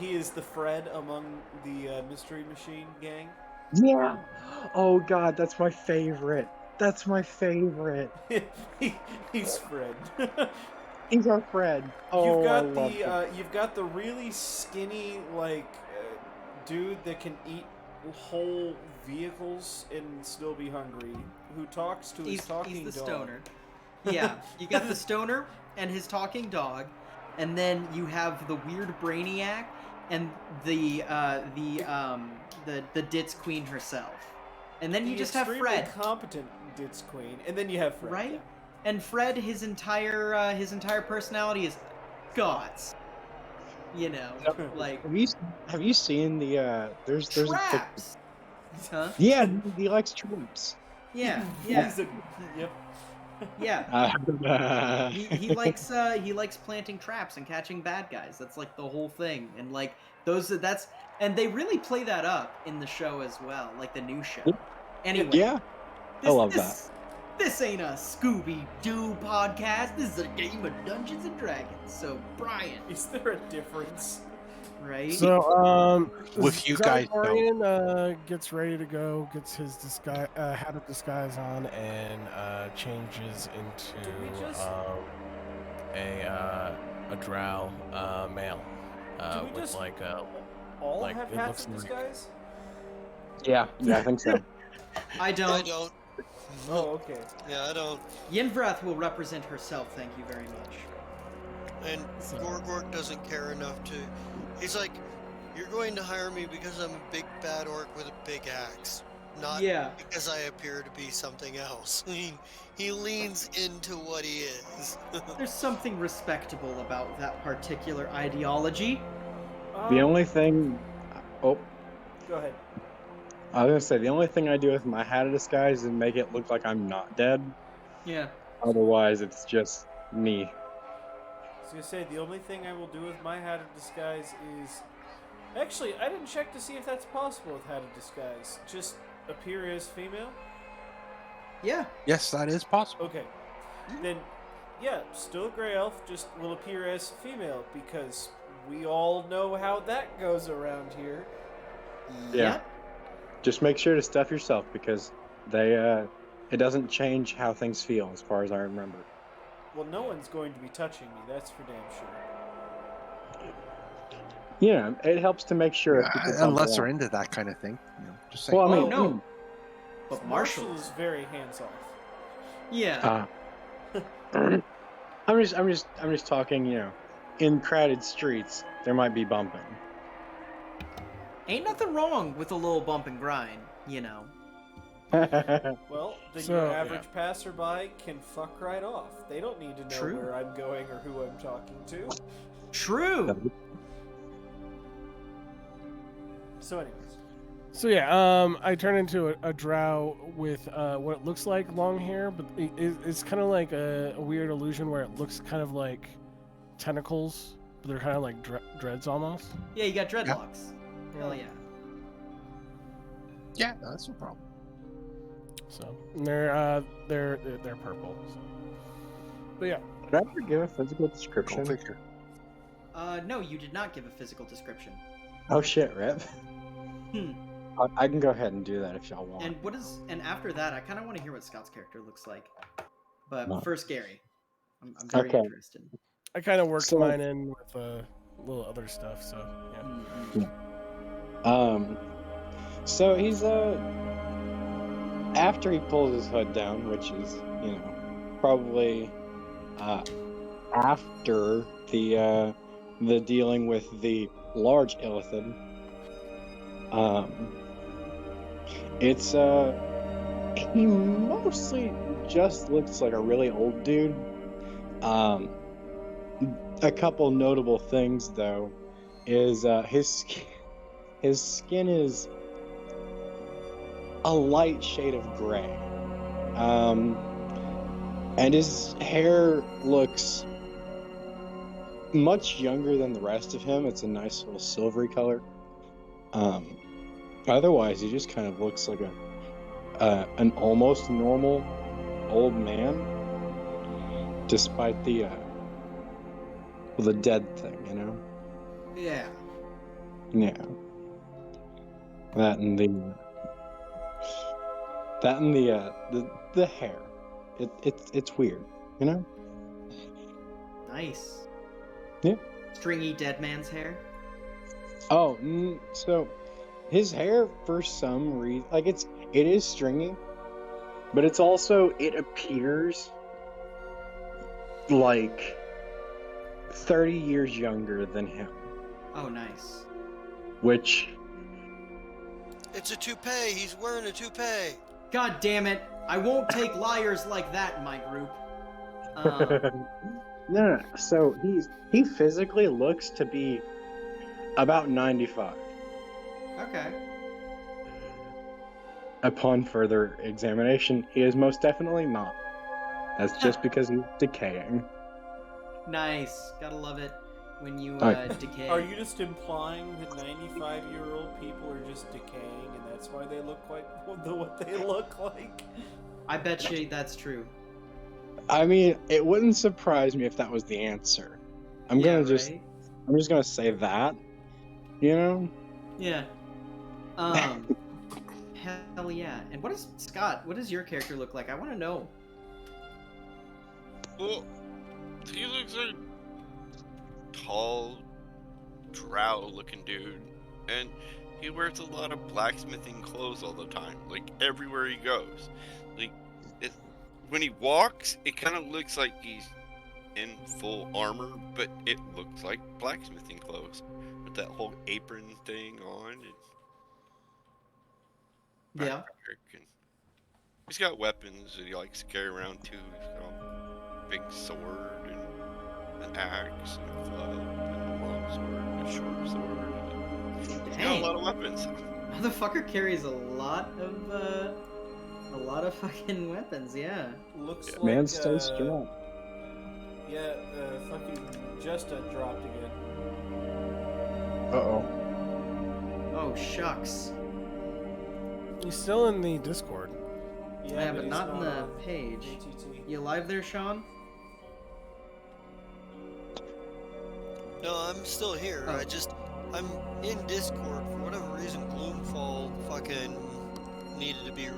he is the Fred among the Mystery Machine gang. Yeah. Oh God, that's my favorite. That's my favorite. He's Fred. He's our Fred. Oh, You've I got love him. you've got the really skinny dude that can eat whole vehicles and still be hungry, who talks to his talking He's the dog. stoner. Yeah, you got the stoner and his talking dog, and then you have the weird brainiac and the ditz queen herself, and then you The just have extremely Fred, competent ditz queen, and then you have Fred. right? yeah. And Fred, his entire personality is gods. You know, like Have you seen the there's traps. Huh? yeah, he likes traps. Yeah, yeah, He's a, yep. yeah. He likes planting traps and catching bad guys. That's like the whole thing. And like and they really play that up in the show as well, like the new show. Anyway, Yeah, I love that. This ain't a Scooby-Doo podcast. This is a game of Dungeons and Dragons. So, Brian, Is there a difference? right? So, With you guys, though. Zygorian gets ready to go, gets his hat of disguise on, and changes into Did we just- a drow male Do we with just like all like, have it hats looks of like- disguise? Yeah, I think so. I I don't. don't. Oh, okay. Yeah, I don't. Yenvrath will represent herself. Thank you very much. And Gorgork doesn't care enough to. He's like, you're going to hire me because I'm a big bad orc with a big axe, not Yeah. because I appear to be something else. I mean, he leans into what he is. There's something respectable about that particular ideology. The only thing, oh, Go ahead. I was gonna say the only thing I do with my hat of disguise is make it look like I'm not dead. Yeah. Otherwise, it's just me. I was gonna say the only thing I will do with my hat of disguise is actually I didn't check to see if that's possible with hat of disguise. Just appear as female. Yeah. Yes, that is possible. Okay. Then, yeah, still a gray elf. Just will appear as female because we all know how that goes around here. Yeah. Just make sure to stuff yourself because it doesn't change how things feel as far as I remember. Well, no one's going to be touching me. That's for damn sure. Yeah, it helps to make sure. if people bump Unless they're around. into that kind of thing. You know, just saying. Well, I Oh mean, no. But Marshall Marshall. is very hands off. Yeah. I'm just talking. You know, in crowded streets, there might be bumping. Ain't nothing wrong with a little bump and grind, you know. Well, then So, your yeah. average passerby can fuck right off. They don't need to know True. where I'm going or who I'm talking to. True. So, anyways. So yeah, I turn into a drow with what it looks like long hair, but it's kind of like a weird illusion where it looks kind of like tentacles, but they're kind of like dreads almost. Yeah, you got dreadlocks. Hell yeah. Yeah, no, that's no problem. So and they're purple. So. But yeah, Did I ever give a physical Go description? figure. No, you did not give a physical description. Oh shit, Rip. Hmm. I can go ahead and do that if y'all want. And after that, I kind of want to hear what Scott's character looks like. But No. first, Gary. I'm very Okay. interested. I kind of worked So- mine in with a little other stuff. So yeah. Mhm. So he's after he pulls his hood down, which is probably after the dealing with the large illithid. It's he mostly just looks like a really old dude. A couple notable things though. is his skin is a light shade of gray. And his hair looks much younger than the rest of him. It's a nice little silvery color. Otherwise, he just kind of looks like an almost normal old man, despite the dead thing, you know? Yeah. Yeah. That and the hair. It's weird, you know? Nice. Yeah. Stringy dead man's hair. Oh, so his hair, for some reason, like it is stringy, but it appears like 30 years younger than him, Oh, nice. which It's a toupee. He's wearing a toupee. God damn it! I won't take liars like that in my group. no. So he physically looks to be about 95. Okay. Upon further examination, he is most definitely not. That's just because he's decaying. Nice. Gotta love it when you Alright. decay. Are you just implying that 95-year-old people are just decaying and that's why they look like what they look like? I bet you that's true. I mean, it wouldn't surprise me if that was the answer. I'm just gonna say that, you know? Yeah. Hell yeah. And what does your character look like? I want to know. Well, he looks like tall, drow-looking dude, and he wears a lot of blacksmithing clothes all the time, like everywhere he goes. Like, when he walks, it kind of looks like he's in full armor, but it looks like blacksmithing clothes with that whole apron thing on. And Yeah. and he's got weapons that he likes to carry around too. He's got a big sword and an axe and a club and a long sword and a short sword. He's got a lot of weapons. Motherfucker carries a lot of fucking weapons. Yeah. Looks like Man stays strong. Yeah, fucking Justa dropped again. Uh-oh. Oh shucks. He's still in the Discord. Yeah, but he's not in the on page. ATT. You live there, Sean? No, I'm still here. Oh. I'm in Discord. For whatever reason, Gloomfall fucking needed to be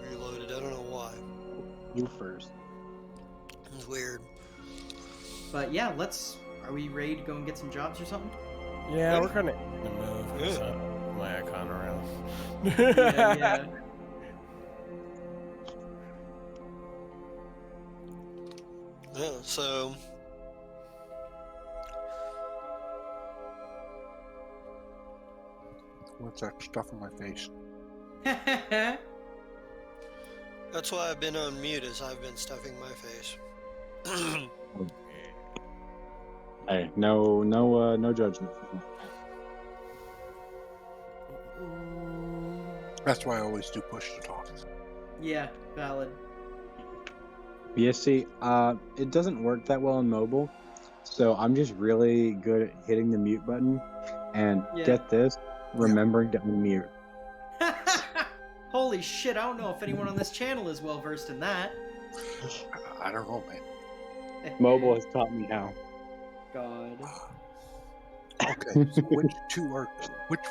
reloaded. I don't know why. You first. It's weird. But yeah, are we ready to go and get some jobs or something? Yeah, we're kind of in the move. Good. So my icon around. Yeah. Yeah, so What's that stuff on my face? that's why I've been on mute, as I've been stuffing my face. Hey, no judgment. That's why I always do push to talk. Yeah, valid. Yeah, see, it doesn't work that well on mobile, so I'm just really good at hitting the mute button, and Yeah. get this, remembering to unmute. Holy shit, I don't know if anyone on this channel is well versed in that. I don't know, man. Mobile has taught me how. God. Okay, so which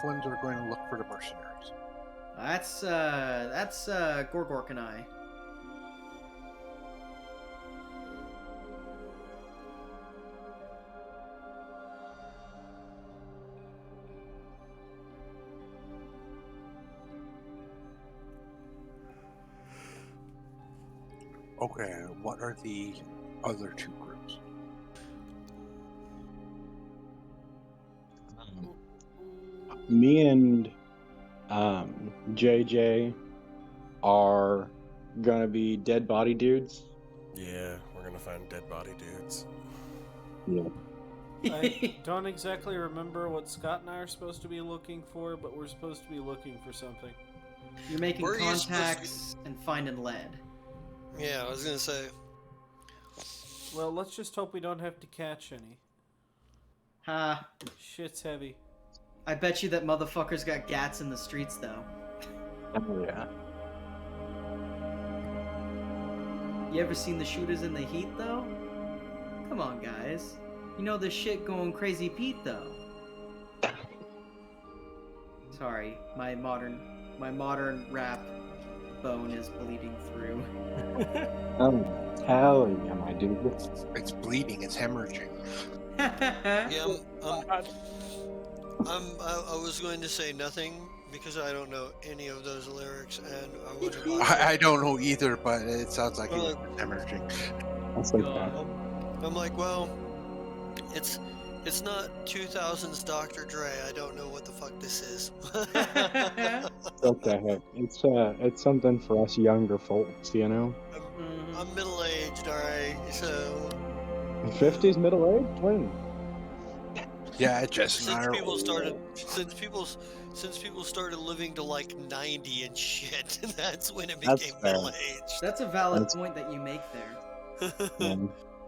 ones are going to look for the mercenaries? That's Gorgork and I. Okay, what are the other two groups? Me and JJ are gonna be dead body dudes. Yeah, we're gonna find dead body dudes. Yeah. I don't exactly remember what Scott and I are supposed to be looking for, but we're supposed to be looking for something. You're making Where are you supposed to be? contacts and finding lead. Yeah, I was gonna say. Well, let's just hope we don't have to catch any. Ha. Shit's heavy. I bet you that motherfucker's got gats in the streets, though. Oh yeah. You ever seen the shooters in the heat, though? Come on, guys. You know this shit going crazy Pete, though. Sorry, my modern rap bone is bleeding through. Oh, hell yeah, my dude. It's bleeding. It's hemorrhaging. Yeah, I was going to say nothing because I don't know any of those lyrics, and I wouldn't. I don't know either, but it sounds like Well, it's hemorrhaging. That's like that. I'm like, well, it's not 2000s Dr. Dre. I don't know what the fuck this is. Okay, it's something for us younger folks, you know. I'm middle aged, all right. So 50s middle age? When? Yeah, Jess and I since are people started, old. since people started living to like 90 and shit, that's when it That's became fair. middle aged. That's a valid That's- point that you make there.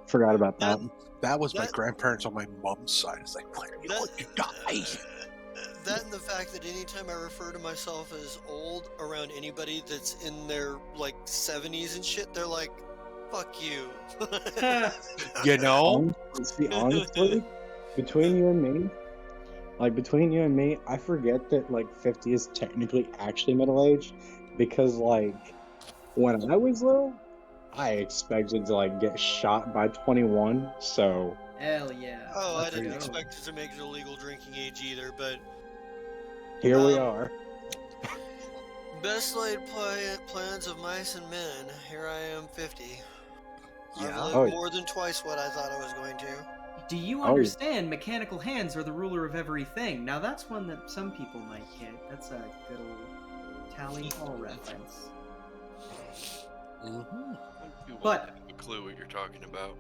Forgot about that. That was my That- grandparents on my mom's side. It's like, when are you going to die? That and the fact that anytime I refer to myself as old around anybody that's in their like 70s and shit, they're like, "Fuck you." You know? Honestly, between you and me, I forget that like 50 is technically actually middle aged because like when I was little, I expected to like get shot by 21. So Hell yeah. Oh, I Let's didn't go. expect it to make it a legal drinking age either, but here we are. best laid plans of mice and men. Here I am, 50. Yeah. I've Oh, lived more than twice what I thought I was going to. Do you Oh. understand mechanical hands are the ruler of everything? Now that's one that some people might get. That's a good old Tally Hall reference. Mhm. You But- won't have a clue what you're talking about.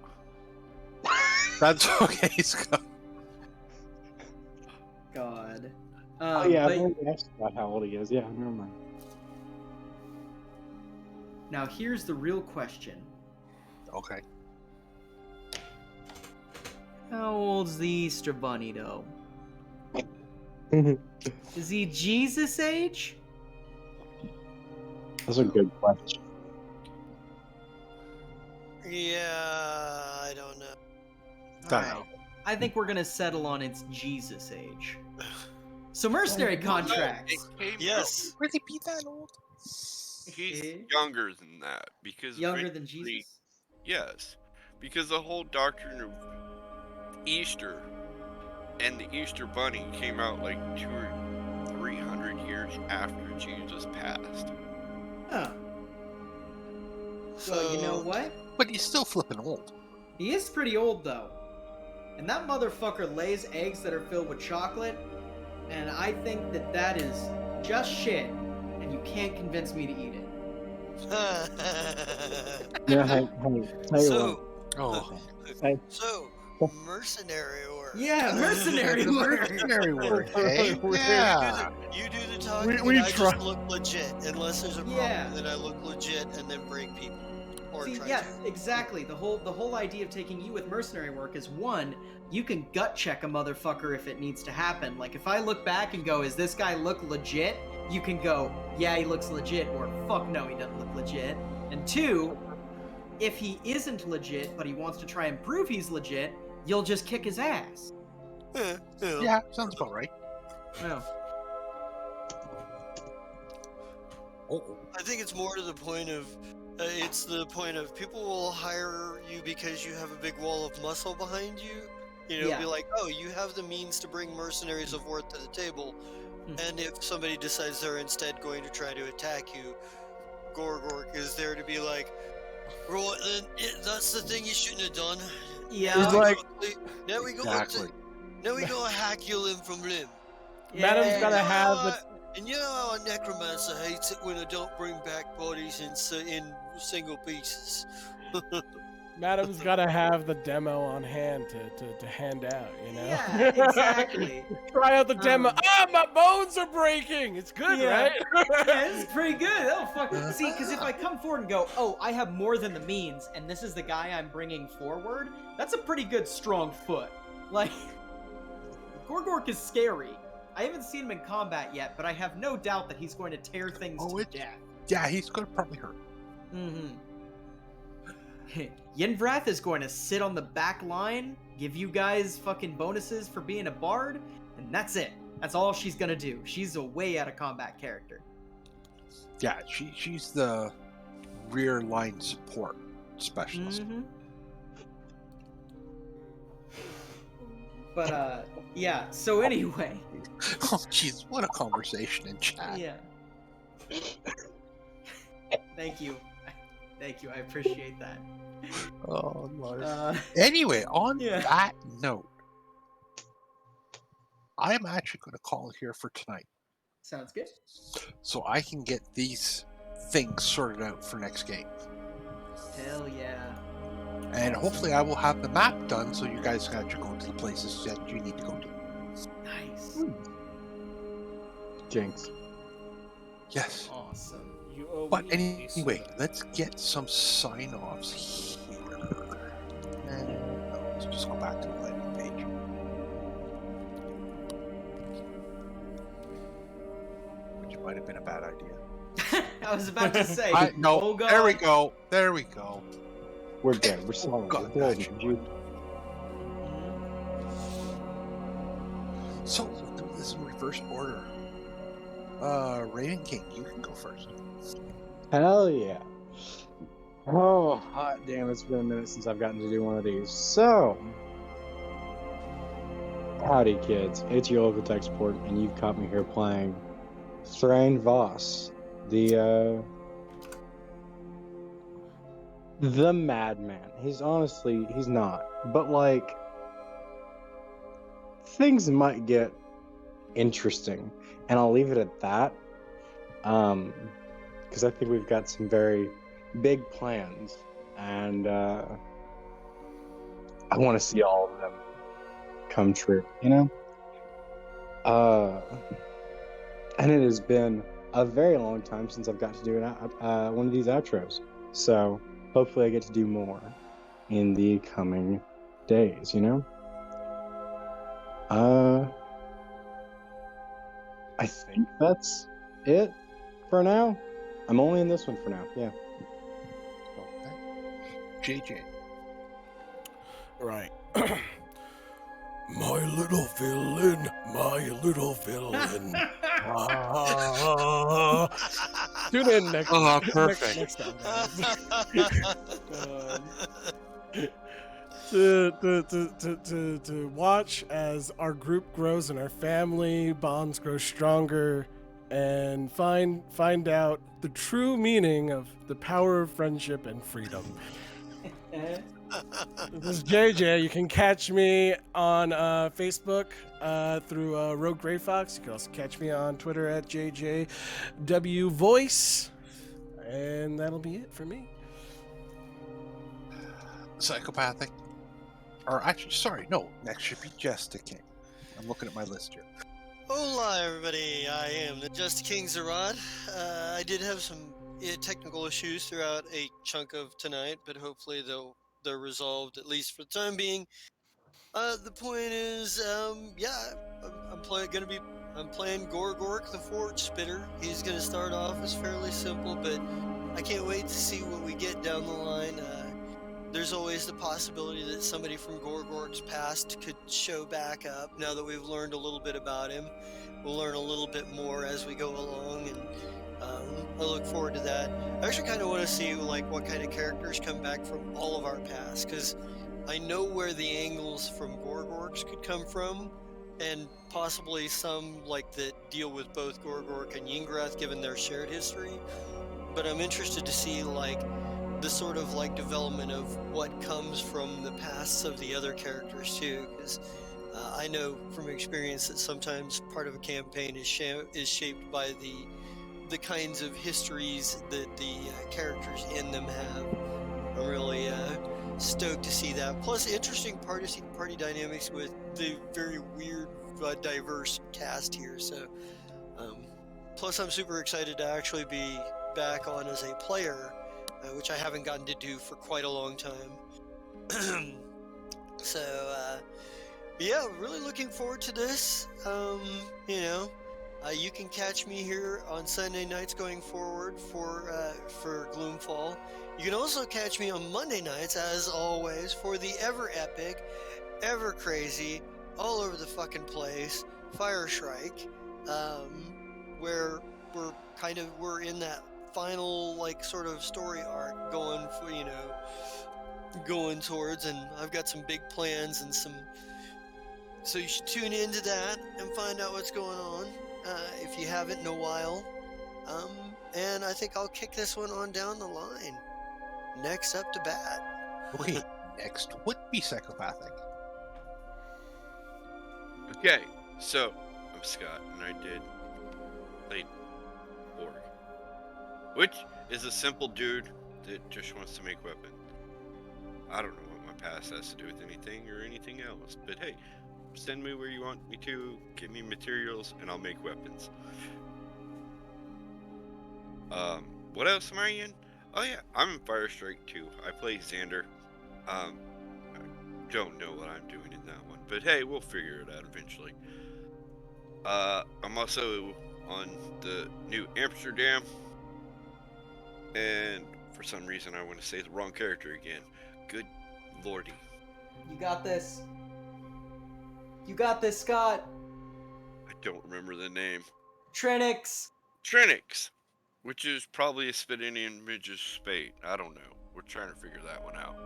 That's okay, Scott. God. Oh yeah, I've but already asked about how old he is. Yeah, never mind. now here's the real question. Okay. How old's the Easter Bunny, though? Is he Jesus age? That's a good question. Yeah, I don't know. Don't Alright. know. I think we're gonna settle on it's Jesus age. So mercenary contracts. It came Yes. Really be that old? He's younger than that because Younger than originally- Jesus? Yes, because the whole doctrine of Easter and the Easter Bunny came out like 200 or 300 years after Jesus passed. Oh. Well, you know what? But he's still flipping old. He is pretty old, though. And that motherfucker lays eggs that are filled with chocolate, and I think that that is just shit, and you can't convince me to eat it. Yeah, hey, tell you So, Oh. so mercenary work. Yeah, mercenary work! Mercenary work, eh? Yeah. You do the talking, we and I try- just look legit. Unless there's a problem, Yeah. then I look legit and then break people. Or See, try yes, to. exactly. The whole idea of taking you with mercenary work is one, you can gut check a motherfucker if it needs to happen. Like if I look back and go, "Is this guy look legit?" You can go, "Yeah, he looks legit," or "Fuck no, he doesn't look legit." And two, if he isn't legit but he wants to try and prove he's legit, you'll just kick his ass. Yeah, sounds about right. Oh. Oh. I think it's more to the point of, it's the point of people will hire you because you have a big wall of muscle behind you. You know, Yeah. be like, oh, you have the means to bring mercenaries of worth to the table. And if somebody decides they're instead going to try to attack you, Gorgork is there to be like, right then, that's the thing you shouldn't have done. Yeah. He's like- now we go Exactly. now we go hack you limb from limb. Madam's gotta have the. And you know how a necromancer hates it when I don't bring back bodies in single pieces. Madam's gotta have the demo on hand to hand out, you know? Yeah, exactly. Try out the demo. Um, My bones are breaking! It's good, Yeah. right? Yeah, this is pretty good. Oh fuck. See, because if I come forward and go, oh, I have more than the means, and this is the guy I'm bringing forward, that's a pretty good strong foot. Like, Gorgork is scary. I haven't seen him in combat yet, but I have no doubt that he's going to tear things to death. Yeah, he's gonna probably hurt. Mm-hmm. Yenvrath is going to sit on the back line, give you guys fucking bonuses for being a bard, and that's it. That's all she's gonna do. She's a way out of combat character. Yeah, she's the rear line support specialist. Mm-hmm. But yeah. So anyway. Oh, jeez, what a conversation in chat. Yeah. Thank you. I appreciate that. Oh, Lord. Anyway, on that note, I am actually going to call it here for tonight. Sounds good. So I can get these things sorted out for next game. Hell yeah. And hopefully I will have the map done so you guys can actually go to the places that you need to go to. Nice. Jinx. Yes. Awesome. You owe But me, anyway, Lisa. let's get some sign-offs here. And let's just go back to the landing page. Which might have been a bad idea. I was about to say. No, oh God. there we go. There we go. We're good. We're solid. God, We're gotcha. good. So we'll do this in reverse order. Raven King, you can go first. Hell yeah. Oh, hot damn, it's been a minute since I've gotten to do one of these. So, howdy kids, it's your local tech support, and you've caught me here playing Thrain Voss, the madman. He's not. But, like, things might get interesting, and I'll leave it at that. Because I think we've got some very big plans, and I want to see all of them come true, you know? And it has been a very long time since I've got to do one of these outros, so hopefully I get to do more in the coming days, you know? I think that's it for now. I'm only in this one for now, yeah. Okay. JJ. Right. My little villain, my little villain. Tune in next. Oh, perfect. Next time. To watch as our group grows and our family bonds grow stronger, and find out the true meaning of the power of friendship and freedom. This is JJ. You can catch me on Facebook through Rogue Grey Fox. You can also catch me on Twitter at JJWVoice. And that'll be it for me. Psychopathic. Or actually, sorry, no. Next should be Jester King. I'm looking at my list here. Hola, everybody. I am the Just King Zarad. I did have some technical issues throughout a chunk of tonight, but hopefully they're resolved, at least for the time being. The point is, I'm playing Gorgork the Forge Spitter. He's gonna start off as fairly simple, but I can't wait to see what we get down the line. There's always the possibility that somebody from Gorgork's past could show back up. Now that we've learned a little bit about him, we'll learn a little bit more as we go along, and I look forward to that. I actually kind of want to see what kind of characters come back from all of our past, because I know where the angles from Gorgork's could come from, and possibly some that deal with both Gorgork and Yengrath, given their shared history. But I'm interested to see the sort of development of what comes from the pasts of the other characters too, because I know from experience that sometimes part of a campaign is shaped by the kinds of histories that the characters in them have. I'm really stoked to see that. Plus, interesting party dynamics with the very weird, diverse cast here. So, plus, I'm super excited to actually be back on as a player, which I haven't gotten to do for quite a long time. So, yeah, really looking forward to this. You know, you can catch me here on Sunday nights going forward for Gloomfall. You can also catch me on Monday nights, as always, for the ever epic, ever crazy, all over the fucking place Fire Shrike, where we're in that final sort of story arc going for going towards, and I've got some big plans and some. So you should tune into that and find out what's going on if you haven't in a while. And I think I'll kick this one on down the line. Next up to bat. Wait, next would be psychopathic. Okay, so I'm Scott, and I played Borg, which is a simple dude that just wants to make weapons. I don't know what my past has to do with anything or anything else, but hey, send me where you want me to, give me materials, and I'll make weapons. What else am I in? Oh yeah, I'm in Fire Strike 2. I play Xander. I don't know what I'm doing in that one, but hey, we'll figure it out eventually. I'm also on the new Amsterdam, and for some reason I want to say the wrong character again. Good lordy. You got this. You got this, Scott. I don't remember the name. Trinix. Trinix, which is probably a Spitinian midge's spate. I don't know. We're trying to figure that one out.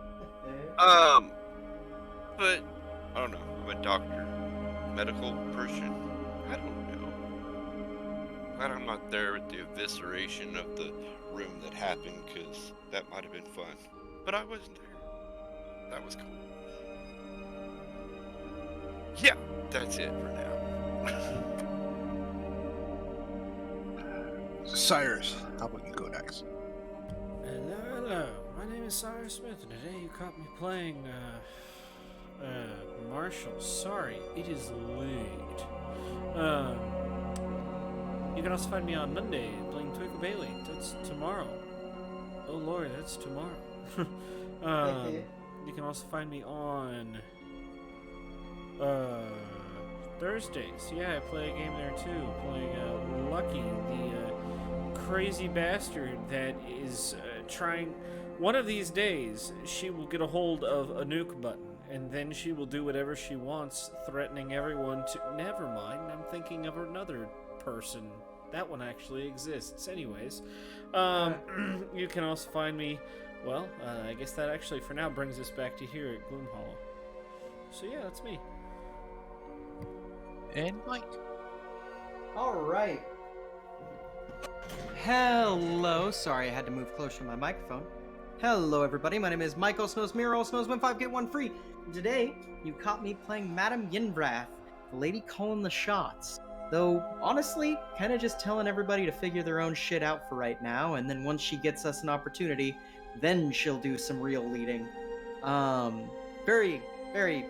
But I don't know. I'm a doctor, medical person. I don't know. Glad I'm not there with the evisceration of the room that happened, because that might have been fun. But I wasn't there. That was cool. Yeah, that's it for now. Cyrus, how about you go next? Hello. My name is Cyrus Smith, and today you caught me playing, Marshall. Sorry, it is late. You can also find me on Monday playing Twinkle Bailey. That's tomorrow. Oh Lord, that's tomorrow. You can also find me on Thursdays. Yeah, I play a game there too. Playing Lucky, the crazy bastard that is trying. One of these days, she will get a hold of a nuke button, and then she will do whatever she wants, threatening everyone to. Never mind, I'm thinking of another person. That one actually exists. Anyways, you can also find me. Well, I guess that actually for now brings us back to here at Gloomfall. So yeah, that's me. And Mike. All right. Hello. Sorry, I had to move closer to my microphone. Hello, everybody. My name is Michael Snows Mirror. Snows win 5 get 1 free. Today, you caught me playing Madam Yinvrath, the lady calling the shots. Though, honestly, kind of just telling everybody to figure their own shit out for right now, and then once she gets us an opportunity, then she'll do some real leading. Very, very,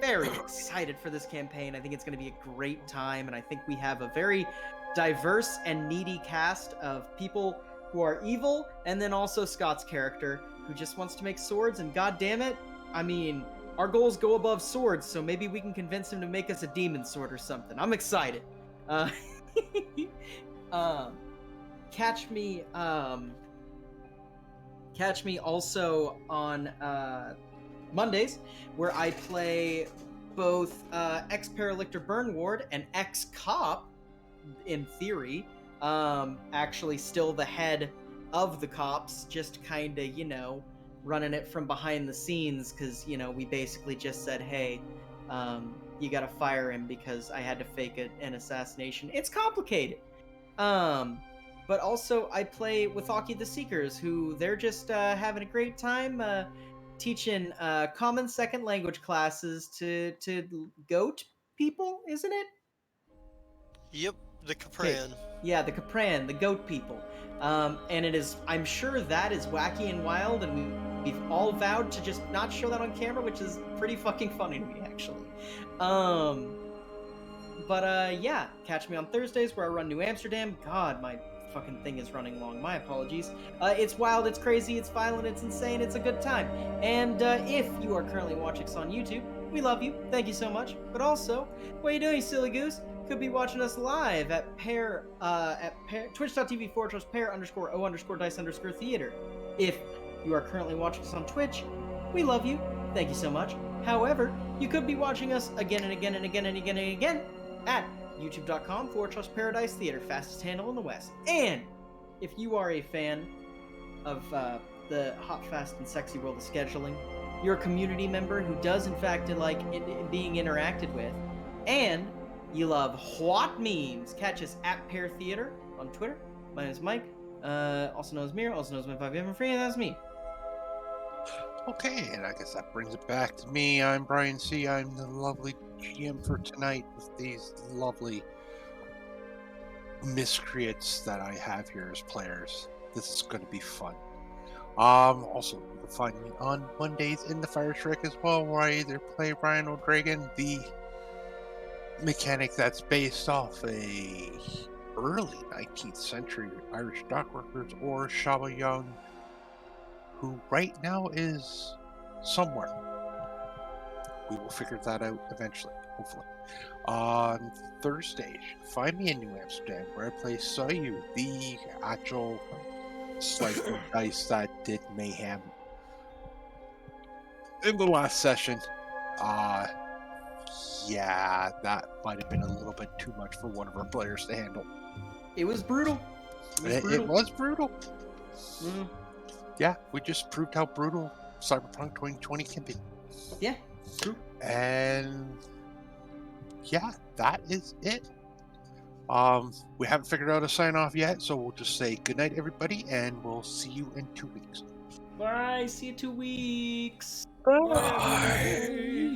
very excited for this campaign. I think it's going to be a great time, and I think we have a very diverse and needy cast of people who are evil, and then also Scott's character, who just wants to make swords, and god damn it, I mean, our goals go above swords, so maybe we can convince him to make us a demon sword or something. I'm excited. Catch me also on Mondays, where I play both ex-Paralictor Burn Ward and ex-Cop, in theory. Actually still the head of the cops, just kind of, running it from behind the scenes, because, we basically just said, hey, you gotta fire him because I had to fake an assassination. It's complicated. But also I play with Aki the Seekers, who they're just having a great time teaching common second language classes to goat people, isn't it? Yep, the Capran. Yeah, the Capran, the goat people. And it is, I'm sure that is wacky and wild, and We've all vowed to just not show that on camera, which is pretty fucking funny to me, actually. Yeah, catch me on Thursdays where I run New Amsterdam. God, my fucking thing is running long. My apologies. It's wild, it's crazy, it's violent, it's insane, it's a good time. And if you are currently watching us on YouTube, we love you. Thank you so much. But also, what are you doing, silly goose? Could be watching us live at twitch.tv/pair_o_dice_theater. If you are currently watching us on Twitch, we love you. Thank you so much. However, you could be watching us again and again and again and again and again at youtube.com/Paradise Theater, fastest handle in the West. And if you are a fan of the hot, fast, and sexy world of scheduling, you're a community member who does in fact like being interacted with, and you love hot memes, catch us at Pair Theater on Twitter. My name is Mike, also known as Mira, also known as Win5 Free, and that's me. Okay, and I guess that brings it back to me. I'm Brian C. I'm the lovely GM for tonight with these lovely miscreants that I have here as players. This is going to be fun. Also, you can find me on Mondays in the Fire Trek as well, where I either play Ryan O'Dragon, the mechanic that's based off a early 19th century Irish dockworkers, or Shaba Young, who right now is somewhere. We will figure that out eventually, hopefully. On Thursdays, find me in New Amsterdam, where I play Sayu, the actual slice of dice that did mayhem in the last session. Yeah, that might have been a little bit too much for one of our players to handle. It was brutal. It was brutal. Mm. Yeah, we just proved how brutal Cyberpunk 2020 can be. Yeah, true. And yeah, that is it. We haven't figured out a sign off yet, so we'll just say good night, everybody, and we'll see you in 2 weeks. Bye. See you 2 weeks. Bye.